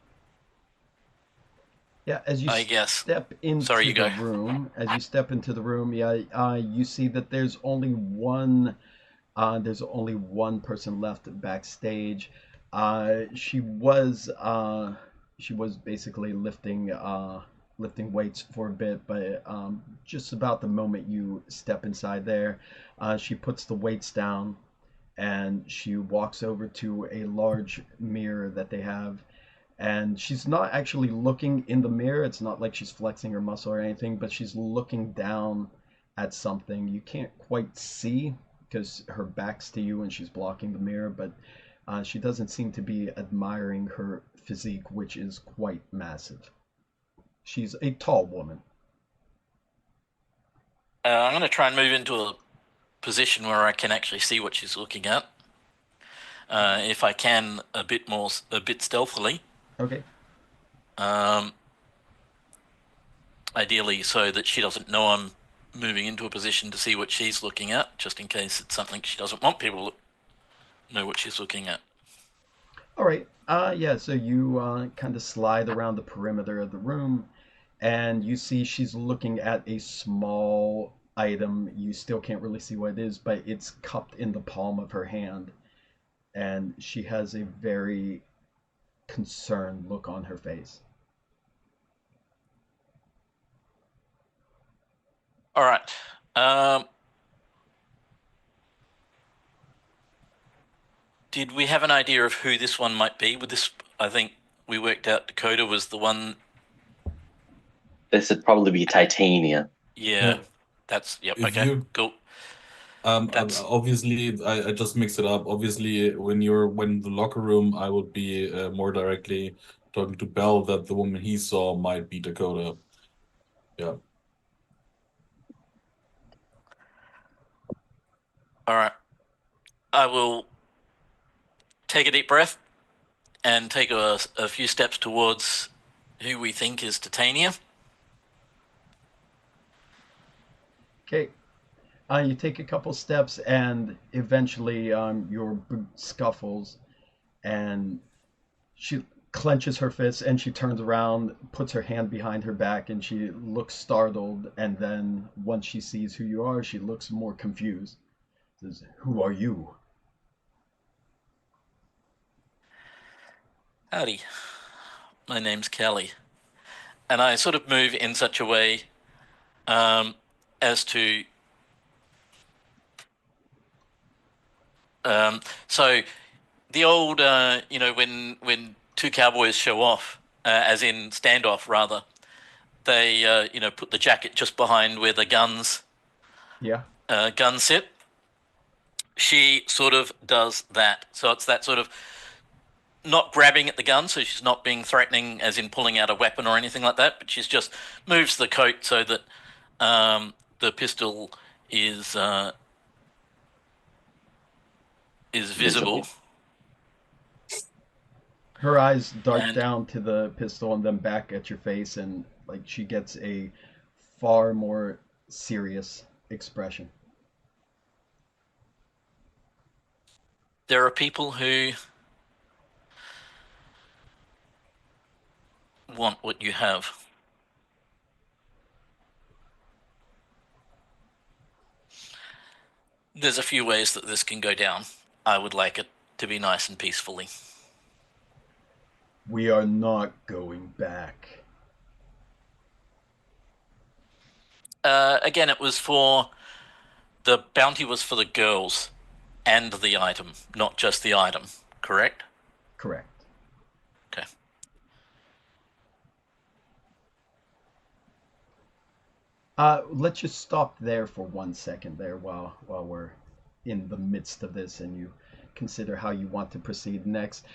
Yeah, as you I guess. step into Sorry, you the go. room, you see that there's only one person left backstage. She was basically lifting weights for a bit, but just about the moment you step inside there, she puts the weights down and she walks over to a large mirror that they have, and she's not actually looking in the mirror. It's not like she's flexing her muscle or anything, but she's looking down at something you can't quite see because her back's to you and she's blocking the mirror, but she doesn't seem to be admiring her physique, which is quite massive. She's a tall woman. I'm going to try and move into a position where I can actually see what she's looking at. If I can, a bit stealthily. Okay. Ideally, so that she doesn't know I'm moving into a position to see what she's looking at, just in case it's something she doesn't want people to know what she's looking at. All right. Yeah, so you kind of slide around the perimeter of the room and you see she's looking at a small item. You still can't really see what it is, but it's cupped in the palm of her hand. And she has a very concerned look on her face. All right. Did we have an idea of who this one might be? With this, I think we worked out Dakota was the one. This would probably be Titania. Yeah, that's yep. If Okay, you- cool. That's- Obviously, I just mixed it up. Obviously, when the locker room, I would be more directly talking to Bell that the woman he saw might be Dakota. Yeah. All right. I will take a deep breath and take a few steps towards who we think is Titania. Okay. You take a couple steps, and eventually your boot scuffles, and she clenches her fist, and she turns around, puts her hand behind her back, and she looks startled. And then once she sees who you are, she looks more confused. Says, "Who are you?" Howdy. My name's Kelly. And I sort of move in such a way as to... so the old, when two cowboys show off, as in standoff rather, they, put the jacket just behind where the guns sit. She sort of does that. So it's that sort of not grabbing at the gun, so she's not being threatening as in pulling out a weapon or anything like that, but she's just moves the coat so that the pistol is visible. Her eyes dart down to the pistol and then back at your face, and like she gets a far more serious expression. There are people who want what you have. There's a few ways that this can go down. I would like it to be nice and peacefully. We are not going back. Again, it was for... the bounty was for the girls and the item, not just the item, correct? Correct. Okay. Let's just stop there for 1 second there while we're in the midst of this and you consider how you want to proceed next.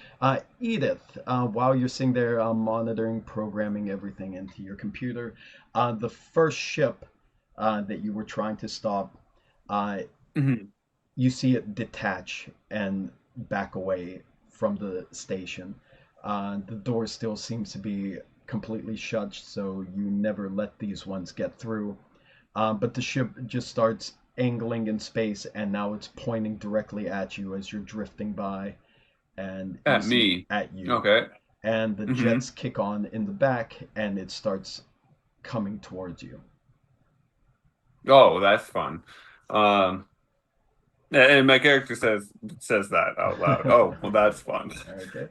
Edith, while you're sitting there monitoring, programming everything into your computer, the first ship that you were trying to stop, you see it detach and back away from the station. The door still seems to be completely shut, so you never let these ones get through. But the ship just starts angling in space, and now it's pointing directly at you as you're drifting by. And At me. At you. Okay. And the jets kick on in the back, and it starts coming towards you. Oh, that's fun. And my character says that out loud. Oh, well, that's fun. Okay.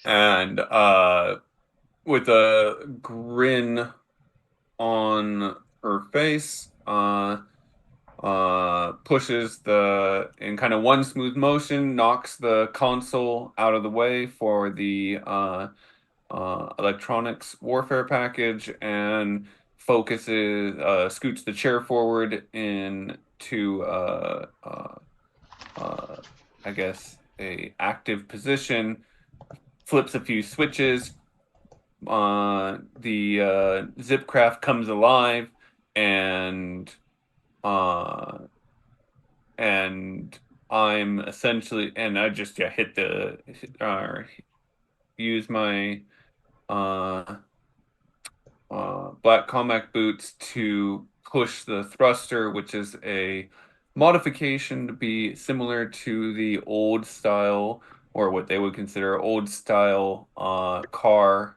And with a grin on her face, pushes in kind of one smooth motion, knocks the console out of the way for the electronics warfare package, and scoots the chair forward into I guess a active position, flips a few switches, the zip craft comes alive, and I'm essentially, and I just hit the use my black combat boots to push the thruster, which is a modification to be similar to the old style, or what they would consider old style car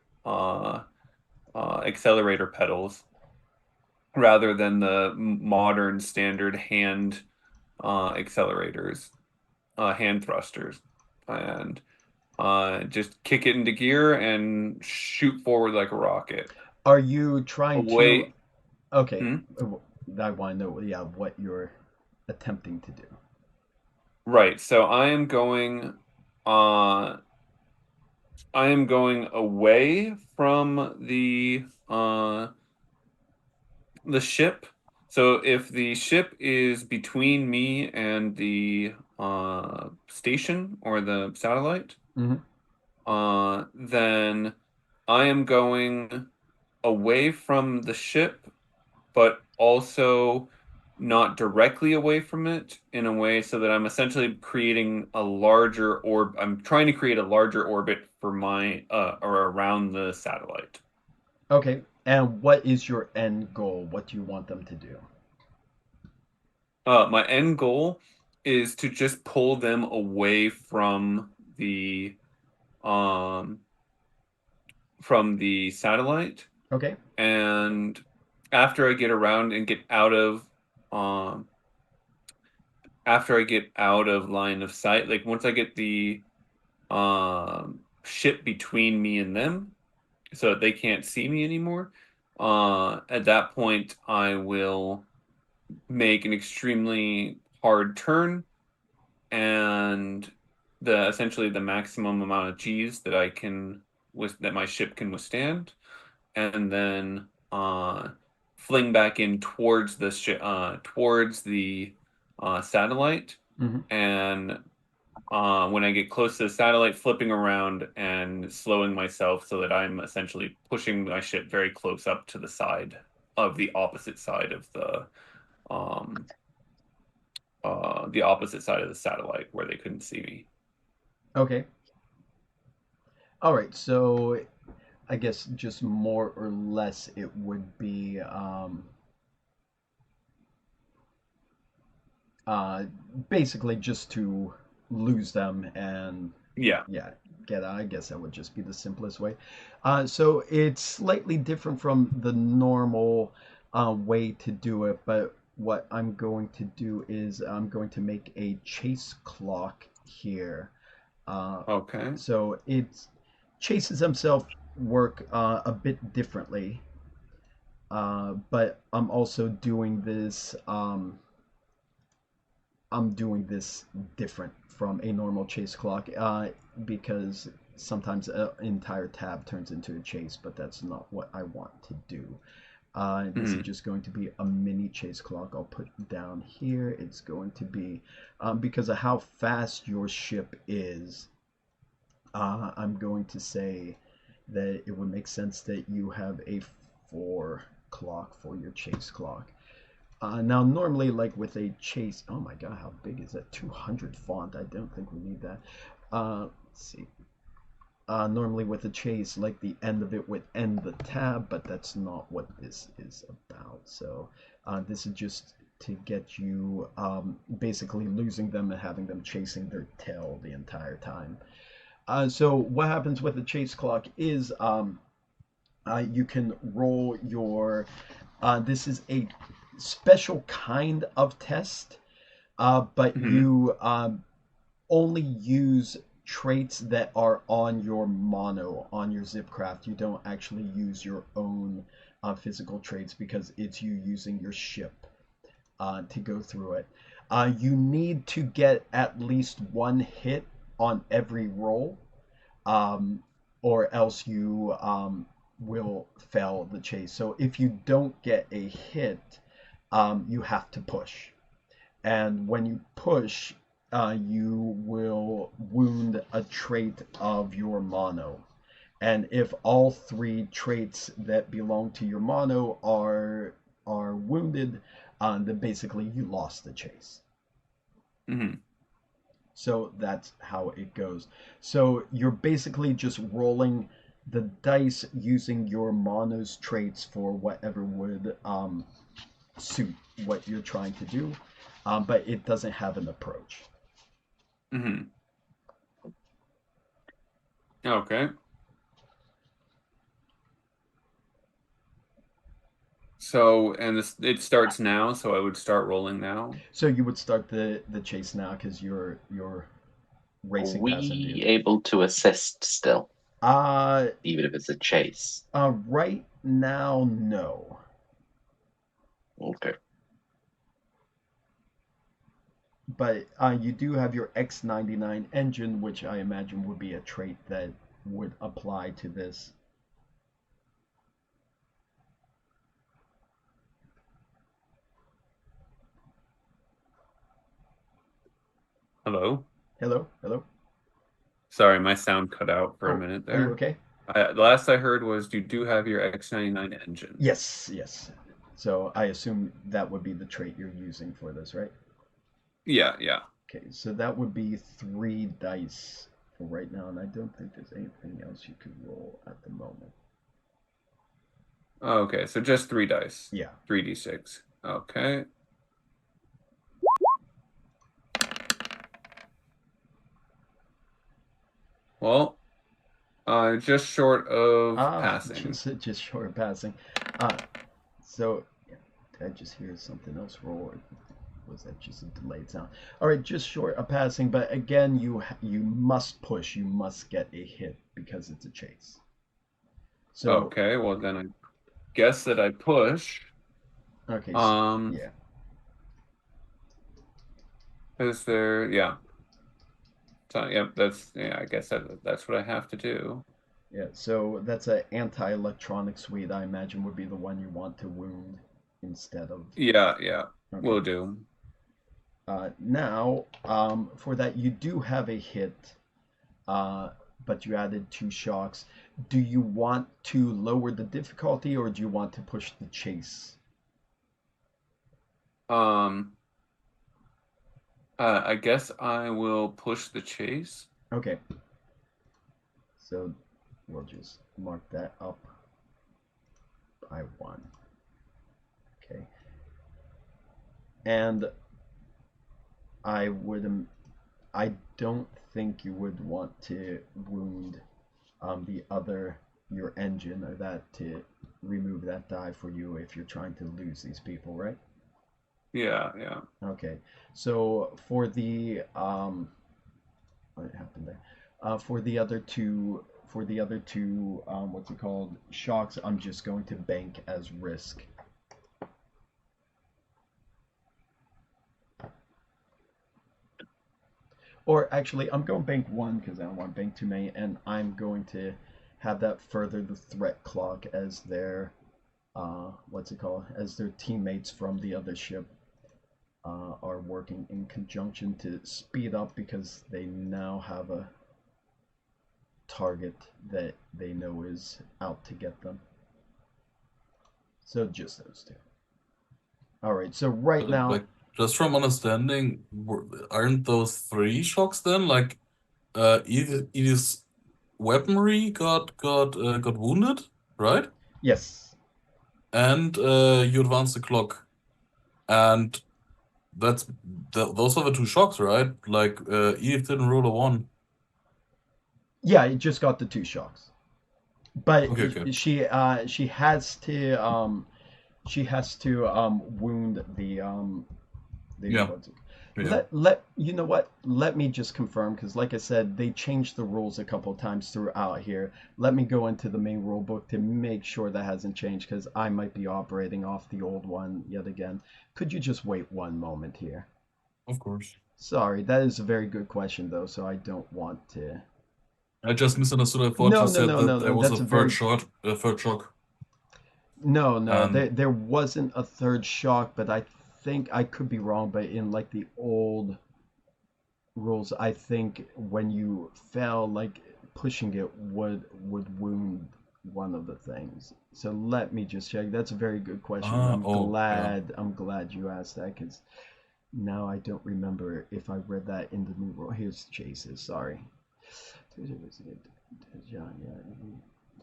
accelerator pedals, rather than the modern standard hand accelerators, hand thrusters, and just kick it into gear and shoot forward like a rocket. Are you trying to? Away. Okay, Hmm? I want to know, yeah, what you're attempting to do. Right. So I am going away from the ship. So if the ship is between me and the station or the satellite, Mhm. then I am going away from the ship, but also not directly away from it, in a way so that I'm essentially creating a larger orb. I'm trying to create a larger orbit for my or around the satellite. Okay, and what is your end goal? What do you want them to do? My end goal is to just pull them away um from the satellite, Okay. and after I get around and get out of um after I get out of line of sight, like once I get the ship between me and them so that they can't see me anymore, at that point I will make an extremely hard turn, and the essentially the maximum amount of G's that I can that my ship can withstand, and then fling back in towards the satellite, Mhm. and when I get close to the satellite, flipping around and slowing myself so that I'm essentially pushing my ship very close up to the side of the opposite side of um the opposite side of the satellite where they couldn't see me. Okay. All right. So I guess just more or less it would be uh, basically just to lose them and Yeah. yeah, get out. I guess that would just be the simplest way. So it's slightly different from the normal way to do it, but what I'm going to do is I'm going to make a chase clock here. Uh, Okay. so it's chases himself work a bit differently, but I'm also doing this. I'm doing this different from a normal chase clock because sometimes an entire tab turns into a chase, but that's not what I want to do. This is Mhm. just going to be a mini chase clock. I'll put down here. It's going to be because of how fast your ship is. I'm going to say that it would make sense that you have a 4 clock for your chase clock. Now, normally, like with a chase, oh my god, how big is that? 200 font. I don't think we need that. Let's see. Normally with a chase, like the end of it would end the tab, but that's not what this is about. So this is just to get you basically losing them and having them chasing their tail the entire time. So what happens with the chase clock is you can roll your. This is a special kind of test, but Mhm. you only use traits that are on your mono, on your Zipcraft. You don't actually use your own physical traits because it's you using your ship to go through it. You need to get at least one hit on every roll, um, or else you will fail the chase. So if you don't get a hit, you have to push. And when you push, you will wound a trait of your mono. And if all 3 traits that belong to your mono are wounded, then basically you lost the chase. Mhm. So that's how it goes. So you're basically just rolling the dice using your mono's traits for whatever would suit what you're trying to do, but it doesn't have an approach. Mm-hmm. Okay. So, and it starts now, so I would start rolling now. So you would start the chase now because you're racing past him, We dude. able to assist still, Uh, even if it's a chase? right now, no. Okay. But you do have your X99 engine, which I imagine would be a trait that would apply to this. Hello? Hello? Hello? Sorry, my sound cut out for a Oh, minute are you there. okay? The last I heard was you do have your X99 engine. Yes, yes. So I assume that would be the trait you're using for this, right? Yeah, yeah. Okay, so that would be 3 dice for right now, and I don't think there's anything else you could roll at the moment. Okay, so just 3 dice. Yeah. 3d6. Okay. Well, just short of passing. Just short of passing. So yeah, did I just hear something else roll? Or was that just a delayed sound? All right, just short of passing, but again, you must push. You must get a hit because it's a chase. So Okay, well then I guess that I push. okay, yeah. Is there? Yeah. So yeah, I guess that's what I have to do. Yeah, so that's an anti-electronic suite. I imagine would be the one you want to wound instead of. Yeah, Okay. will do. Now, for that, you do have a hit, but you added 2 shocks. Do you want to lower the difficulty, or do you want to push the chase? I guess I will push the chase. Okay. So we'll just mark that up by 1. Okay. And I don't think you would want to wound your engine, or that to remove that die for you if you're trying to lose these people, right? Yeah. Okay. So for the what happened there? For the other two, what's it called? Shocks. I'm just going to bank as risk. Or actually, I'm going to bank 1 because I don't want to bank too many, and I'm going to have that further the threat clock as their what's it called? As their teammates from the other ship are working in conjunction to speed up because they now have a target that they know is out to get them. So just those 2. All right. So right now, Like, just from understanding, aren't those 3 shocks then? Like, Edith's weaponry got wounded, right? yes. And you advance the clock, and those are the 2 shocks, right? Like, Edith didn't roll a 1. Yeah, it just got the 2 shocks. But Okay. she has to wound the Yeah. what's it? Yeah. Let you know what? Let me just confirm, because like I said, they changed the rules a couple of times throughout here. Let me go into the main rule book to make sure that hasn't changed, because I might be operating off the old one yet again. Could you just wait one moment here? Of course. Sorry, that is a very good question though, so I don't want to. I just misunderstood. I thought No, you no, said no, that no, there no. was That's a a very third shock. no, no. And There wasn't a third shock, but I think I could be wrong. But in like the old rules, I think when you fell, like pushing it would wound one of the things. So let me just check. That's a very good question. yeah. I'm glad you asked that, because now I don't remember if I read that in the new rule. Here's Chase's. Sorry.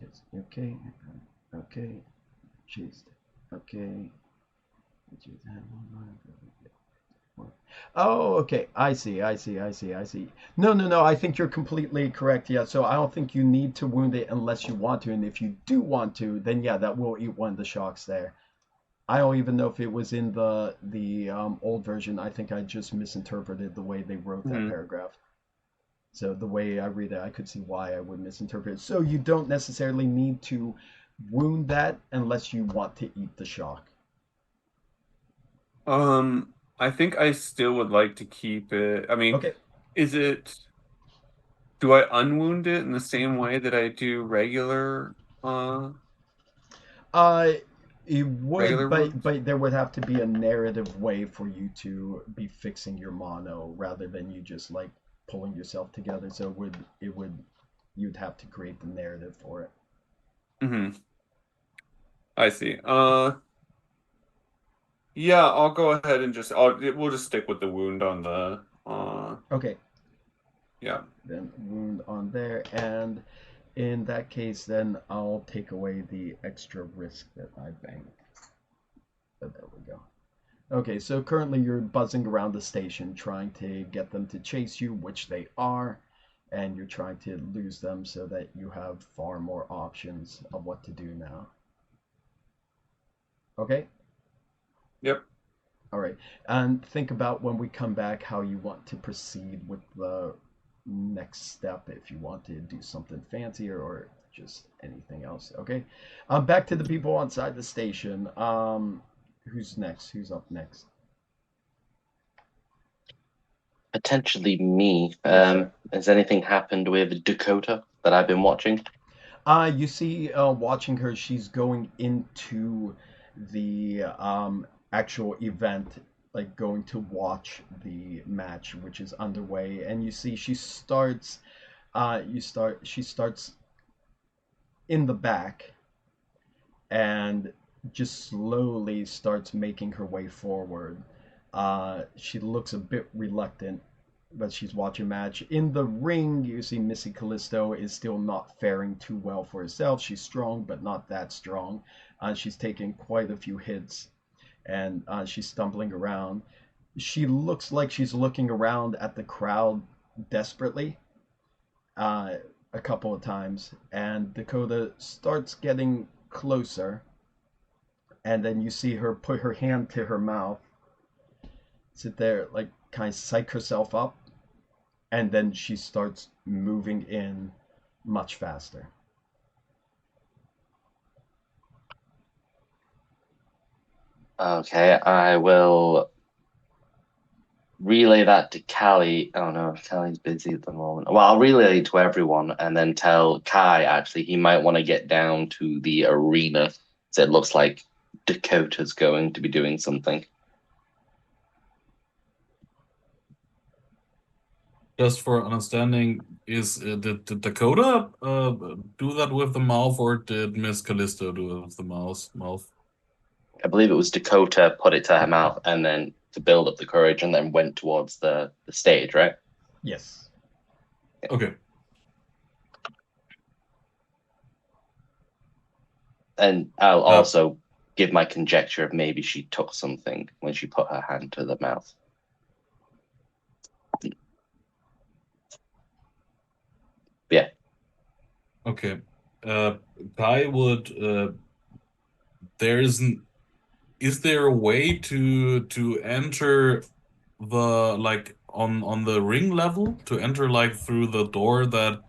Yes. Okay. Okay. Jeez. Okay. Oh, okay. I see. I see. I see. I see. No, no, no. I think you're completely correct. Yeah. So I don't think you need to wound it unless you want to. And if you do want to, then yeah, that will eat one of the shocks there. I don't even know if it was in the old version. I think I just misinterpreted the way they wrote that Mhm. paragraph. So the way I read it, I could see why I would misinterpret it. So you don't necessarily need to wound that unless you want to eat the shock. I think I still would like to keep it. I mean, Okay. is it, do I unwound it in the same way that I do Uh, it would, regular but wounds? there would have to be a narrative way for you to be fixing your mono rather than you just like pulling yourself together. So it would you'd have to create the narrative for it. Mm-hmm. I see. Yeah, I'll go ahead and we'll just stick with the wound on the Okay, yeah. then wound on there, and in that case, then I'll take away the extra risk that I banked. But there we go. Okay, so currently you're buzzing around the station trying to get them to chase you, which they are, and you're trying to lose them so that you have far more options of what to do now. Okay? Yep. All right. And think about when we come back how you want to proceed with the next step if you want to do something fancier or just anything else. Okay? Back to the people outside the station. Who's next? Who's up next? Potentially me. Yes, sir. Has anything happened with Dakota that I've been watching? You see, watching her, she's going into the actual event, like going to watch the match, which is underway, and you see she starts, she starts in the back and just slowly starts making her way forward. She looks a bit reluctant, but she's watching match. In the ring, you see Missy Callisto is still not faring too well for herself. She's strong, but not that strong. She's taking quite a few hits, and she's stumbling around. She looks like she's looking around at the crowd desperately uh, a couple of times, and Dakota starts getting closer, and then you see her put her hand to her mouth, sit there, like kind of psych herself up, and then she starts moving in much faster. Okay, I will relay that to Callie. Oh no, Callie's busy at the moment. Well, I'll relay it to everyone and then tell Kai actually he might want to get down to the arena. So it looks like Dakota's going to be doing something. Just for understanding, did Dakota do that with the mouth, or did Miss Callisto do it with the mouth? I believe it was Dakota put it to her mouth and then to build up the courage and then went towards the stage, right? Yes. Okay. And I'll also give my conjecture of maybe she took something when she put her hand to the mouth. Yeah. Okay. Kai would. Is there a way to enter the like on the ring level to enter like through the door that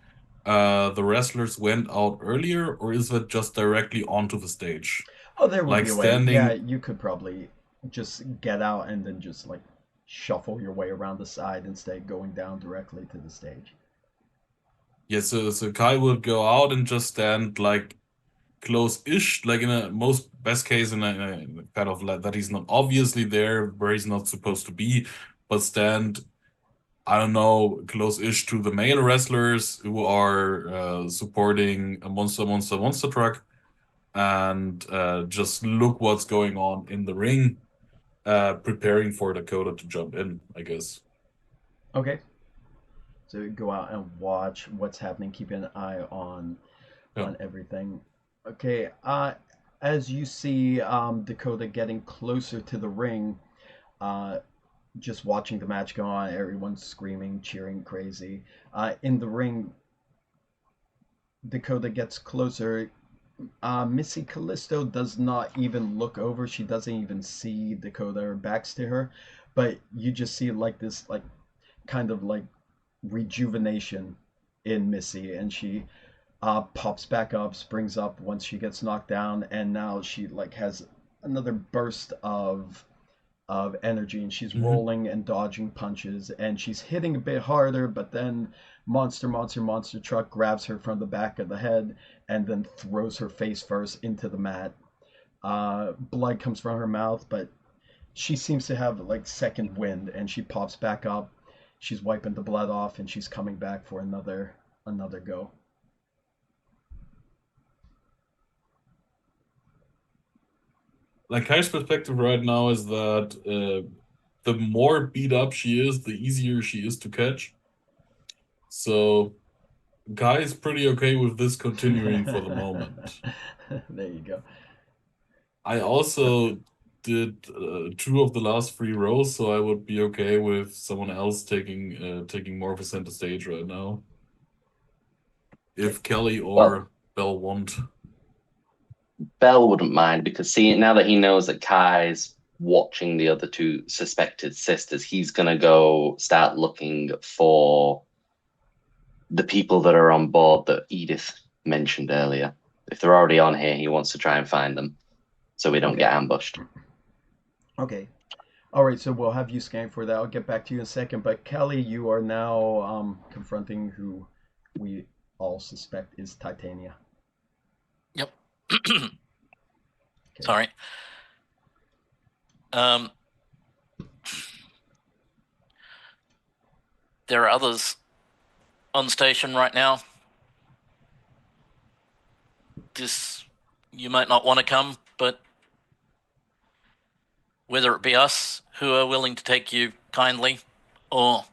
the wrestlers went out earlier, or is it just directly onto the stage? Oh, there would Like be a way. Yeah, standing. you could probably just get out and then just like shuffle your way around the side instead of going down directly to the stage. Yeah, so Kai would go out and just stand like close-ish, like in a most best case in a kind of like that he's not obviously there where he's not supposed to be, but stand, I don't know, close-ish to the male wrestlers who are supporting a monster truck, and just look what's going on in the ring, preparing for Dakota to jump in, I guess. Okay. So go out and watch what's happening. Keep an eye on Yeah. on everything. Okay, as you see Dakota getting closer to the ring, uh, just watching the match go on, everyone's screaming, cheering, crazy. In the ring, Dakota gets closer. Missy Callisto does not even look over. She doesn't even see Dakota. Her back's to her, but you just see like this, like kind of like rejuvenation in Missy, and she pops back up, springs up once she gets knocked down, and now she like has another burst of energy, and she's Mhm. rolling and dodging punches, and she's hitting a bit harder, but then monster truck grabs her from the back of the head and then throws her face first into the mat. Blood comes from her mouth, but she seems to have like second wind, and she pops back up. She's wiping the blood off, and she's coming back for another go. Like Kai's perspective right now is that the more beat up she is, the easier she is to catch. So Kai is pretty okay with this continuing for the moment. There you go. I also did 2 of the last 3 rows, so I would be okay with someone else taking more of a center stage right now. If Kelly or Bell want. Bell wouldn't mind because see, now that he knows that Kai's watching the other two suspected sisters, he's gonna go start looking for the people that are on board that Edith mentioned earlier. If they're already on here, he wants to try and find them so we don't Okay. get ambushed. Okay. All right, so we'll have you scan for that. I'll get back to you in a second. But Kelly, you are now confronting who we all suspect is Titania. Yep. Okay. Sorry. There are others on station right now. You might not want to come, but whether it be us who are willing to take you kindly or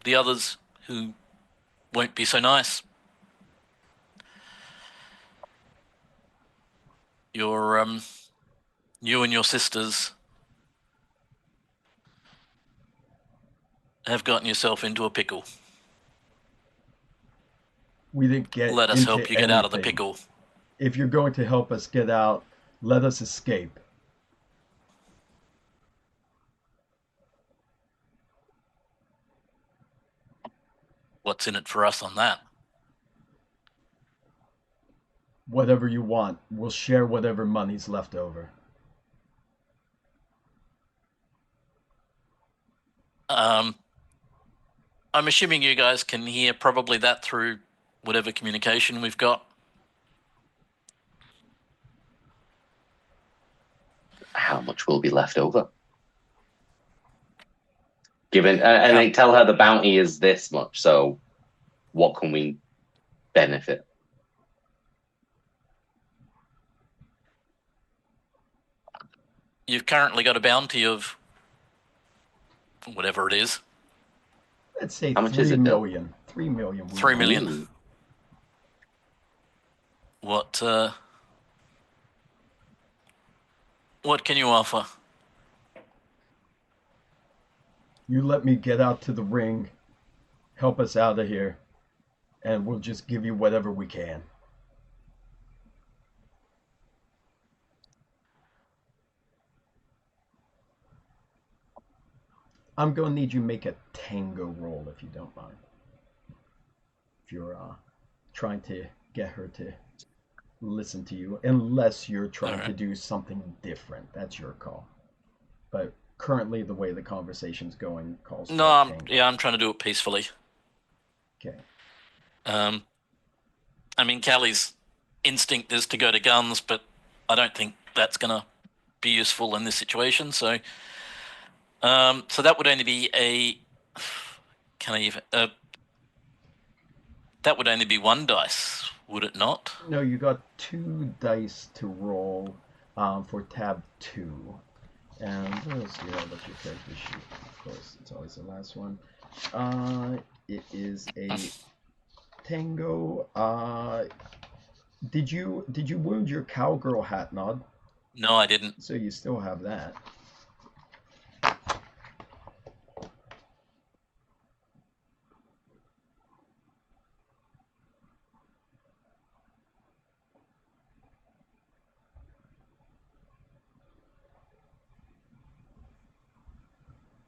the others who won't be so nice, you and your sisters have gotten yourself into a pickle. We didn't get Let us into help you get out of the anything. pickle. If you're going to help us get out, let us escape. What's in it for us on that? Whatever you want. We'll share whatever money's left over. I'm assuming you guys can hear probably that through whatever communication we've got. How much will be left over? Given, and they tell her the bounty is this much, so what can we benefit? You've currently got a bounty of whatever it is. Let's say How much 3 is it, Bill? million. 3 million. 3 million. Ooh. What can you offer? You let me get out to the ring, help us out of here, and we'll just give you whatever we can. I'm going to need you to make a tango roll if you don't mind. If you're trying to get her to listen to you, unless you're trying to do something different. That's your call. But currently, the way the conversation's going calls for a tango. I'm trying to do it peacefully. Okay. I mean, Callie's instinct is to go to guns, but I don't think that's going to be useful in this situation. So that would only be that would only be 1 dice, would it not? No, you got 2 dice to roll for tab 2. And let's see, I'll let your character sheet. Of course, it's always the last one. It is a tango. Did you wound your cowgirl hat, Nod? No, I didn't. So you still have that.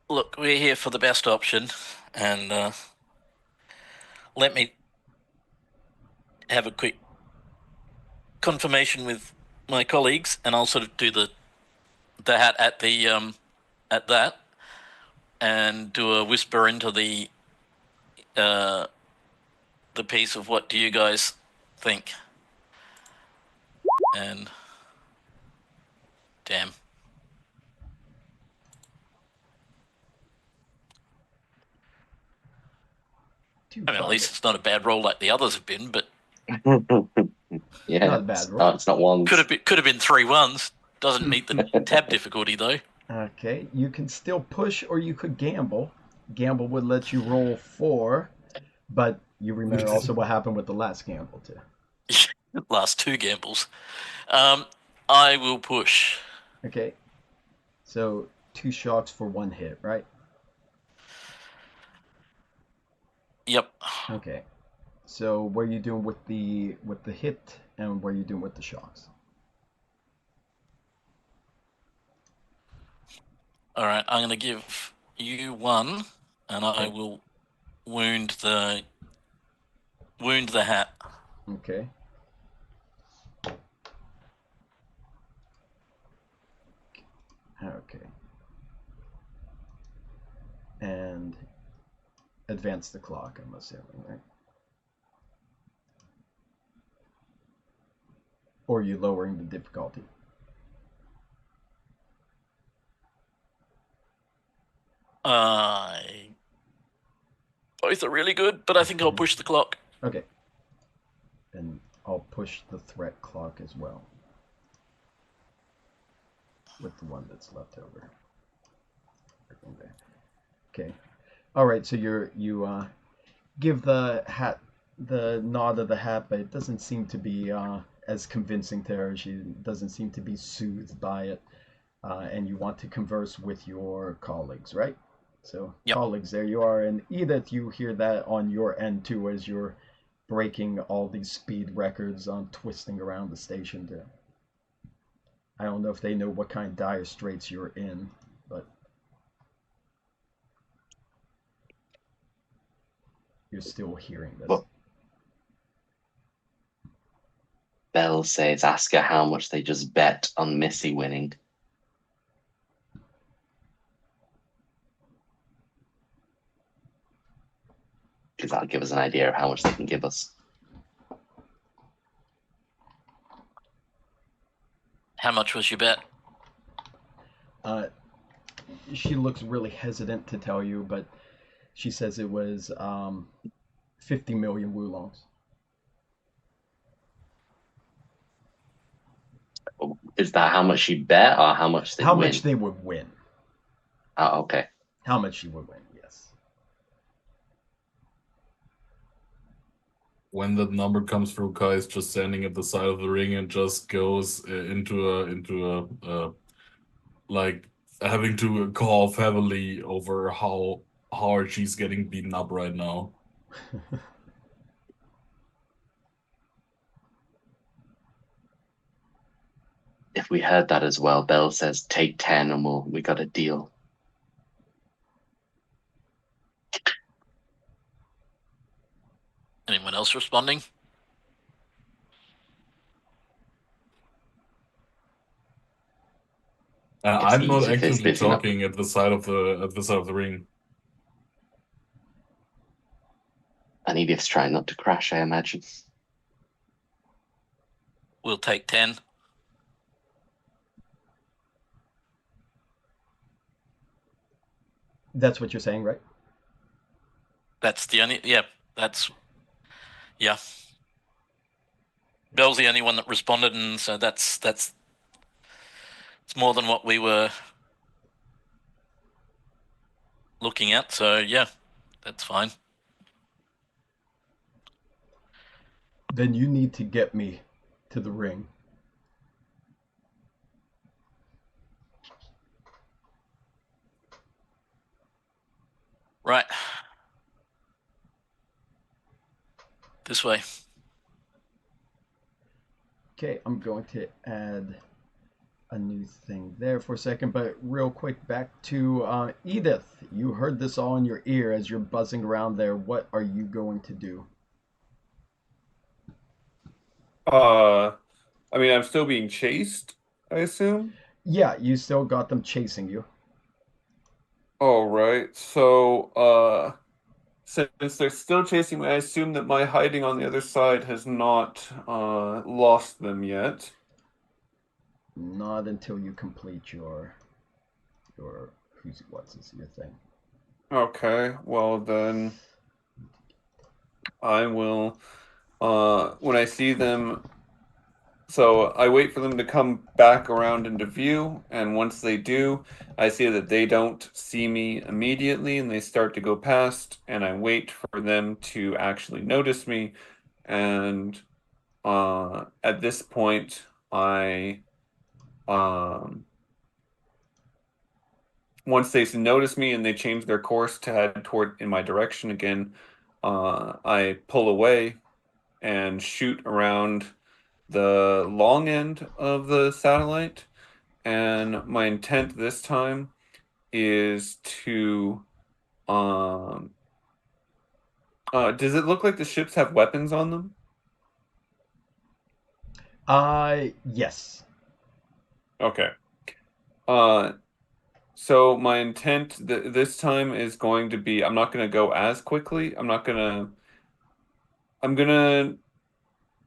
Look, we're here for the best option, and let me have a quick confirmation with my colleagues, and I'll sort of do the hat at the at that, and do a whisper into the piece of what do you guys think? And damn. I mean, at least it's not a bad roll like the others have been, but Yeah, Not a bad roll. it's not one. could have been 3 1s. Doesn't meet the tab difficulty though. Okay, you can still push or you could gamble. Gamble would let you roll 4, but you remember also what happened with the last gamble too. Last 2 gambles. I will push. Okay, so 2 shocks for 1 hit, right? Yep. Okay, so what are you doing with the hit, and what are you doing with the shocks? All right, I'm going to give you 1, and I will wound the hat. Okay. Okay. And advance the clock, I'm assuming, right? Or are you lowering the difficulty? Both are really good, but I think I'll push the clock. Okay. And I'll push the threat clock as well. With the one that's left over. Okay. All right, so you give the hat the nod of the hat, but it doesn't seem to be as convincing to her. She doesn't seem to be soothed by it. And you want to converse with your colleagues, right? So, Yep. Colleagues, there you are. And Edith, you hear that on your end too, as you're breaking all these speed records on twisting around the station. I don't know if they know what kind of dire straits you're in, but you're still hearing this. Well, Belle says, ask her how much they just bet on Missy winning. Because that'll give us an idea of how much they can give us. How much was your bet? She looks really hesitant to tell you, but she says it was 50 million wulongs. Is that how much she bet or how much they How win? much they would win. Oh, okay. How much she would win, yes. When that number comes through, Kai is just standing at the side of the ring and just goes into a like having to cough heavily over how hard she's getting beaten up right now. If we heard that as well, Belle says, take 10 and we got a deal. Anyone else responding? I'm not easy if it's actively busy enough. talking at the side of the ring. And Edith's trying not to crash, I imagine. We'll take 10. That's what you're saying, right? That's the only. Yeah, yeah. Belle's the only one that responded, and so that's it's more than what we were looking at. So yeah, that's fine. Then you need to get me to the ring. Right. This way. Okay, I'm going to add a new thing there for a second, but real quick back to Edith. You heard this all in your ear as you're buzzing around there. What are you going to do? I mean, I'm still being chased, I assume. Yeah, you still got them chasing you. All right. So, since they're still chasing me, I assume that my hiding on the other side has not lost them yet. Not until you complete your who's what's this your thing. Okay. Well, then I will when I see them. So I wait for them to come back around into view, and once they do, I see that they don't see me immediately and they start to go past, and I wait for them to actually notice me. And at this point, I once they notice me and they change their course to head toward in my direction again, I pull away and shoot around the long end of the satellite, and my intent this time is to does it look like the ships have weapons on them? Yes. Okay. Uh so my intent this time is going to be, I'm not going to go as quickly. I'm not going to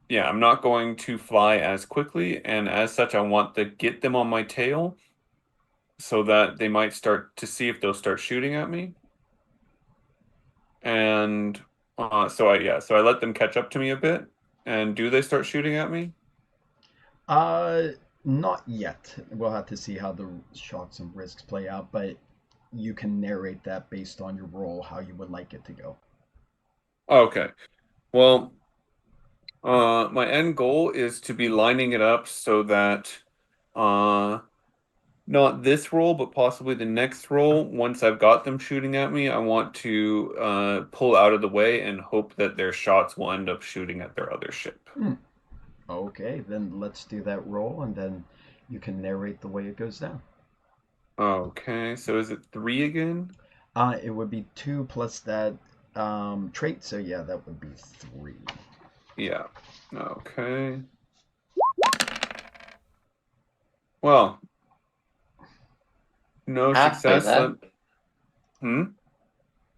yeah, I'm not going to fly as quickly, and as such, I want to get them on my tail so that they might start to see if they'll start shooting at me. And so I let them catch up to me a bit. And do they start shooting at me? Uh, Not yet. We'll have to see how the shocks and risks play out, but you can narrate that based on your role, how you would like it to go. Okay. Well, my end goal is to be lining it up so that not this roll, but possibly the next roll, once I've got them shooting at me, I want to pull out of the way and hope that their shots will end up shooting at their other ship. Okay, then let's do that roll, and then you can narrate the way it goes down. Okay, so is it 3 again? It would be 2 plus that trait, so yeah, that would be 3. Yeah. Okay. Well, no Halfway success. there. Hmm?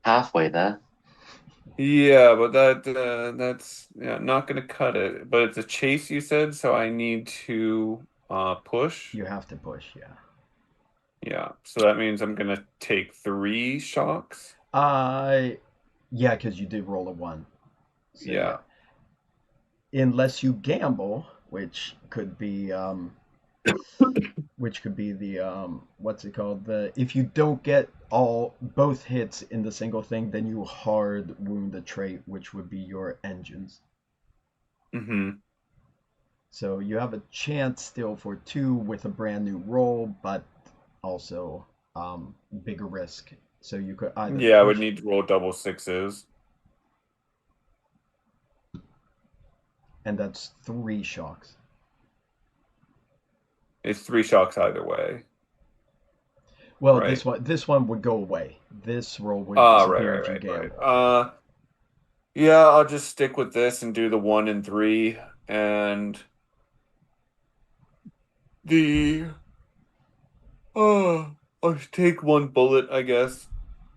Halfway there. Yeah, but that's yeah, not gonna cut it. But it's a chase, you said, so I need to push. You have to push, yeah. Yeah, so that means I'm gonna take 3 shocks. Yeah, because you did roll a 1. So Yeah. unless you gamble, which could be the what's it called, the if you don't get both hits in the single thing, then you hard wound the trait, which would be your engines. Mm-hmm. So you have a chance still for 2 with a brand new roll, but also bigger risk. So you could either Yeah, I would push. need to roll double 6s. And that's 3 shocks. It's 3 shocks either way. Well, Right. this one would go away. This roll would Ah, disappear if you right. gamble. Yeah, I'll just stick with this and do the 1 and 3, and the I'll just take 1 bullet, I guess,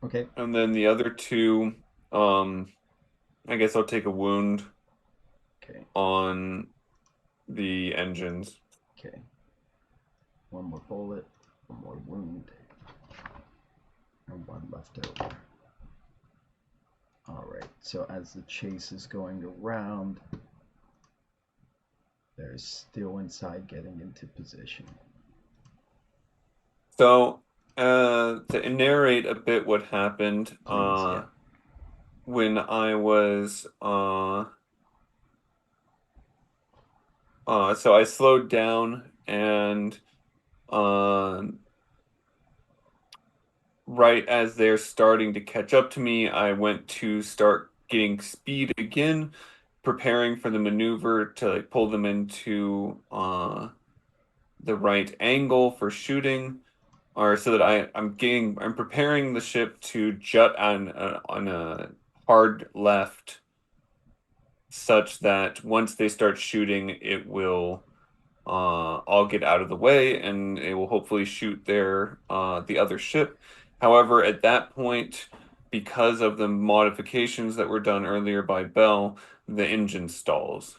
Okay. and then the other 2, I guess I'll take a wound Okay. on the engines. Okay. 1 more bullet, 1 more wound, and 1 left over. All right. So as the chase is going around, they're still inside, getting into position. So, to narrate a bit what happened, Please, yeah. when I was So I slowed down and right as they're starting to catch up to me, I went to start getting speed again, preparing for the maneuver to like, pull them into the right angle for shooting, or so that I'm preparing the ship to jut on a hard left, such that once they start shooting, it will all get out of the way and it will hopefully shoot the other ship. However, at that point, because of the modifications that were done earlier by Bell, the engine stalls.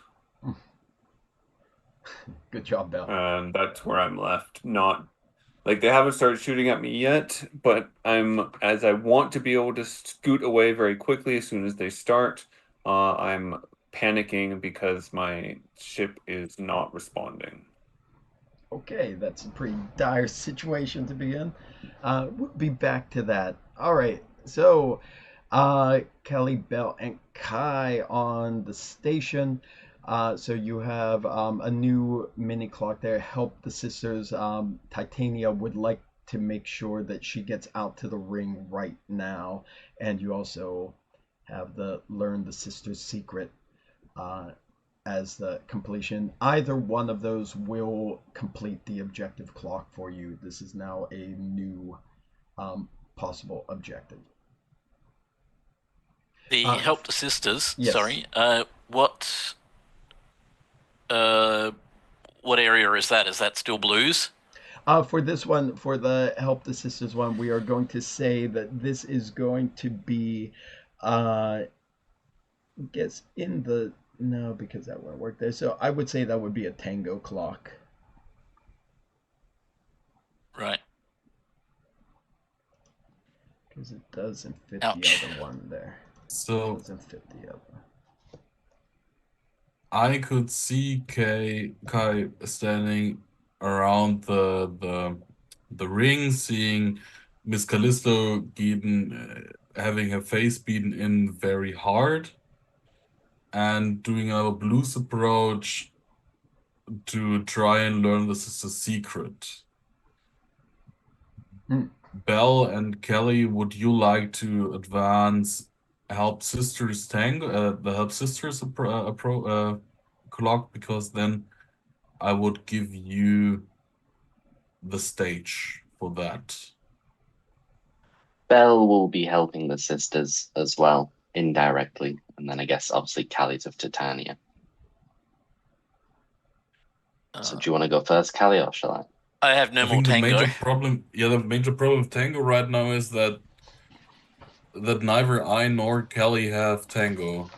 Good job, Bell. And that's where I'm left. Not like they haven't started shooting at me yet, but as I want to be able to scoot away very quickly as soon as they start, I'm panicking because my ship is not responding. Okay, that's a pretty dire situation to be in. We'll be back to that. All right, so Kelly, Bell, and Kai on the station. So you have a new mini clock there. Help the sisters. Titania would like to make sure that she gets out to the ring right now, and you also have the learn the sisters' secret as the completion. Either one of those will complete the objective clock for you. This is now a new possible objective. The help the sisters. yes. Sorry. What area is that? Is that still blues? For this one, for the help the sisters one, we are going to say that this is going to be, I guess in the no, because that won't work there. So I would say that would be a tango clock. Right. Because it doesn't fit Ouch. the other one there. So It doesn't fit the other. I could see Kai standing around the ring, seeing Miss Callisto having her face beaten in very hard, and doing a blues approach to try and learn this is a secret. Belle and Kelly, would you like to advance Help Sisters Tango, the Help Sisters clock? Because then I would give you the stage for that. Belle will be helping the sisters as well, indirectly. And then I guess obviously Callie's of Titania. So do you want to go first, Callie, or shall I? I have no I more think the tango. major problem, the major problem with Tango right now is that neither I nor Kelly have Tango.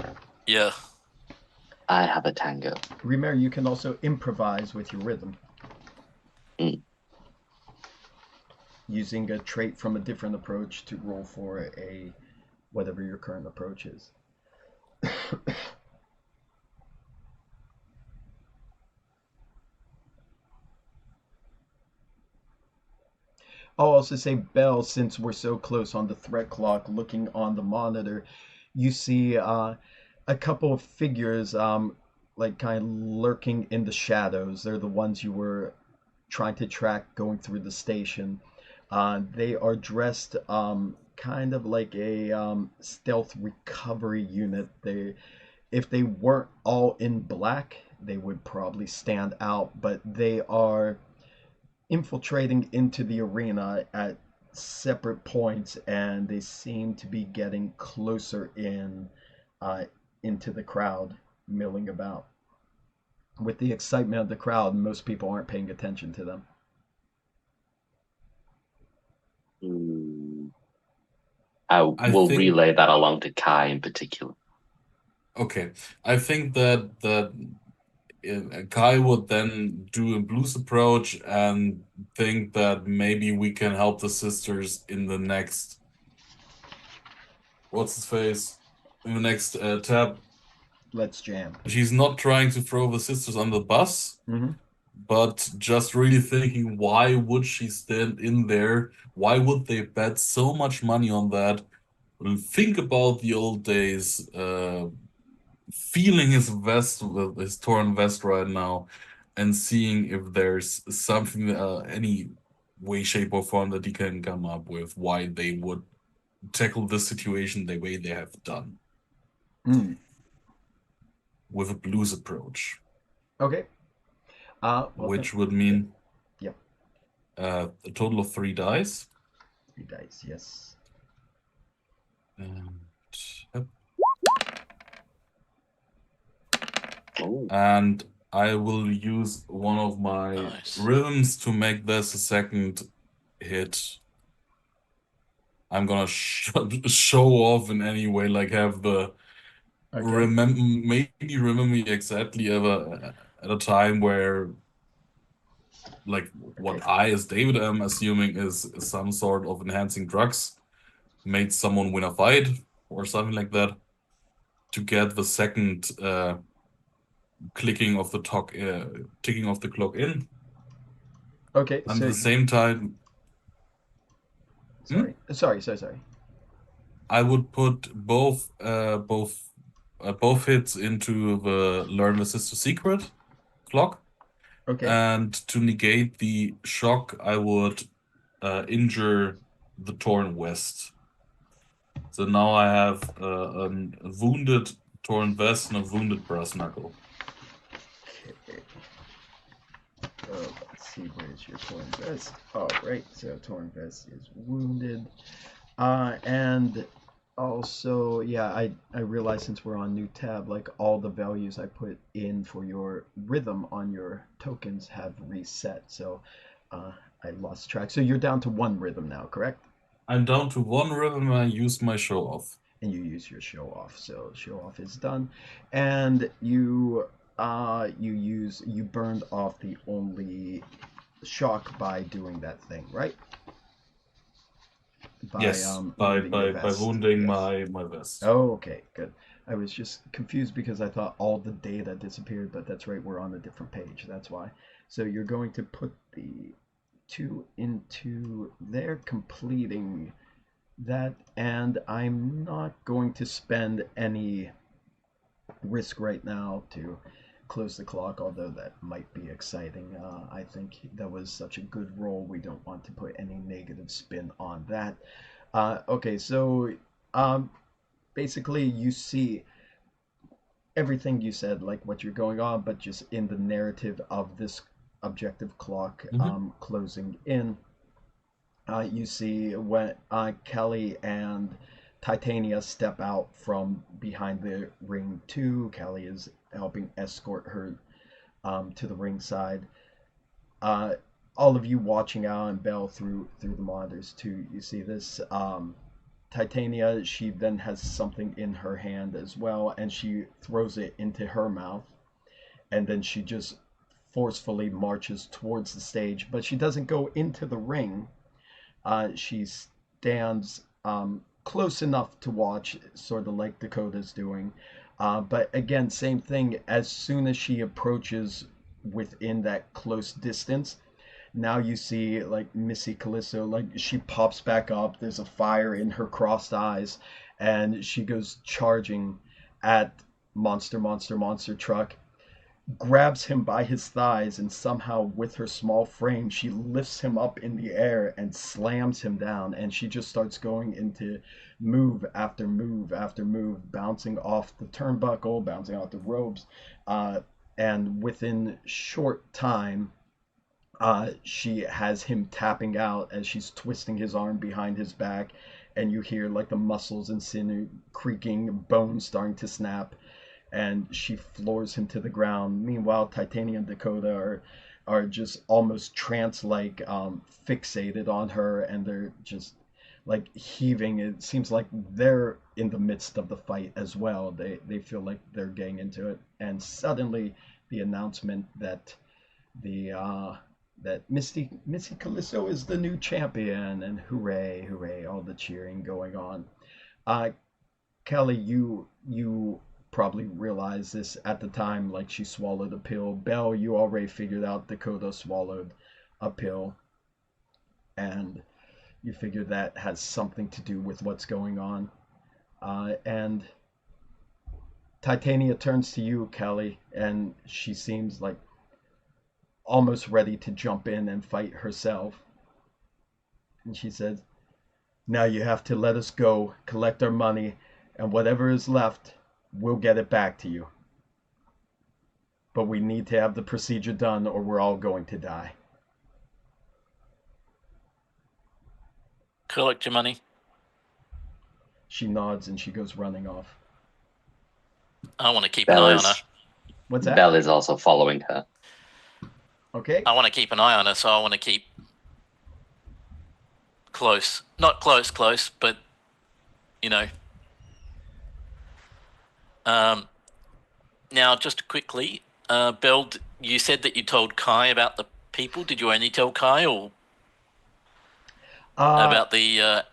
Yeah. I have a tango. Remember, you can also improvise with your rhythm. Using a trait from a different approach to roll for a whatever your current approach is. I'll also say, Bell, since we're so close on the threat clock, looking on the monitor, you see a couple of figures like kind of lurking in the shadows. They're the ones you were trying to track going through the station. They are dressed kind of like a stealth recovery unit. If they weren't all in black, they would probably stand out, but they are infiltrating into the arena at separate points, and they seem to be getting closer into the crowd, milling about. With the excitement of the crowd, most people aren't paying attention to them. I will relay that along to Kai in particular. Okay, I think that Kai would then do a blues approach and think that maybe we can help the sisters in the next. What's his face? In the next tab. Let's jam. She's not trying to throw the sisters on the bus, but just really thinking, why would she stand in there? Why would they bet so much money on that? Think about the old days. feeling his vest, his torn vest right now, and seeing if there's something, any way, shape, or form that he can come up with why they would tackle this situation the way they have done, with a blues approach, Okay. Well, which would mean Yep. a total of 3 dice. 3 dice, yes. And, yep. Ooh. And I will use one of my Nice. rhythms to make this a second hit. I'm gonna show off in any way, like have the Okay. maybe remember me exactly ever at a time where, like, what I as David am assuming is some sort of enhancing drugs made someone win a fight or something like that, to get the second ticking of the clock in. Okay. And So at the same time, sorry. I would put both hits into the learn the sister secret clock, Okay. and to negate the shock, I would injure the torn vest. So now I have a wounded torn vest and a wounded brass knuckle. Okay. Let's see, where's your torn vest? Oh, right. So torn vest is wounded. And also, yeah, I realize since we're on new tab, like all the values I put in for your rhythm on your tokens have reset. So I lost track. So you're down to 1 rhythm now, correct? I'm down to 1 rhythm and I use my show off. And you use your show off. So show off is done. And you burned off the only shock by doing that thing, right? Yes, Wounding your by vest. wounding Yes. my vest. Oh, okay, good. I was just confused because I thought all the data disappeared, but that's right, we're on a different page. That's why. So you're going to put the 2 into there, completing that, and I'm not going to spend any risk right now to close the clock, although that might be exciting. I think that was such a good roll. We don't want to put any negative spin on that. Okay, so basically you see everything you said, like what you're going on, but just in the narrative of this objective clock closing in. You see when Kelly and Titania step out from behind the ring too. Kelly is helping escort her to the ringside. Uh, all of you watching Al and Bell through the monitors too. You see this. Titania, she then has something in her hand as well, and she throws it into her mouth, and then she just forcefully marches towards the stage, but she doesn't go into the ring. She stands close enough to watch, sort of like Dakota's doing. But again, same thing. As soon as she approaches within that close distance, now you see like Missy Callisto, like she pops back up. There's a fire in her crossed eyes, and she goes charging at Monster Truck, grabs him by his thighs, and somehow with her small frame she lifts him up in the air and slams him down, and she just starts going into move after move after move, bouncing off the turnbuckle, bouncing off the ropes, and within short time she has him tapping out as she's twisting his arm behind his back, and you hear like the muscles and sinew creaking, bones starting to snap, and she floors him to the ground. Meanwhile, Titania and Dakota are just almost trance-like, fixated on her, and they're just like heaving. It seems like they're in the midst of the fight as well. They feel like they're getting into it, and suddenly the announcement that the that Missy Callisto is the new champion, and hooray, hooray, all the cheering going on. Uh, Kelly, you probably realized this at the time, like she swallowed a pill. Belle, you already figured out Dakota swallowed a pill, and you figure that has something to do with what's going on. And Titania turns to you, Kelly, and she seems like almost ready to jump in and fight herself. And she says, "Now you have to let us go, collect our money, and whatever is left, we'll get it back to you. But we need to have the procedure done or we're all going to die." Collect your money. She nods and she goes running off. I want to keep an eye on her. What's that? Belle is also following her. Okay. I want to keep an eye on her, so I want to keep close. Not close, but, you know. Now, just quickly, Belle, you said that you told Kai about the people. Did you only tell Kai, or about the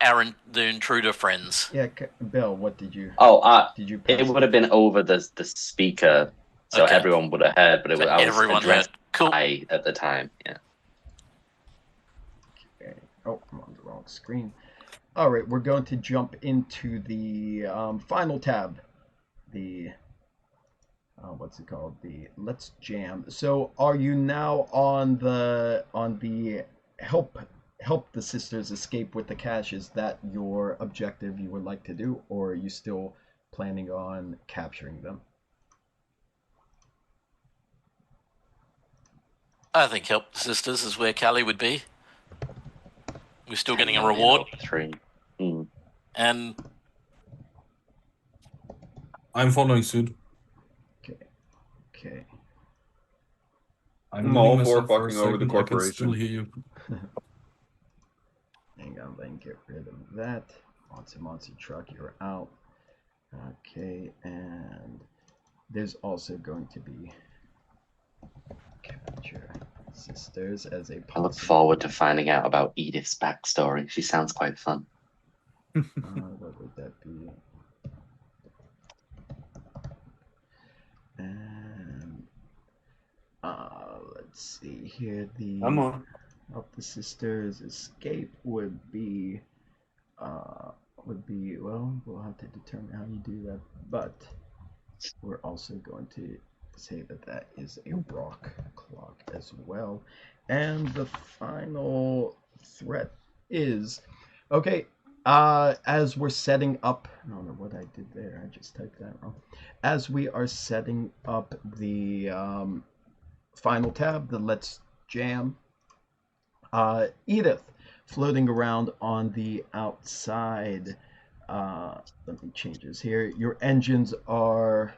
intruder friends? Yeah, Bill, what did you? Did you? It would have been over the speaker, so Okay. everyone would have heard. But I was Everyone addressed heard. Cool. Kai at the time. Yeah. Okay. Oh, I'm on the wrong screen. All right, we're going to jump into the final tab. The what's it called? The Let's Jam. So, are you now on the help the sisters escape with the cash? Is that your objective you would like to do, or are you still planning on capturing them? I think help the sisters is where Callie would be. We're still getting a reward. 3. And I'm following suit. Okay. I'm all moving for myself for a fucking over the second. I can still corporation. hear you. Hang on, let me get rid of that. Monster truck, you're out. Okay, and there's also going to be capture sisters as a I look forward to finding out about Edith's backstory. She sounds quite fun. What would that be? And let's see here. The Come on. help the sisters escape would be well, we'll have to determine how you do that, but we're also going to say that is a rock clock as well. And the final threat is okay. As we're setting up, I don't know what I did there. I just typed that wrong. As we are setting up the final tab, the Let's Jam, Edith floating around on the outside. Let me change this here. Your engines are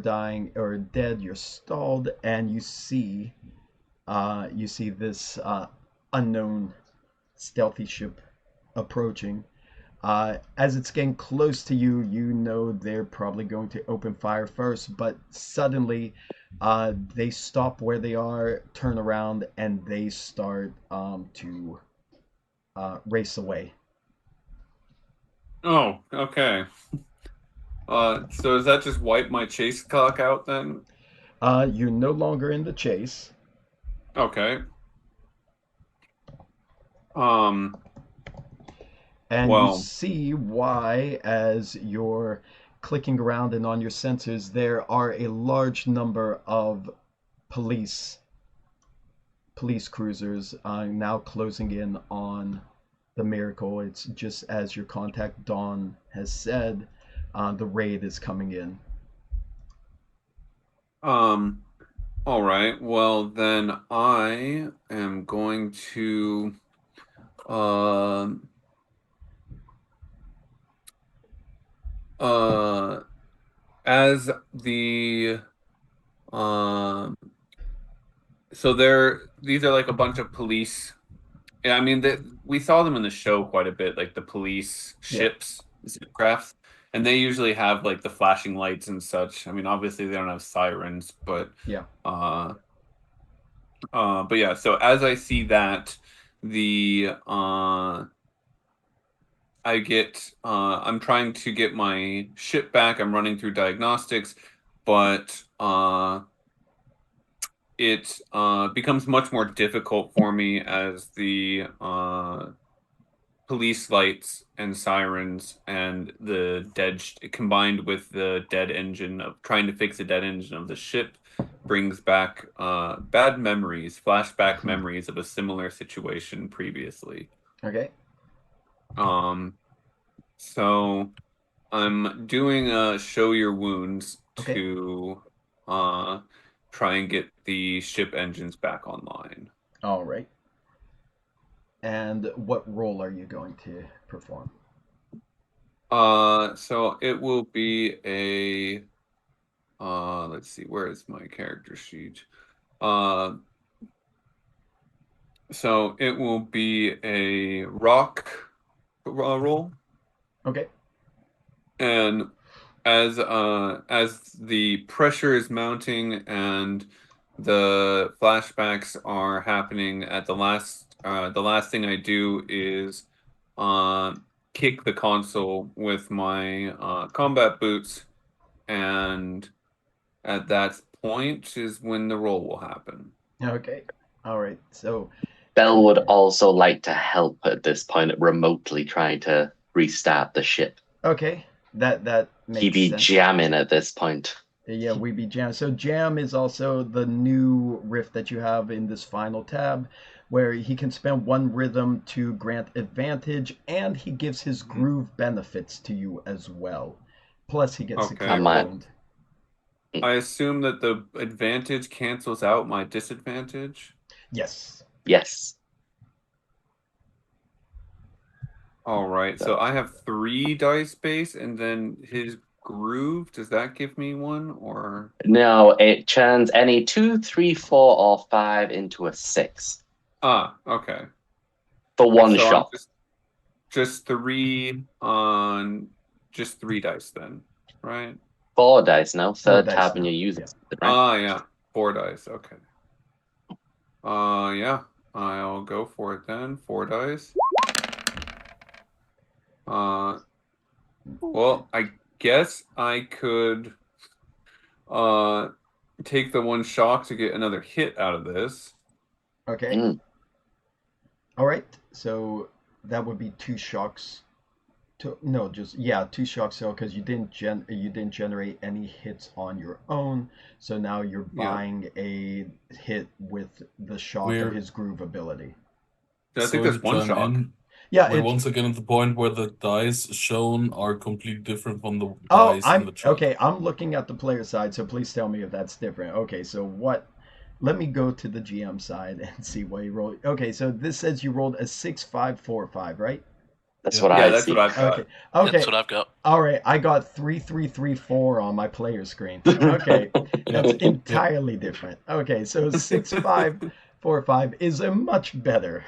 dying or dead. You're stalled, and you see this unknown stealthy ship approaching. As it's getting close to you, you know they're probably going to open fire first, but suddenly they stop where they are, turn around, and they start to race away. Oh, okay. So does that just wipe my chase clock out then? You're no longer in the chase. Okay. And well, you see why, as you're clicking around and on your sensors, there are a large number of police cruisers now closing in on the Miracle. It's just as your contact Dawn has said, the raid is coming in. all right. Well, then I am going to as the so these are like a bunch of police. Yeah, I mean we saw them in the show quite a bit, like the police ships, crafts, and they usually have like the flashing lights and such. I mean, obviously they don't have sirens, but but yeah. So as I see that, I'm trying to get my ship back. I'm running through diagnostics, but it becomes much more difficult for me as the police lights and sirens and the combined with the dead engine of trying to fix the dead engine of the ship brings back bad memories, flashback memories of a similar situation previously. Okay. So I'm doing a show your wounds Okay. to try and get the ship engines back online. All right. And what role are you going to perform? So it will be a let's see, where is my character sheet? So it will be a rock roll. Okay. And as the pressure is mounting and the flashbacks are happening at the last thing I do is kick the console with my combat boots, and at that point is when the roll will happen. Okay. All right. So Bell would also like to help at this point, remotely trying to restart the ship. okay, that He'd makes be sense. jamming at this point. Yeah, we be jam. So jam is also the new riff that you have in this final tab, where he can spend one rhythm to grant advantage, and he gives his groove benefits to you as well. Plus, he gets a Okay. clear might- wound. I assume that the advantage cancels out my disadvantage. Yes. Yes. All right, so I have 3 dice base, and then his groove. Does that give me one, or? No, it turns any 2, 3, 4, or 5 into a 6 Okay. for one So I'm shot. just 3 on just 3 dice then, right? 4 dice now. Third dice tab, and now, you use yeah. it, right? Yeah, 4 dice. Okay. Yeah, I'll go for it then. 4 dice. Well, I guess I could take the 1 shock to get another hit out of this. Okay. Mm. All right. So that would be 2 shocks. No, just 2 shocks. So because you didn't generate any hits on your own, so now you're Yeah. buying a hit with the shock We're- of his groove ability. I think Sorry that's to 1 chime shock. in. Yeah. We're It's once again at the point where the dice shown are completely different from the oh, dice in the chat. okay. I'm looking at the player side, so please tell me if that's different. Okay. So what? Let me go to the GM side and see what you rolled. Okay. So this says you rolled a 6-5-4-5, right? That's Yeah. what Yeah, I that's see. what I've got. Okay. Okay. That's what I've got. All right, I got 3-3-3-4 on my player screen. Okay, that's entirely different. Okay, so 6-5-4-5 is a much better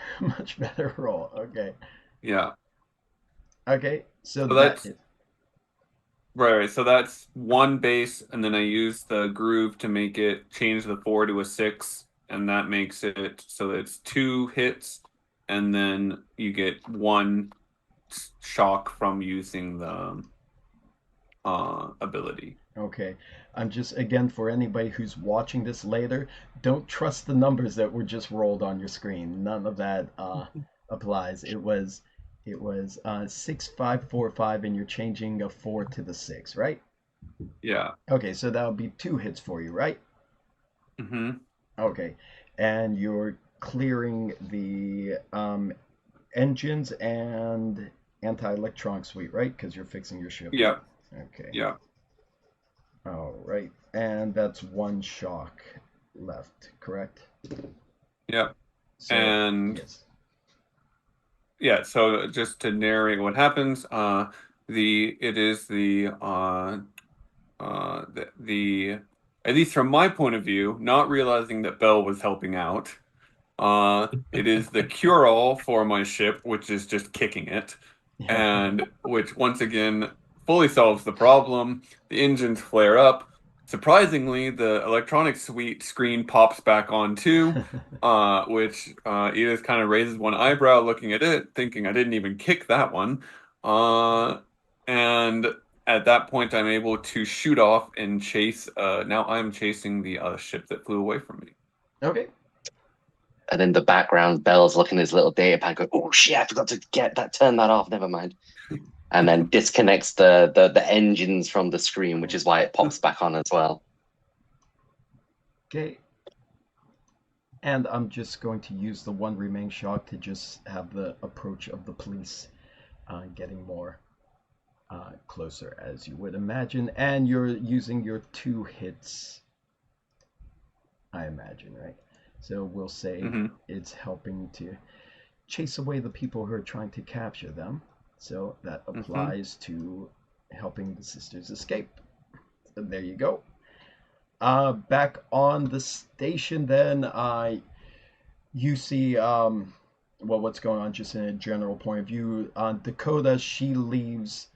roll. Okay, Yeah. okay, so So that that's is right. So that's 1 base, and then I use the groove to make it change the 4 to a 6, and that makes it so that it's 2 hits, and then you get 1 shock from using the ability. okay. I'm just again for anybody who's watching this later, don't trust the numbers that were just rolled on your screen. None of that applies. It was 6-5-4-5, and you're changing a 4 to the 6, right? Yeah. Okay, so that'll be 2 hits for you, right? Mm-hmm. Okay, and you're clearing the engines and anti-electronic suite, right? Because you're fixing your ship. Yeah. Okay. Yeah. All right, and that's 1 shock left, correct? Yeah. So, And yes. yeah, so just to narrate what happens, it is the at least from my point of view, not realizing that Bell was helping out, it is the cure-all for my ship, which is just kicking it, and which once again fully solves the problem. The engines flare up. Surprisingly, the electronic suite screen pops back on too, which Edith kind of raises one eyebrow looking at it, thinking I didn't even kick that one. And at that point, I'm able to shoot off and chase. Now I'm chasing the ship that flew away from me. Okay. And in the background, Bell's looking at his little data pad going, oh shit, I forgot to turn that off, never mind. And then disconnects the engines from the screen, which is why it pops back on as well. Okay. And I'm just going to use the one remaining shot to just have the approach of the police getting more closer, as you would imagine. And you're using your 2 hits, I imagine, right? So we'll say it's helping to chase away the people who are trying to capture them. So that applies to helping the sisters escape. So there you go. Back on the station then, you see, well, what's going on just in a general point of view. Dakota, she leaves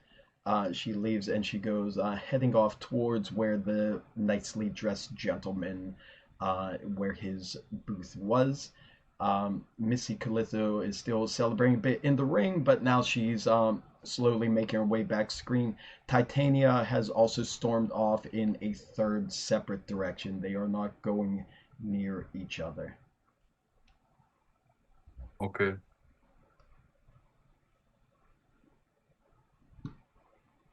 and she goes heading off towards where the nicely dressed gentleman, where his booth was. Missy Callisto is still celebrating a bit in the ring, but now she's slowly making her way back screen. Titania has also stormed off in a third separate direction. They are not going near each other. Okay.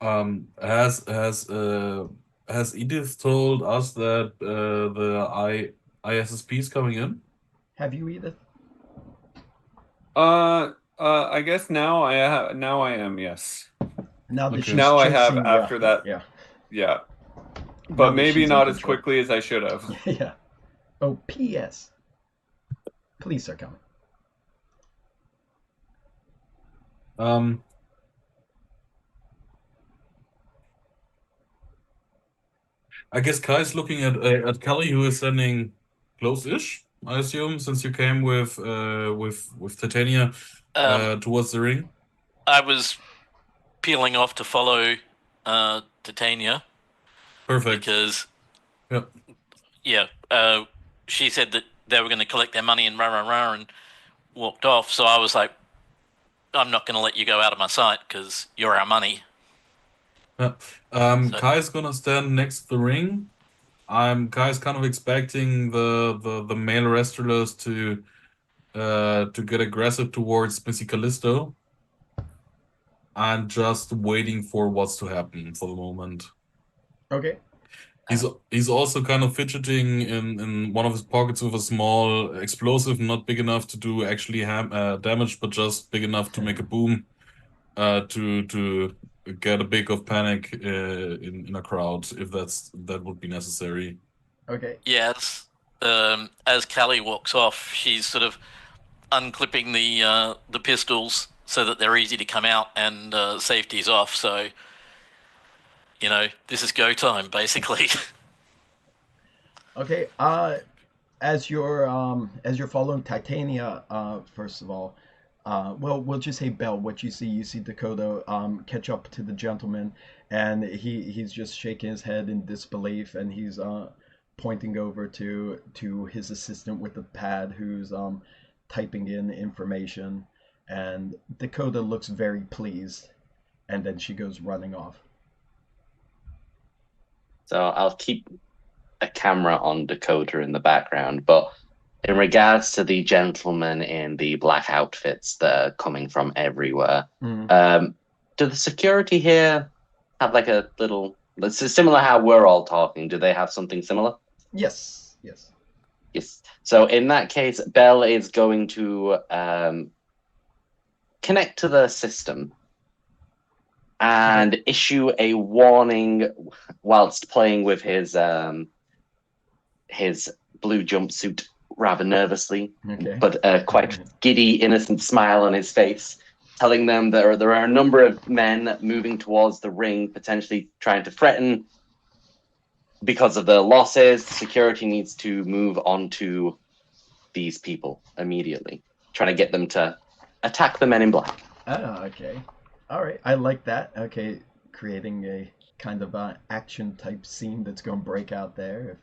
Has Edith told us that the ISSP is coming in? Have you, Edith? I guess now I am, yes. Now that Okay. she's Now I have chasing, after that. Yeah. Yeah. Now But that maybe she's in not as control. quickly as I should have. Yeah. Oh, P.S. Police are coming. I guess Kai's looking at Kelly, who is standing close-ish, I assume, since you came with Titania towards the ring. I was peeling off to follow Titania. Perfect. Because, yep. she said that they were going to collect their money and rah, and walked off. So I was like, I'm not going to let you go out of my sight because you're our money. Yeah. Kai's gonna stand next to the ring. Kai's kind of expecting the male wrestlers to get aggressive towards Missy Callisto, and just waiting for what's to happen for the moment. Okay. He's also kind of fidgeting in one of his pockets with a small explosive, not big enough to do actually damage, but just big enough to make a boom, to get a bit of panic in a crowd if that would be necessary. Okay. Yes. As Callie walks off, she's sort of unclipping the pistols so that they're easy to come out, and safety's off. So, this is go time, basically. Okay. As you're following Titania, first of all, well, we'll just say Belle. What you see Dakota catch up to the gentleman, and he's just shaking his head in disbelief, and he's pointing over to his assistant with the pad, who's typing in information, and Dakota looks very pleased, and then she goes running off. So I'll keep a camera on Dakota in the background, but in regards to the gentlemen in the black outfits that are coming from everywhere, do the security here have like a little, it's similar how we're all talking, do they have something similar? Yes. So in that case, Belle is going to connect to the system and issue a warning whilst playing with his blue jumpsuit rather nervously, but quite giddy, innocent smile on his face, telling them that there are a number of men moving towards the ring, potentially trying to threaten. Because of the losses, security needs to move on to these people immediately, trying to get them to attack the men in black. Ah, okay. All right, I like that. Okay, creating a kind of action type scene that's going to break out there. If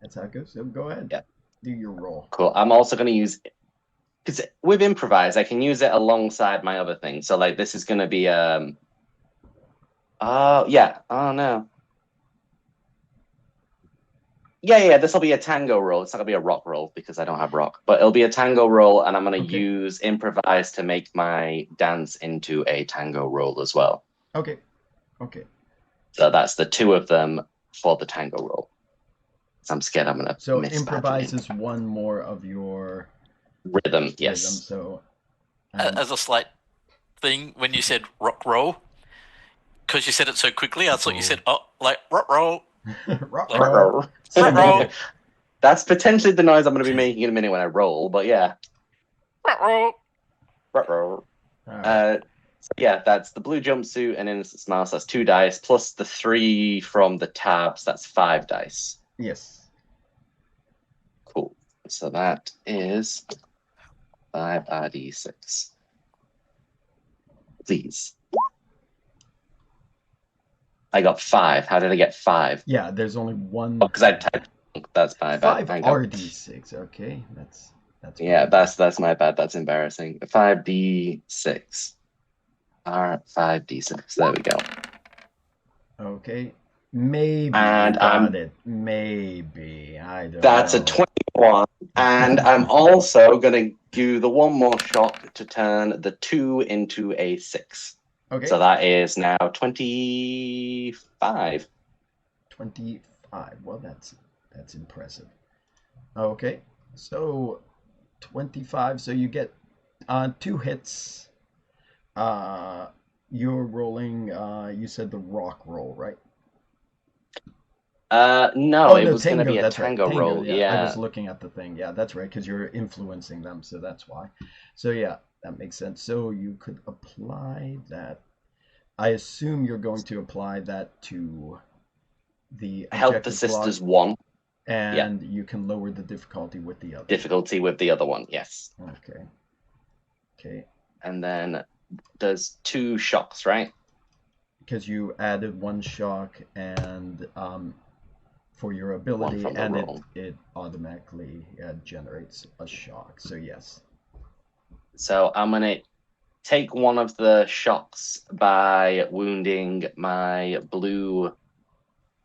that's how it goes, so go ahead. Yeah. Do your role. Cool. I'm also going to use, because with improvise, I can use it alongside my other thing. So like this is going to be oh no. Yeah. This will be a tango roll. It's not gonna be a rock roll because I don't have rock, but it'll be a tango roll, and I'm gonna Okay. use improvise to make my dance into a tango roll as well. Okay. So that's the two of them for the tango roll. So I'm scared I'm gonna So miss improvise badly. is one more of your Rhythm, rhythm. yes. So As a slight thing, when you said rock roll, because you said it so quickly, I thought you said like rock roll. rock Like- roll. Rock roll. That's potentially the noise I'm going to be making in a minute when I roll, but yeah. Rock roll. Ruh-roh. All right. So yeah, that's the blue jumpsuit and innocent smile. So that's 2 dice plus the 3 from the tabs. That's 5 dice. Yes. Cool. So that is 5 RD6. Please. I got 5. How did I get 5? Yeah, there's only one. Oh, because I typed. That's 5. 5 I got- RD6. Okay, that's Yeah, fine. that's my bad. That's embarrassing. 5D6. R5D6. There we go. Okay. Maybe And you got it. Maybe. I don't That's know. a 21. And I'm also going to do the one more shot to turn the 2 into a 6. Okay. So that is now 25. 25. Well, that's impressive. Okay. So 25. So you get 2 hits. You're rolling you said the rock roll, right? No, it was going to be a that's right. tango roll. Yeah. I was looking at the thing. Yeah, that's right, because you're influencing them, so that's why. So yeah, that makes sense. So you could apply that. I assume you're going to apply that to the Help the objective sisters block, 1. and you can lower the difficulty with the other. Difficulty with the other one, yes. Okay. And then there's 2 shocks, right? Because you added 1 shock and for your ability, from the and roll. it automatically generates a shock. So yes. So I'm going to take one of the shocks by wounding my blue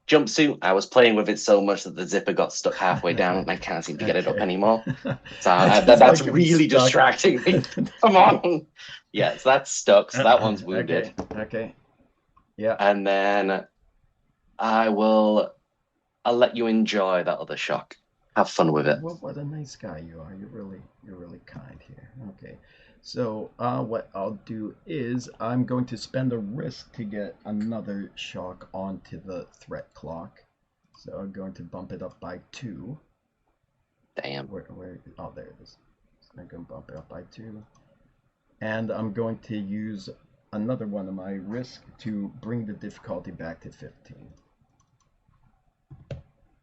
jumpsuit. I was playing with it so much that the zipper got stuck halfway down and I can't seem to get it up Okay. anymore. So I just that's like it was really stuck. distracting me. Come on. Yeah, so that's stuck. So that one's wounded. Okay. Yeah. And then I'll let you enjoy that other shock. Have fun with it. Well, what a nice guy you are. You're really kind here. Okay. So what I'll do is I'm going to spend a risk to get another shock onto the threat clock. So I'm going to bump it up by 2. Damn. Where? Oh, there it is. So I'm going to bump it up by 2. And I'm going to use another one of my risk to bring the difficulty back to 15.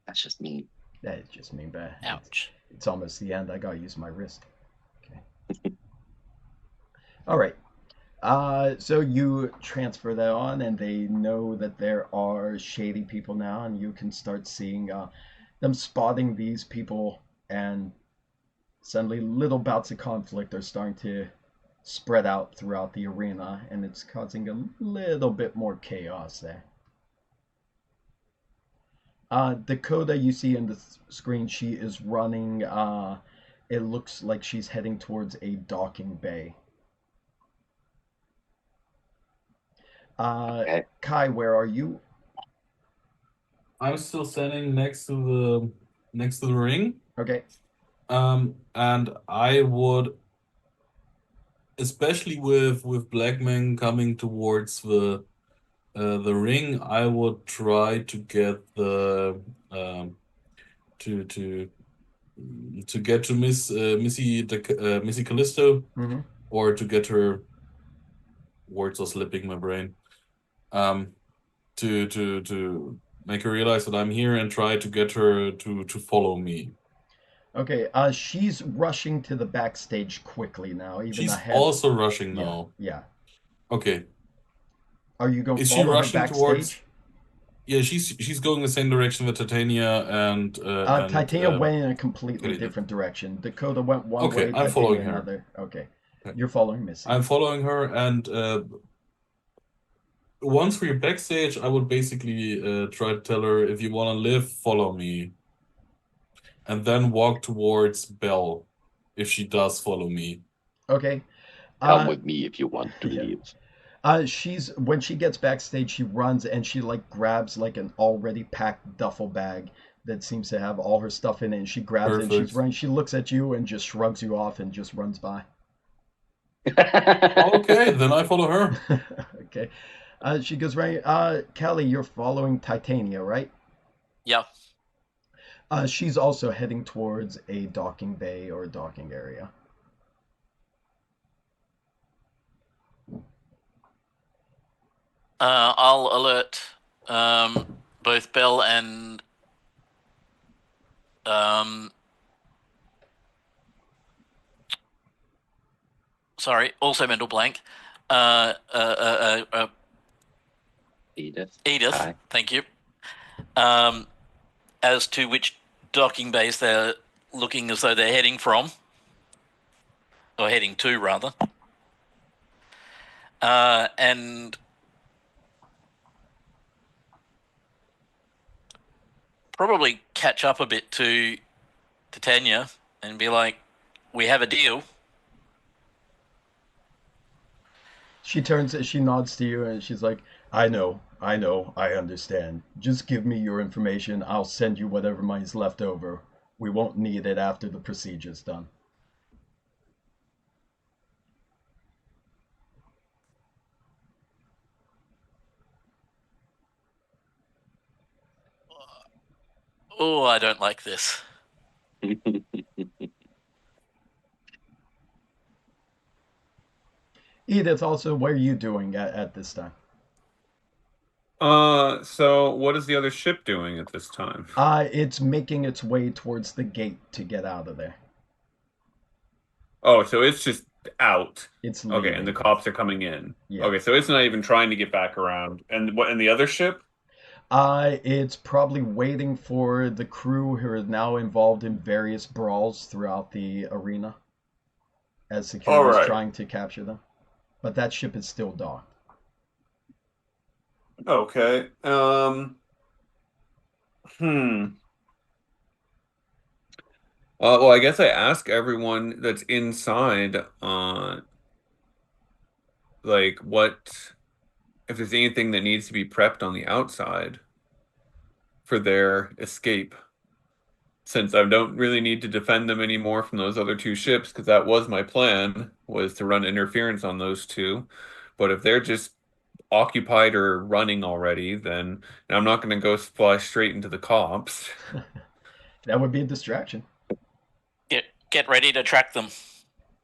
That's just mean. That is just mean bad. Ouch. It's almost the end. I gotta use my wrist. Okay. All right. So you transfer that on, and they know that there are shady people now, and you can start seeing them spotting these people, and suddenly little bouts of conflict are starting to spread out throughout the arena, and it's causing a little bit more chaos there. Dakota, you see in the screen, she is running. It looks like she's heading towards a docking bay. Okay. Kai, where are you? I'm still standing next to the ring. Okay. And I would, especially with Blackman coming towards the ring, I would try to get the to get to Missy Callisto, Mm-hmm. or to get her. Words are slipping my brain. To make her realize that I'm here and try to get her to follow me. Okay. She's rushing to the backstage quickly now, even She's ahead. also rushing now. Yeah. Okay. Are you going to Is she follow her rushing backstage? towards? Yeah, she's going the same direction with Titania and Titania went in a completely Titania. different direction. Dakota went one Okay, way, I'm Titania following her. another. Okay. Okay. You're following Missy. I'm following her, and once we're backstage, I would basically try to tell her, if you want to live, follow me. and then walk towards Belle if she does follow me. Okay. Come Uh, with me if you want to yeah. live. She's when she gets backstage, she runs and she like grabs like an already packed duffel bag that seems to have all her stuff in it. And she grabs it and she's Perfect. running. She looks at you and just shrugs you off and just runs by. Okay, then I follow her. Okay. She goes right. Kelly, you're following Titania, right? Yeah. She's also heading towards a docking bay or docking area. I'll alert both Bell and also mental blank. Edith. Edith, Hi. thank you. As to which docking base they're looking as though they're heading from, or heading to, rather. And probably catch up a bit to Tanya and be like, we have a deal. She nods to you, and she's like, I know, I understand. Just give me your information. I'll send you whatever money's left over. We won't need it after the procedure's done. Oh, I don't like this. Edith, also, what are you doing at this time? So what is the other ship doing at this time? It's making its way towards the gate to get out of there. Oh, so it's just out. It's Okay, leaving. and the cops are coming in. Yeah. Okay, so it's not even trying to get back around. And what? And the other ship? It's probably waiting for the crew who are now involved in various brawls throughout the arena as All security is right. trying to capture them. But that ship is still docked. Okay. Hmm. Well, I guess I ask everyone that's inside, like what if there's anything that needs to be prepped on the outside for their escape. Since I don't really need to defend them anymore from those other two ships, because that was my plan, was to run interference on those two. But if they're just occupied or running already, then I'm not going to go fly straight into the cops. That would be a distraction. Get ready to track them.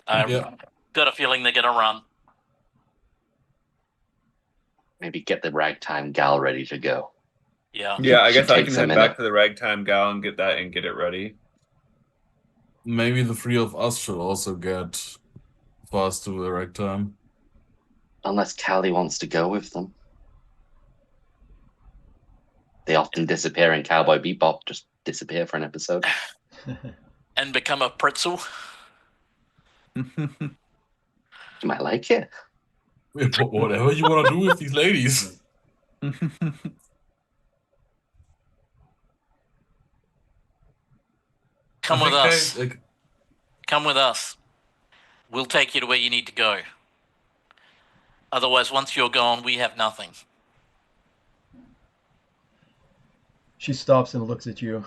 I've Yeah. got a feeling they're going to run. Maybe get the Ragtime Gal ready to go. Yeah. Yeah, I She guess I takes can a head minute. back to the Ragtime Gal and get that and get it ready. Maybe the three of us should also get fast to the ragtime. Unless Callie wants to go with them. They often disappear in Cowboy Bebop, just disappear for an episode. And become a pretzel. You might like it. Whatever you want to do with these ladies. Come I with think us. like, Come with us. We'll take you to where you need to go. Otherwise, once you're gone, we have nothing. She stops and looks at you.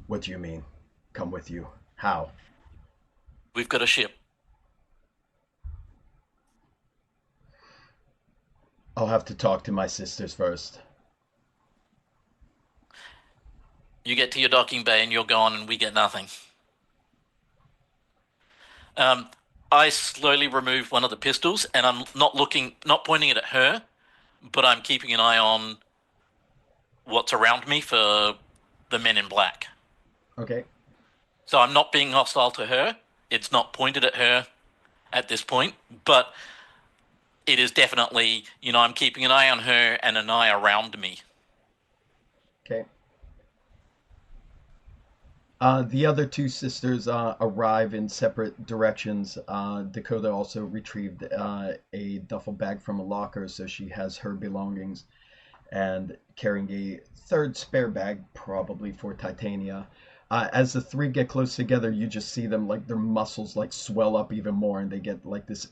What do you mean? Come with you. How? We've got a ship. I'll have to talk to my sisters first. You get to your docking bay and you're gone and we get nothing. I slowly remove one of the pistols and I'm not pointing it at her, but I'm keeping an eye on what's around me for the men in black. Okay. So I'm not being hostile to her. It's not pointed at her at this point, but it is definitely, I'm keeping an eye on her and an eye around me. Okay. The other two sisters arrive in separate directions. Dakota also retrieved a duffel bag from a locker, so she has her belongings. and carrying a third spare bag, probably for Titania. As the three get close together, you just see them like their muscles like swell up even more, and they get like this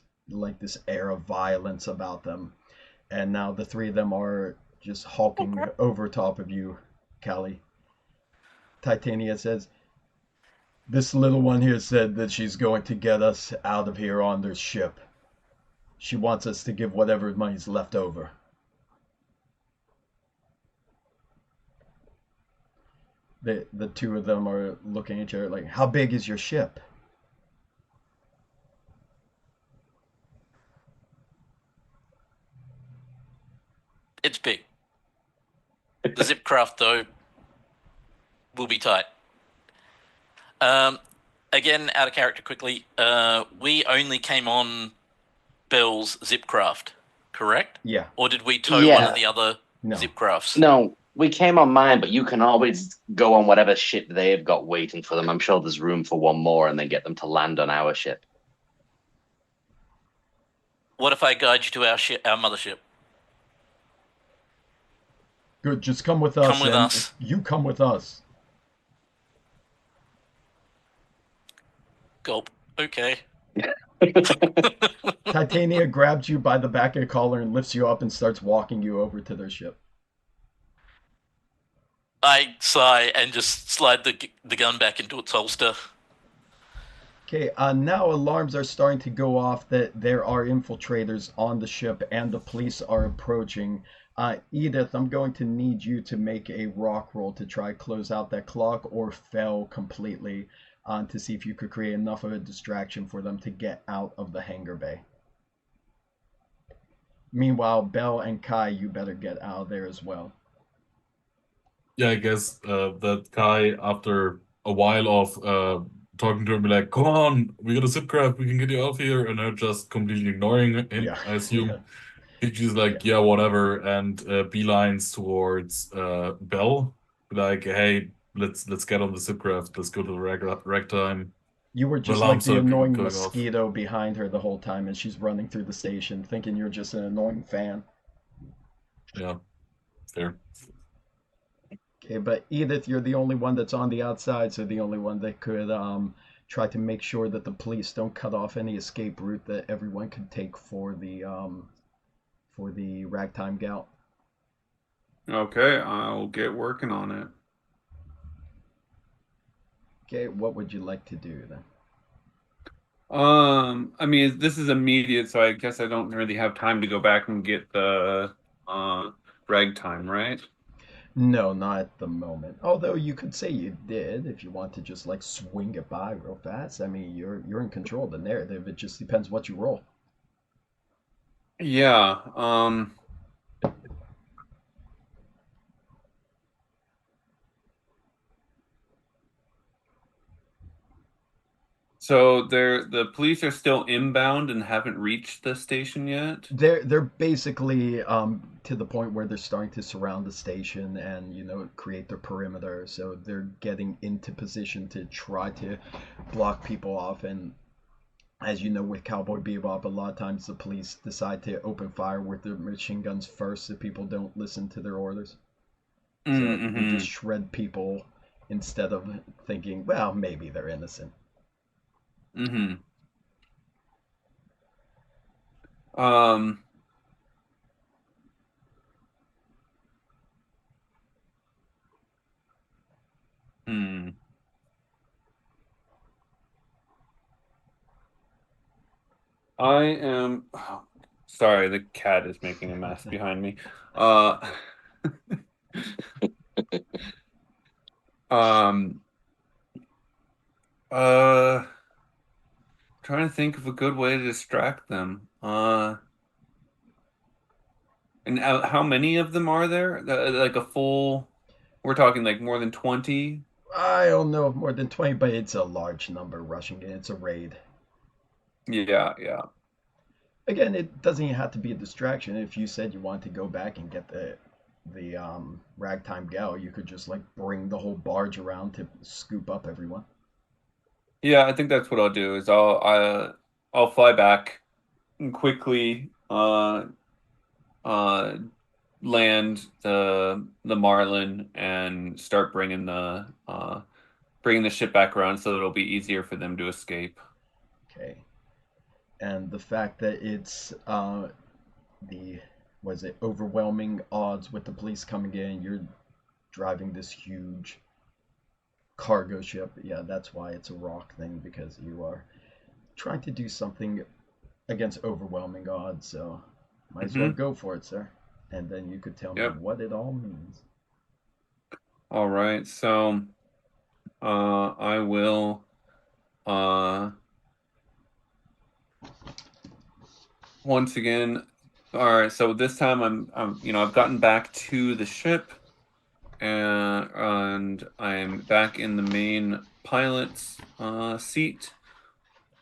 air of violence about them. And now the three of them are just hulking over top of you, Callie. Titania says, "This little one here said that she's going to get us out of here on their ship. She wants us to give whatever money's left over." The two of them are looking at each other like, "How big is your ship?" It's big. The zip craft, though, will be tight. Again, out of character quickly, we only came on Bell's zip craft, correct? Yeah. Or did we tow one Yeah. of the other No. zip crafts? No, we came on mine, but you can always go on whatever ship they've got waiting for them. I'm sure there's room for one more and then get them to land on our ship. What if I guide you to our mothership? Good, just come with us. Come with and us. You come with us. Gulp. Okay. Titania grabs you by the back of the collar and lifts you up and starts walking you over to their ship. I sigh and just slide the gun back into its holster. Okay, now alarms are starting to go off that there are infiltrators on the ship and the police are approaching. Edith, I'm going to need you to make a rock roll to try close out that clock or fail completely to see if you could create enough of a distraction for them to get out of the hangar bay. Meanwhile, Belle and Kai, you better get out of there as well. Yeah, I guess that Kai, after a while of talking to him, be like, "Come on, we got a zip craft, we can get you out of here," and her just completely ignoring him, Yeah. I assume. Yeah. She's like, yeah, whatever, and beelines towards Belle, like, "Hey, let's get on the zip craft, let's go to the ragtime." You were The just like alarms the are annoying going off. mosquito behind her the whole time as she's running through the station, thinking you're just an annoying fan. Yeah, fair. Okay, but Edith, you're the only one that's on the outside, so the only one that could try to make sure that the police don't cut off any escape route that everyone could take for the Ragtime Gal. Okay, I'll get working on it. Okay, what would you like to do then? I mean, this is immediate, so I guess I don't really have time to go back and get the ragtime, right? No, not at the moment. Although you could say you did if you want to just like swing it by real fast. I mean, you're in control of the narrative. It just depends what you roll. Yeah. So the police are still inbound and haven't reached the station yet? They're basically to the point where they're starting to surround the station and create their perimeter. So they're getting into position to try to block people off. And as you know, with Cowboy Bebop, a lot of times the police decide to open fire with their machine guns first if people don't listen to their orders. So they just shred people instead of thinking, well, maybe they're innocent. Mm-hmm. Um, hmm. I am sorry, the cat is making a mess behind me. Um, trying to think of a good way to distract them. And how many of them are there? Like a full, we're talking like more than 20? I don't know if more than 20, but it's a large number rushing in. It's a raid. Yeah, yeah. Again, it doesn't even have to be a distraction. If you said you wanted to go back and get the Ragtime Gal, you could just like bring the whole barge around to scoop up everyone. Yeah, I think that's what I'll do is I'll fly back and quickly land the Marlin and start bringing the ship back around so it'll be easier for them to escape. Okay. And the fact that it's the was it overwhelming odds with the police coming in, you're driving this huge cargo ship. Yeah, that's why it's a rock thing, because you are trying to do something against overwhelming odds. So might as well go for it, sir. And then you could tell me what it all means. All right, so I will once again. All right, so this time I've gotten back to the ship, and I'm back in the main pilot's seat.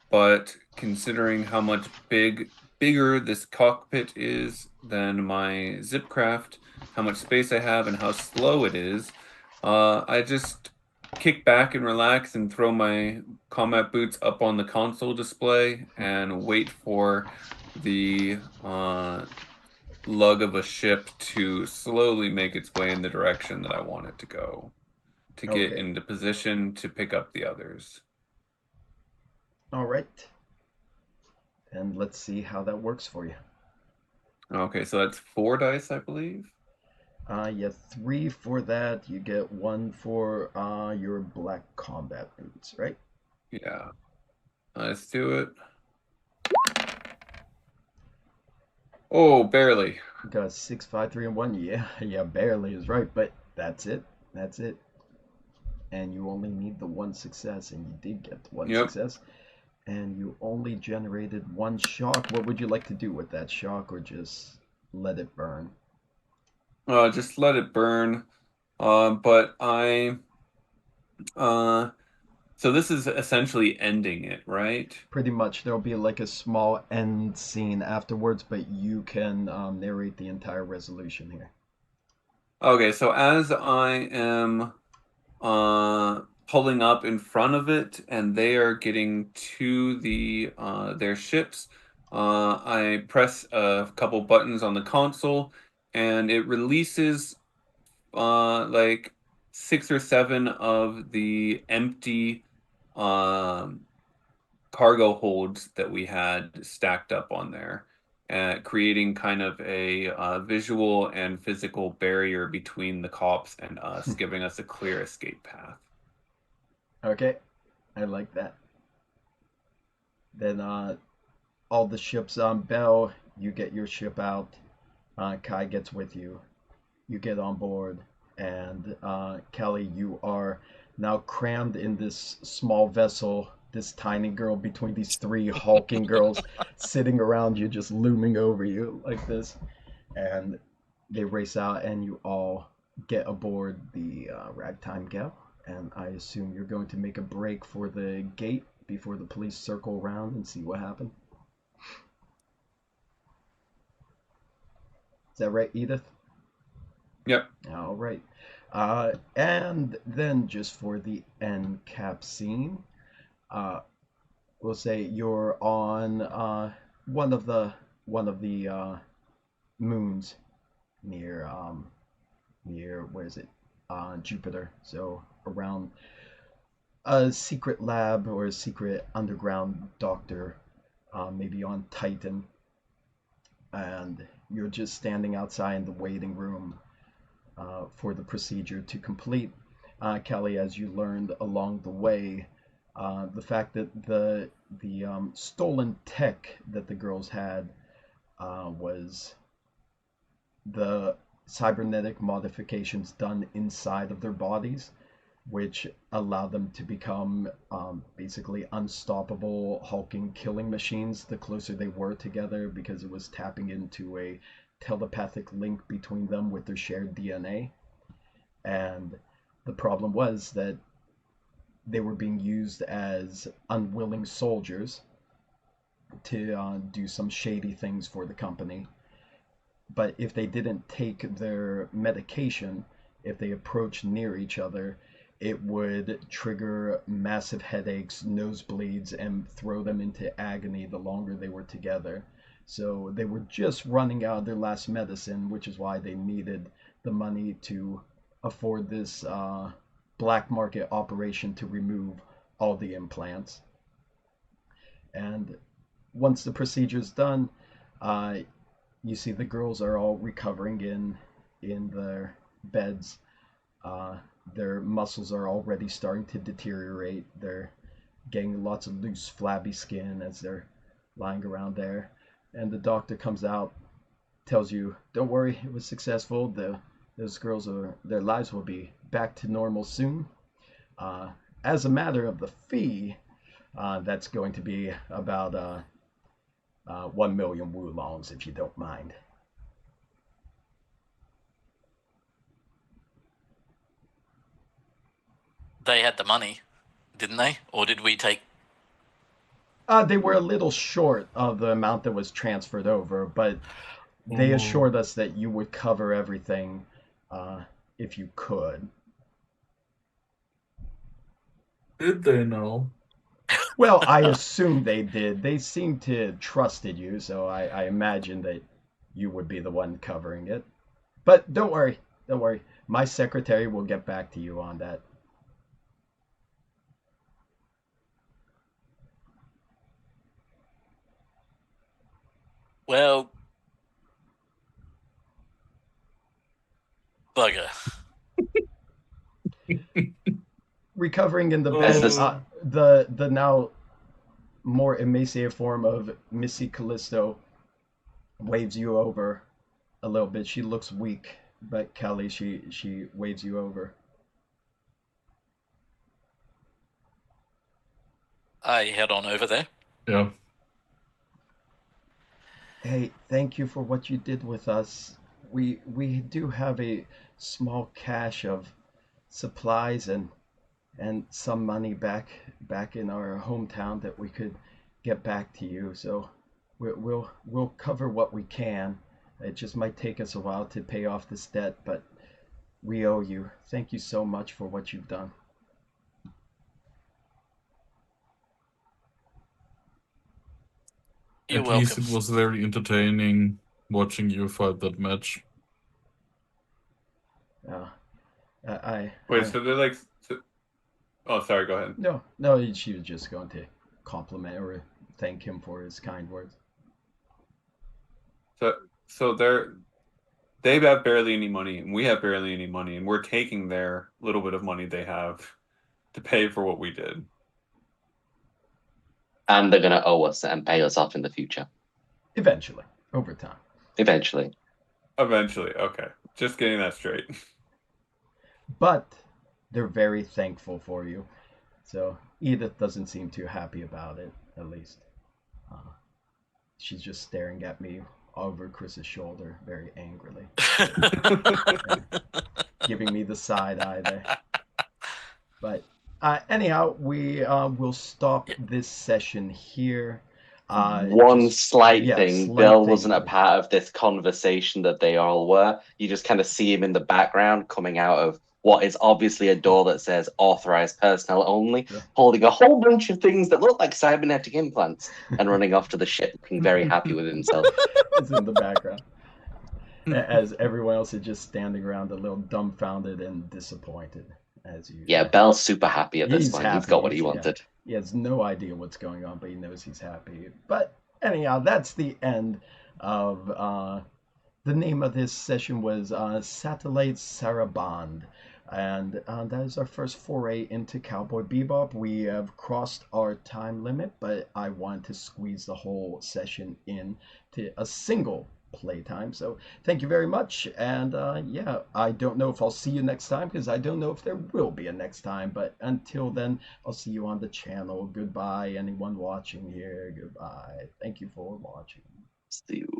But considering how much bigger this cockpit is than my Zipcraft, how much space I have, and how slow it is, I just kick back and relax and throw my combat boots up on the console display and wait for the lug of a ship to slowly make its way in the direction that I want it to go, to get into position to pick up the others. All right. And let's see how that works for you. Okay, so that's 4 dice, I believe. Yeah, 3 for that. You get 1 for your black combat boots, right? Yeah. Let's do it. Oh, barely. Got 6, 5, 3, and 1. Yeah, barely is right, but that's it. That's it. And you only need the 1 success, and you did get the 1 success. And you only generated 1 shock. What would you like to do with that shock, or just let it burn? Just let it burn. But so this is essentially ending it, right? Pretty much. There'll be like a small end scene afterwards, but you can narrate the entire resolution here. Okay, so as I am pulling up in front of it, and they are getting to their ships, I press a couple buttons on the console, and it releases like 6 or 7 of the empty cargo holds that we had stacked up on there, creating kind of a visual and physical barrier between the cops and us, giving us a clear escape path. Okay, I like that. Then all the ships on Bell, you get your ship out. Kai gets with you. You get on board, and Kelly, you are now crammed in this small vessel, this tiny girl between these 3 hulking girls sitting around you, just looming over you like this. And they race out, and you all get aboard the Ragtime Gal. And I assume you're going to make a break for the gate before the police circle around and see what happened. Is that right, Edith? Yep. All right. And then just for the end cap scene, we'll say you're on one of the moons near where is it? Jupiter. So around a secret lab or a secret underground doctor, maybe on Titan, and you're just standing outside in the waiting room for the procedure to complete. Kelly, as you learned along the way, the fact that the stolen tech that the girls had was the cybernetic modifications done inside of their bodies, which allowed them to become basically unstoppable, hulking killing machines the closer they were together, because it was tapping into a telepathic link between them with their shared DNA. And the problem was that they were being used as unwilling soldiers to do some shady things for the company. But if they didn't take their medication, if they approached near each other, it would trigger massive headaches, nosebleeds, and throw them into agony the longer they were together. So they were just running out of their last medicine, which is why they needed the money to afford this black market operation to remove all the implants. And once the procedure's done, you see the girls are all recovering in their beds. Their muscles are already starting to deteriorate. They're getting lots of loose, flabby skin as they're lying around there. And the doctor comes out, tells you, "Don't worry, it was successful. Those girls their lives will be back to normal soon." As a matter of the fee, that's going to be about 1 million wulongs, if you don't mind. They had the money, didn't they? Or did we take... They were a little short of the amount that was transferred over, but they assured us that you would cover everything if you could. Did they know? Well, I assume they did. They seemed to trusted you, so I imagine that you would be the one covering it. But don't worry. My secretary will get back to you on that. Well, bugger. Recovering in the Is bed, this- the now more emaciated form of Missy Callisto waves you over a little bit. She looks weak, but Kelly, she waves you over. I head on over there. Yeah. Hey, thank you for what you did with us. We do have a small cache of supplies and some money back in our hometown that we could get back to you. So we'll cover what we can. It just might take us a while to pay off this debt, but we owe you. Thank you so much for what you've done. You're At welcome. least it was very entertaining watching you fight that match. Wait, so they're like. Oh, sorry. Go ahead. No, she was just going to compliment or thank him for his kind words. So they have barely any money, and we have barely any money, and we're taking their little bit of money they have to pay for what we did. And they're going to owe us and pay us off in the future. Eventually, over time. Eventually. Okay. Just getting that straight. But they're very thankful for you. So Edith doesn't seem too happy about it, at least. She's just staring at me over Chris's shoulder very angrily, giving me the side eye there. But anyhow, we will stop this session here. One slight thing. slight Bill thing. wasn't a part of this conversation that they all were. You just kind of see him in the background coming out of what is obviously a door that says authorized personnel only, holding a whole bunch of things that look like cybernetic implants and running off to the ship looking very happy with himself. It's in the background. As everyone else is just standing around a little dumbfounded and disappointed. As usual. Yeah, Bell's super happy at this He's point. happy, He's got what he yeah. wanted. He has no idea what's going on, but he knows he's happy. But anyhow, that's the end of the name of this session was Satellite Sarabande. And that is our first foray into Cowboy Bebop. We have crossed our time limit, but I wanted to squeeze the whole session in to a single playtime. So thank you very much. And yeah, I don't know if I'll see you next time because I don't know if there will be a next time. But until then, I'll see you on the channel. Goodbye, anyone watching here. Goodbye. Thank you for watching. See you.